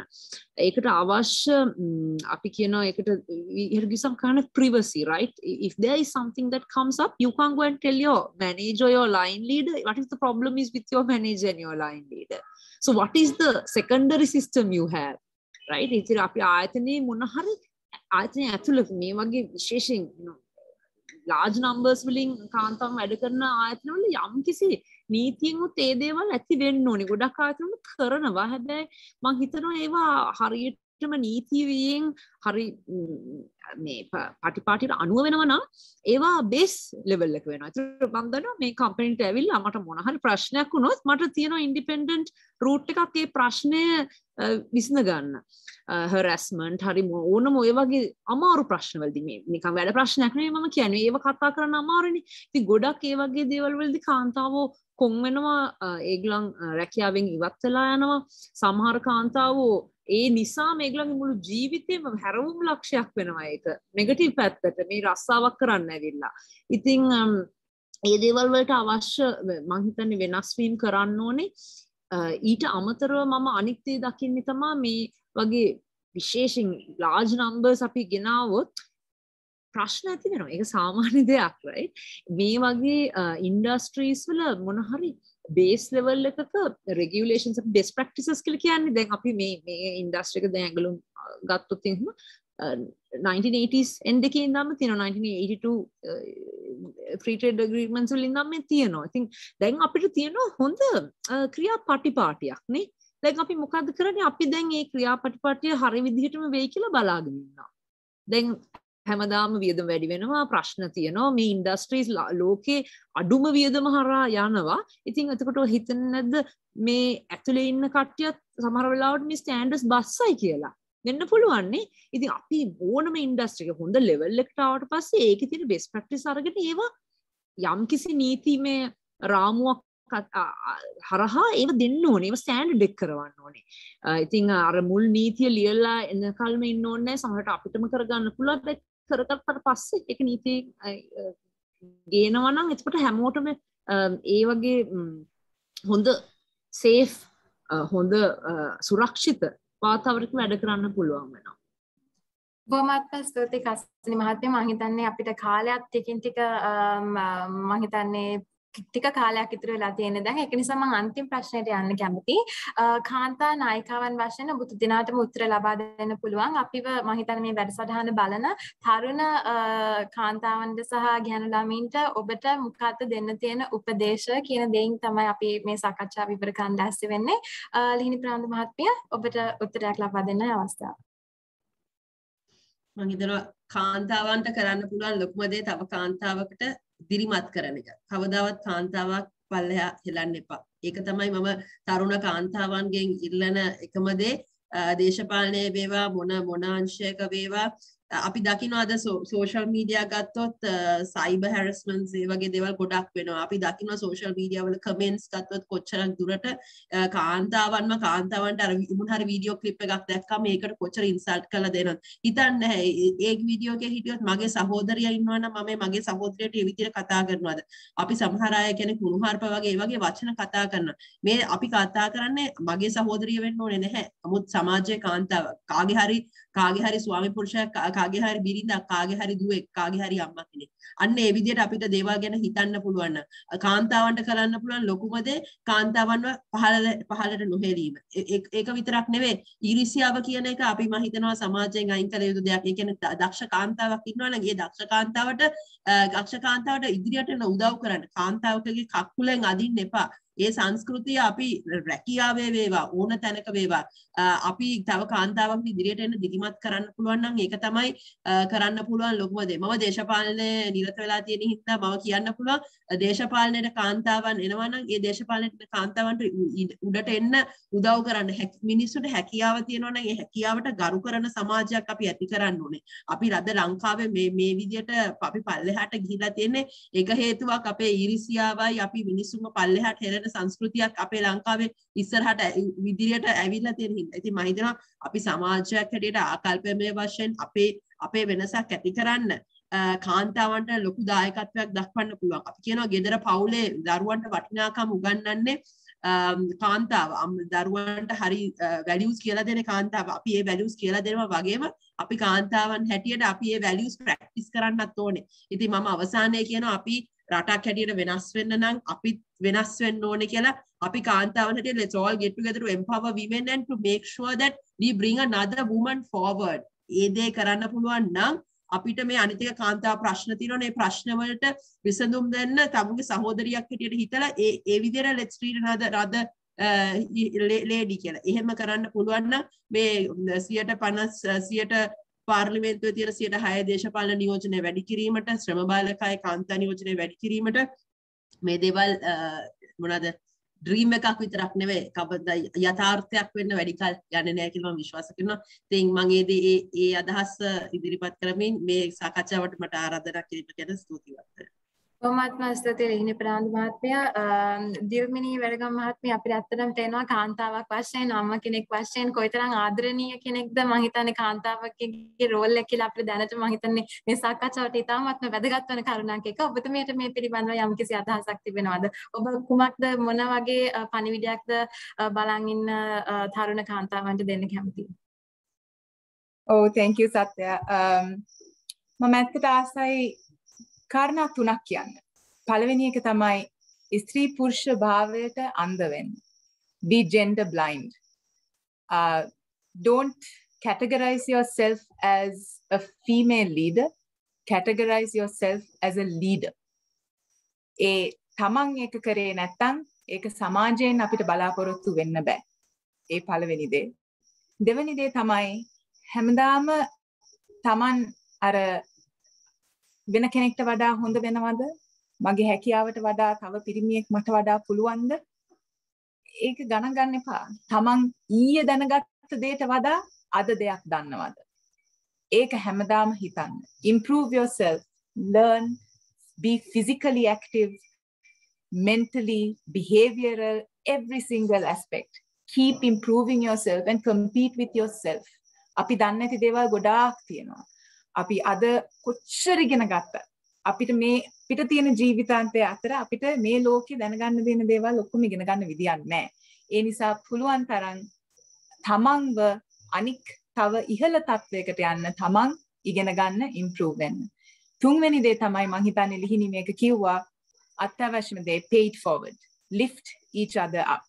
ඒකට අවශ්‍ය අපි කියනවා ඒකට some kind of privacy, right? If there is something that comes up, you can't go and tell your manager or your line leader what is the problem is with your manager and your line leader. So what is the secondary system you have, right? ඉතින් අපි ආයතනයේ මොන හරි ආයතනය ඇතුළත මේ වගේ විශේෂයෙන් large numbers වලින් කාන්තාවන් වැඩ කරන ආයතනවල යම්කිසි නීතියෙන් උත් ඒ දේවල් ඇති වෙන්න ඕනේ. ගොඩක් ආයතනවල කරනවා. හැබැයි මම හිතනවා ඒවා හරියටම නීතියෙන් හරි මේ පටිපාටියට අනුව වෙනවා නම් ඒවා බේස් ලෙවල් එක වෙනවා. ඒතර මම දන්නවා මේ කම්පැනිට ඇවිල්ලා මට මොන හරි ප්‍රශ්නයක් වුණොත් මට තියෙනවා ඉන්ඩිපෙන්ඩන්ට් රූට් එකක් ඒ ප්‍රශ්නය විසඳ ගන්න. හරැස්මන්ට් හරි ඕනම ඔය වගේ අමාරු ප්‍රශ්නවලදී මේ නිකන් වැඩ ප්‍රශ්නයක් නෙවෙයි මම කියන්නේ. ඒව කතා කරන්න අමාරුනේ. ඉතින් ගොඩක් ඒ වගේ දේවල් වලදී කාන්තාවෝ කොන් වෙනවා ඒගොල්ලන් රැකියාවෙන් ඉවත් වෙලා යනවා. සමහර කාන්තාවෝ ඒ නිසා මේගොල්ලන්ගේ මුළු ජීවිතේම හැරවුම් ලක්ෂයක් වෙනවා ඒක නෙගටිව් පැත්තට මේ රස්සාවක් කරන්න ඇවිල්ලා. ඉතින් ඒ දේවල් වලට අවශ්‍ය මම හිතන්නේ වෙනස් වීම කරන්න ඕනේ. ඊට අමතරව මම අනිත් දේ දකින්නේ තමයි මේ වගේ විශේෂයෙන් large numbers අපි ගෙනාවොත් ප්‍රශ්න ඇති වෙනවා. ඒක සාමාන්‍ය දෙයක් right. මේ වගේ ඉන්ඩස්ට්‍රීස් වල මොන හරි බේස් ලෙවල් එකක රෙගියුලේෂන්ස් අපි බෙස්ට් ප්‍රැක්ටිසස් කියලා කියන්නේ. දැන් අපි මේ ඉන්ඩස්ට්‍රි එක දැන් ඇඟලුම් ගත්තොත් එහෙම 1980s end එකේ ඉඳන්ම තියෙනවා 1982 free trade agreements වලින් ඉඳන්ම තියෙනවා. ඉතින් දැන් අපිට තියෙනවා හොඳ ක්‍රියාපටිපාටියක් නේ. දැන් අපි මොකද්ද කරන්නේ? අපි දැන් මේ ක්‍රියාපටිපාටිය හරි විදිහටම වෙයි කියලා බලාගෙන ඉන්නවා. දැන් හැමදාම වියදම වැඩි වෙනවා, ප්‍රශ්න තියෙනවා, මේ ඉන්ඩස්ට්‍රීස් ලෝකේ අඩුම වියදම හරහා යනවා. ඉතින් එතකොට හිතන්නේ නැද්ද මේ ඇතුලේ ඉන්න කට්ටියත් සමහර වෙලාවට මේ ස්ටෑන්ඩඩ්ස් බස්සයි කියලා. වෙන්න පුළුවන් නේ. ඉතින් අපි ඕනම ඉන්ඩස්ට්‍රි එක හොඳ ලෙවල් එකට ආවට පස්සේ ඒකේ තියෙන බෙස්ට් ප්‍රැක්ටිස් අරගෙන ඒවා යම්කිසි නීතිමය රාමුවක් හරහා ඒව දෙන්න ඕනේ. ඒව ස්ටෑන්ඩඩ් එක කරවන්න ඕනේ. ඉතින් අර මුල් නීතිය ලියලා එනකල්ම ඉන්න ඕනේ නැහැ. සමහරට අපිටම කරගන්න පුළුවන්. කරගත්තට පස්සේ ඒක නීති ගේනවා නම් එතකොට හැමෝටම ඒ වගේ හොඳ සේෆ් හොඳ සුරක්ෂිත වාතාවරණයක වැඩ කරන්න පුළුවන් වෙනවා. බොහොමත්ම ස්තුතියි කස්නි මහත්මිය. මම හිතන්නේ අපිට කාලයක් ටිකින් ටික මම හිතන්නේ ටික කාලයක් ඉතුරු වෙලා තියෙන දැන්. ඒක නිසා මම අන්තිම ප්‍රශ්නයට යන්න කැමතියි. කාන්තා නායිකාවන් වශයෙන් ඔබ දිනාටම උත්තර ලබා දෙන්න පුළුවන්. අපිව මම හිතන්නේ මේ වැඩසටහන බලන තරුණ කාන්තාවන්ට සහ ගැහැණු ළමයින්ට ඔබට මොකක්ද දෙන්න තියෙන උපදේශ කියන දෙයින් තමයි අපි මේ සාකච්ඡාව ඉවර කරන්න දැස්සේ වෙන්නේ. ලිහිණි ප්‍රාන්දු මහත්මිය ඔබට උත්තරයක් ලබා දෙන්න අවස්ථාව. මම හිතනවා කාන්තාවන්ට කරන්න පුළුවන් ලොකුම දේ තව කාන්තාවකට දිරිමත් කරන එක. කවදාවත් කාන්තාවක් පල්ලෙහා හෙලන්න එපා. ඒක තමයි මම තරුණ කාන්තාවන්ගෙන් ඉල්ලන එකම දේ. දේශපාලනයේ වේවා මොන අංශයක වේවා අපි දකිනවා අද සෝෂල් මීඩියා ගත්තොත් සයිබර් හැරස්මන්ට්ස් ඒ වගේ දේවල් ගොඩක් වෙනවා. අපි දකිනවා සෝෂල් මීඩියා වල කමෙන්ට්ස් ගත්තොත් කොච්චරක් දුරට කාන්තාවන්ට අර මොන හරි වීඩියෝ ක්ලිප් එකක් දැක්කම ඒකට කොච්චර ඉන්සල්ට් කරලා දෙනවද හිතන්නේ නැහැ. ඒ වීඩියෝ එකේ හිටියොත් මගේ සහෝදරියා ඉන්නවා නම් මම මගේ සහෝදරියට ඒ විදිහට කතා කරනවාද? අපි සමහර අය කෙනෙක් කුණුහරුප වගේ ඒ වගේ වචන කතා කරනවා. මේ අපි කතා කරන්නේ මගේ සහෝදරිය වෙන්න ඕනේ නැහැ. නමුත් සමාජයේ කාන්තාව කාගේ හරි ස්වාමි පුරුෂයෙක් කාගේ හරි බිරිඳක් කාගේ හරි දුවෙක් කාගේ හරි අම්මා කෙනෙක්. අන්න ඒ විදිහට අපිට දේවල් ගැන හිතන්න පුළුවන් නම් කාන්තාවන්ට කරන්න පුළුවන් ලොකුම දේ කාන්තාවන්ව පහළට නොහෙලීම. ඒක විතරක් නෙවෙයි ඊර්ෂ්‍යාව කියන එක අපි මම හිතනවා සමාජයෙන් අයින් කළ යුතු දෙයක්. ඒ කියන්නේ දක්ෂ කාන්තාවක් ඉන්නවා නම් ඒ දක්ෂ කාන්තාවට ඉදිරියට යන උදව් කරන්න. කාන්තාවකගේ කකුලෙන් අදින්න එපා. ඒ සංස්කෘතිය අපි රැකියාවේ වේවා ඕන තැනක වේවා අපි තව කාන්තාවක් ඉදිරියට එන්න දිගිමත් කරන්න පුළුවන් නම් ඒක තමයි කරන්න පුළුවන් ලොකුම දේ. මම දේශපාලනයේ නිරත වෙලා තියෙන හින්දා මම කියන්න පුළුවන් දේශපාලනයේ කාන්තාවන් එනවා නම් ඒ දේශපාලනයේ කාන්තාවන්ට උඩට එන්න උදව් කරන්න මිනිස්සුන්ට හැකියාව තියෙනවා නම් ඒ හැකියාවට ගරු කරන සමාජයක් අපි ඇති කරන්න ඕනේ. අපි රද ලංකාවේ මේ විදියට අපි පල්ලෙහාට ගිහිලා තියෙන්නේ ඒක හේතුවක් අපේ ඊර්ෂ්‍යාවයි අපි මිනිස්සුන්ව පල්ලෙහාට හෙලන සංස්කෘතියක් අපේ ලංකාවේ ඉස්සරහට ඉදිරියට ඇවිල්ලා තියෙන හින්දා. ඉතින් මම හිතනවා අපි සමාජයක් හැටියට ආකල්පමය වශයෙන් අපේ වෙනසක් ඇති කරන්න කාන්තාවන්ට ලොකු දායකත්වයක් දක්වන්න පුළුවන්. අපි කියනවා ගෙදර පවුලේ දරුවන්ට වටිනාකම් උගන්වන්නේ කාන්තාව. දරුවන්ට හරි වැලියුස් කියලා දෙන කාන්තාව. අපි ඒ වැලියුස් කියලා දෙනවා වගේම අපි කාන්තාවන් හැටියට අපි ඒ වැලියුස් ප්‍රැක්ටිස් කරන්නත් ඕනේ. ඉතින් මම අවසානයේ කියනවා අපි රටක් හැටියට වෙනස් වෙන්න නම් අපි වෙනස් වෙන්න ඕනේ කියලා අපි කාන්තාවන් හැටියට let's all get together to empower women and to make sure that we bring another woman forward. ඒ දේ කරන්න පුළුවන් නම් අපිට මේ අනිතික කාන්තාව ප්‍රශ්න තියෙනවා. මේ ප්‍රශ්න වලට විසඳුම් දෙන්න තමුගේ සහෝදරියක් හැටියට හිතලා ඒ විදිහට let's treat another lady කියලා. එහෙම කරන්න පුළුවන් නම් මේ 50% පාර්ලිමේන්තුවේ තියෙන 106 දේශපාලන නියෝජනය වැඩි කිරීමට ශ්‍රම බාලකාය කාන්තා නියෝජනය වැඩි කිරීමට මේ දේවල් මොනවාද ඩ්‍රීම් එකක් විතරක් නෙවෙයි කවද යථාර්ථයක් වෙන්න වැඩි කල යන්නේ නැහැ කියලා මම විශ්වාස කරනවා. ඉතින් මම ඒ අදහස් ඉදිරිපත් කරමින් මේ සාකච්ඡාවට මට ආරාධනා කිරීම ගැන ස්තුතිවන්ත වෙනවා. කොහොමත්ම ස්තුතියි ලිහිණි ප්‍රාන්දු මහත්මයා. දියුමිනී වැඩගම් මහත්මිය අපිට ඇත්තටම තේනවා කාන්තාවක් වශයෙන් අම්ම කෙනෙක් වශයෙන් කොයිතරම් ආදරණීය කෙනෙක්ද මම හිතන්නේ කාන්තාවකගේ රෝල් එක කියලා අපිට දැනට මම හිතන්නේ මේ සාකච්ඡාවට ඉතාමත්ම වැදගත් වෙන කරුණක් එක. ඔබතුමියට මේ පිළිබඳව යම්කිසි අදහසක් තිබෙනවද? ඔබ කුමක්ද මොන වගේ පණිවිඩයක්ද බලන් ඉන්න තරුණ කාන්තාවන්ට දෙන්න කැමතියි? Oh, thank you Satya. මම ඇත්තට ආසයි කාරණා තුනක් කියන්න. පළවෙනි එක තමයි ස්ත්‍රී පුරුෂ භාවයට අන්ධ වෙන්න. Be gender blind. Don't categorize yourself as a female leader. Categorize yourself as a leader. ඒ තමන් ඒක කරේ නැත්නම් ඒක සමාජයෙන් අපිට බලාපොරොත්තු වෙන්න බෑ. ඒ පළවෙනි දේ. දෙවෙනි දේ තමයි හැමදාම තමන් අර වෙන කෙනෙක්ට වඩා හොඳ වෙනවද? මගේ හැකියාවට වඩා තව පිරිමියෙක් මට වඩා පුළුවන්ද? ඒක ගණන් ගන්න එපා. තමන් ඊයේ දැනගත්ත දෙයට වඩා අද දෙයක් දන්නවද? ඒක හැමදාම හිතන්න. Improve yourself, learn, be physically active, mentally, behavioral, every single aspect. Keep improving yourself and compete with yourself. අපි දන්නේ නැති දේවල් ගොඩාක් තියෙනවා. අපි අද කොච්චර ඉගෙන ගත්තා. අපිට මේ පිට තියෙන ජීවිතාන්තය අතර අපිට මේ ලෝකේ දැනගන්න දෙන දේවල් ඔක්කොම ඉගෙන ගන්න විදියක් නැහැ. ඒ නිසා පුළුවන් තරම් තමන්ව අනික් තව ඉහළ තත්වයකට යන්න තමන් ඉගෙන ගන්න improve වෙන්න. තුන්වෙනි දේ තමයි මම හිතන්නේ ලිහිණි මේක කිව්වා අත්‍යවශ්‍යම දේ paid forward. Lift each other up.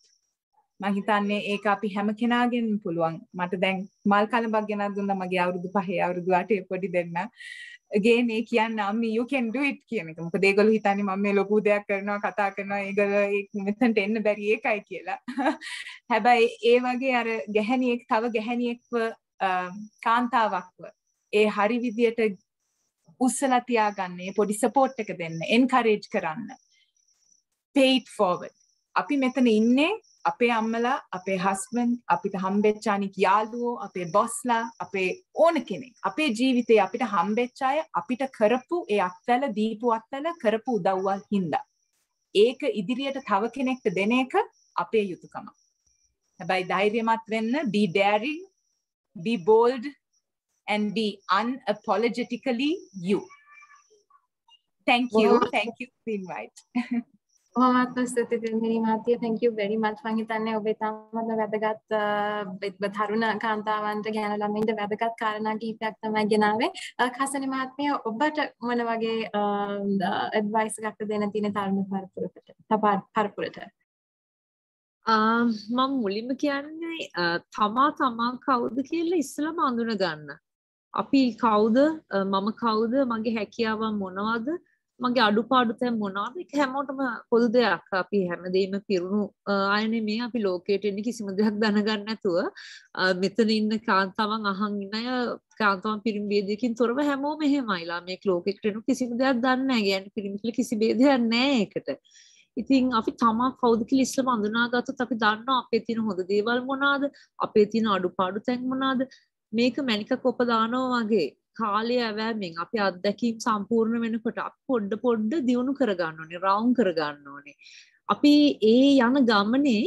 මම හිතන්නේ ඒක අපි හැම කෙනාගෙන් පුළුවන්. මට දැන් මල් කලඹක් ගෙනත් දුන්නා මගේ අවුරුදු 5 අවුරුදු 8 පොඩි දෙන්න. again ඒ කියන්නේ අම්මි you can do it කියන එක. මොකද ඒගොල්ලෝ හිතන්නේ මම මේ ලොකු දෙයක් කරනවා කතා කරනවා ඒගොල්ලෝ මෙතනට එන්න බැරි ඒකයි කියලා. හැබැයි ඒ වගේ අර ගැහණියෙක් තව ගැහණියෙක්ව කාන්තාවක්ව ඒ හරි විදියට උස්සලා තියාගන්න, ඒ පොඩි සපෝට් එක දෙන්න, එන්කරේජ් කරන්න. paid forward. අපි මෙතන ඉන්නේ අපේ අම්මලා, අපේ හස්බන්ඩ්, අපිට හම්බෙච්ච අනික් යාළුවෝ, අපේ බොස්ලා, අපේ ඕන කෙනෙක්. අපේ ජීවිතේ අපිට හම්බෙච්ච අය අපිට කරපු ඒ අත්වල දීපු අත්වල කරපු උදව්වල් හින්දා. ඒක ඉදිරියට තව කෙනෙක්ට දෙන එක අපේ යුතුයකම. හැබැයි ධෛර්යමත් වෙන්න, be daring, be bold and be unapologetically you. Thank you for the invite. කොහොමත්ම ස්තුතියි දියුමිනී මහත්මිය. thank you very much. මම හිතන්නේ ඔබ ඉතාමත් වැදගත් තරුණ කාන්තාවන්ට ගැන ළමින්ට වැදගත් කාරණා කිහිපයක් තමයි ගෙනාවේ. කසනි මහත්මිය ඔබට මොන වගේ ඇඩ්වයිස් එකක්ද දෙන්න තියෙන තරුණ පරපුරට? මම මුලින්ම කියන්නේ තමා කවුද කියලා ඉස්සෙල්ලාම අඳුන ගන්න. අපි කවුද? මම කවුද? මගේ හැකියාවන් මොනවද? මගේ අඩුපාඩු තැන් මොනවද? ඒක හැමෝටම පොදු දෙයක්. අපි හැමදේම පිරුණු අය නෙමෙයි. අපි ලෝකයට එන්නේ කිසිම දෙයක් දැනගන්න නැතුව. මෙතන ඉන්න කාන්තාවන් අහන් ඉන්න අය කාන්තාවන් පිරිමි ભેදයකින් තොරව හැමෝම එහෙමයිලා. මේක ලෝකෙකට එනු කිසිම දෙයක් දන්නේ නැහැ. කියන්නේ පිරිමි කියලා කිසි ભેදයක් නැහැ ඒකට. ඉතින් අපි තමා කවුද කියලා ඉස්සෙල්ලාම අඳුනාගත්තොත් අපි දන්නවා අපේ තියෙන හොඳ දේවල් මොනවාද? අපේ තියෙන අඩුපාඩු තැන් මොනවාද? මේක මණික කොප දානවා වගේ කාලය ඇවෑමෙන් අපි අත්දැකීම් සම්පූර්ණ වෙනකොට අපි පොඩ්ඩ දියුණු කරගන්න ඕනේ, රවුම් කරගන්න ඕනේ. අපි ඒ යන ගමනේ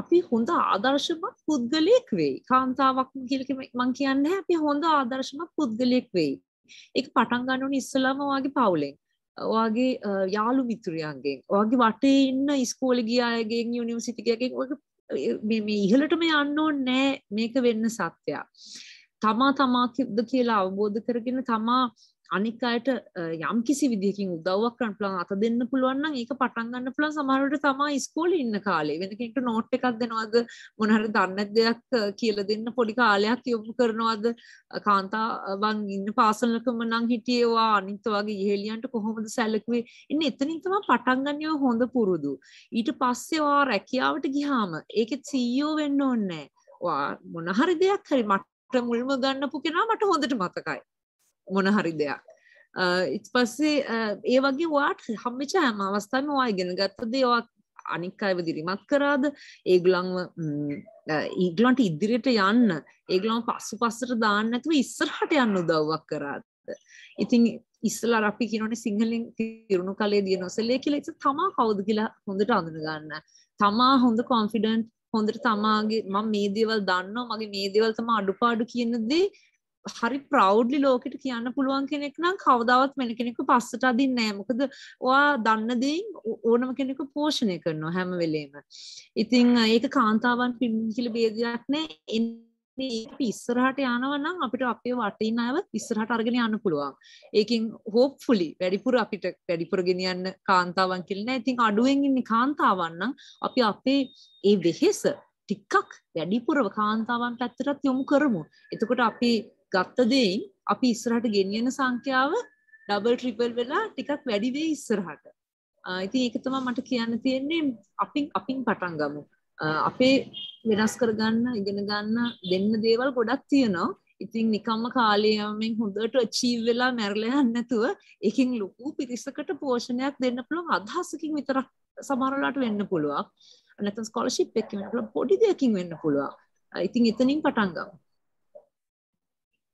අපි හොඳ ආදර්ශමත් පුද්ගලයෙක් වෙයි. කාන්තාවක් කියලා මම කියන්නේ අපි හොඳ ආදර්ශමත් පුද්ගලයෙක් වෙයි. ඒක පටන් ගන්න ඕනේ ඉස්සලාම ඔයාගේ පවුලෙන්. ඔයාගේ යාළු මිතුරියන්ගෙන්, ඔයාගේ වටේ ඉන්න ඉස්කෝලේ ගිය අයගෙන්, යුනිවර්සිටි ගියගෙන් මේ ඉහළටම යන්න ඕනේ නෑ. මේක වෙන්න සත්‍යයක්. තමාද කියලා අවබෝධ කරගෙන තමා අනික් අයට යම් කිසි විදිහකින් උදව්වක් කරන්න පුළුවන්, අත දෙන්න පුළුවන් නම් ඒක පටන් ගන්න පුළුවන්. සමහර වෙලට තමා ඉස්කෝලේ ඉන්න කාලේ වෙන කෙනෙක්ට නෝට් එකක් දෙනවද, මොන හරි දන්නේ දෙයක් කියලා දෙන්න පොඩි කාලයක් යොමු කරනවද? කාන්තාවන් ඉන්න පාසලකම නම් හිටියේවා අනිත් වගේ ඉහෙලියන්ට කොහොමද සැලකුවේ? ඉන්නේ එතනින් තමයි පටන් ගන්න හොඳ පුරුදු. ඊට පස්සේ ඔයා රැකියාවට ගියාම ඒකෙත් CEO වෙන්න ඕනේ නැහැ. ඔයා මොන හරි දෙයක් හරි මුල්ම ගන්නපු කෙනා මට හොඳට මතකයි මොන හරි දෙයක්. ඊට පස්සේ ඒ වගේ ඔයාට හම්බෙච්ච හැම අවස්ථාවෙම ඔයා ඉගෙන ගත්ත දේ ඔයා අනික් අයව දිරිමත් කරාද? ඒගොල්ලන්ට ඉදිරියට යන්න, ඒගොල්ලන්ව පස්සට දාන්න නැතුව ඉස්සරහට යන්න උදව්වක් කරාද? ඉතින් ඉස්සලා අපි කියනෝනේ සිංහලෙන් තිරුණු කලේ දිය නොසලේ කියලා. ඒක තමා කවුද කියලා හොඳට අඳුන ගන්න. තමා හොඳ කොන්ෆිඩන්ට්, හොඳට තමාගේ මම මේ දේවල් දන්නවා, මගේ මේ දේවල් තමයි අඩුපාඩු කියන දේ හරි ප්‍රවුඩ්ලි ලෝකෙට කියන්න පුළුවන් කෙනෙක් නම් කවදාවත් වෙන කෙනෙක්ව පස්සට අදින්නේ නැහැ. මොකද ඔයා දන්න දේෙන් ඕනම කෙනෙක්ව පෝෂණය කරනවා හැම වෙලේම. ඉතින් ඒක කාන්තාවන් පිරිමි කියලා ભેදයක් නැහැ. අපි ඉස්සරහට යනවා නම් අපිට අපේ වටේ ඉන්න අයව ඉස්සරහට අරගෙන යන්න පුළුවන්. ඒකෙන් හෝප්ෆුලි වැඩිපුර ගෙනියන්න කාන්තාවන් කියලා නෑ. ඉතින් අඩුවෙන් ඉන්නේ කාන්තාවන් නම් අපි අපේ ඒ වෙහෙස ටිකක් වැඩිපුරව කාන්තාවන් පැත්තට යොමු කරමු. එතකොට අපි ගත්ත දෙයින් අපි ඉස්සරහට ගෙනියන සංඛ්‍යාව ඩබල් ට්‍රිපල් වෙලා ටිකක් වැඩි වෙයි ඉස්සරහට. ඉතින් ඒක තමයි මට කියන්න තියෙන්නේ. අපින් පටන් ගමු. අපේ වෙනස් කරගන්න, ඉගෙන ගන්න, දෙන්න දේවල් ගොඩක් තියෙනවා. ඉතින් නිකම්ම කාලේ යමින් හොඳට අචීව් වෙලා මැරලා යන්න නැතුව ඒකෙන් ලොකු පිරිසකට පෝෂණයක් දෙන්න පුළුවන් අදහසකින් විතරක් සමහර වෙලාවට වෙන්න පුළුවන්. නැත්නම් ස්කෝලර්ෂිප් එකකින් වෙන්න පුළුවන්, පොඩි දෙයකින් වෙන්න පුළුවන්. ඉතින් එතනින් පටන් ගමු.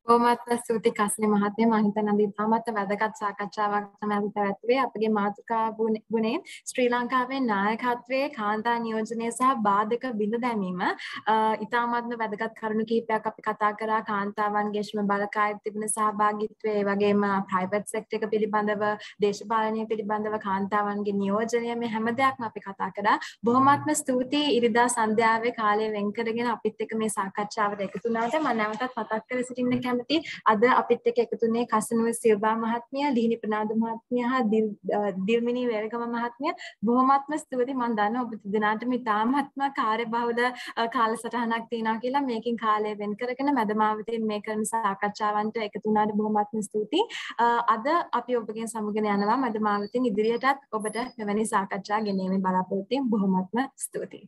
බොහොමත්ම ස්තුතියි කස්ලි මහත්මිය. මම හිතන්නේ අද ඉතාමත් වැදගත් සාකච්ඡාවක් තමයි අපි පැවැත්වුවේ. අපගේ මාතෘකා ගුණේ ශ්‍රී ලංකාවේ නායකත්වයේ කාන්තා නියෝජනය සහ බාධක බිඳ දැමීම ඉතාමත්ම වැදගත් කරුණු කිහිපයක් අපි කතා කරා. කාන්තාවන්ගේ ශ්‍රම බලකායේ තිබෙන සහභාගීත්වය, ඒ වගේම ප්‍රයිවට් සෙක්ටර් එක පිළිබඳව, දේශපාලනය පිළිබඳව කාන්තාවන්ගේ නියෝජනය, මේ හැම දෙයක්ම අපි කතා කරා. බොහොමත්ම ස්තුතියි ඉරිදා සන්ධ්‍යාවේ කාලය වෙන් කරගෙන අපිත් එක්ක මේ සාකච්ඡාවට එකතු වුණාට. මම නැවතත් මතක් කර සිටින්න අද අපිත් එක්ක එකතුනේ කසනුව සිල්වා මහත්මිය, ලිහිණි ප්‍රනාන්දු මහත්මිය හා දිල්මිනී වේරගම මහත්මිය. බොහොමත්ම ස්තුතියි. මම දන්නවා ඔබ දෙනාටම ඉතාමත්ම කාර්යබහුල කාලසටහනක් තියෙනවා කියලා. මේකෙන් කාලය වෙන් කරගෙන මැදමාවතෙන් මේ කරන සාකච්ඡාවන්ට එකතු වුණාට බොහොමත්ම ස්තුතියි. අද අපි ඔබගෙන් සමුගෙන යනවා. මැදමාවතෙන් ඉදිරියටත් ඔබට මෙවැනි සාකච්ඡා ගෙනීමේ බලාපොරොත්තුෙන් බොහොමත්ම ස්තුතියි.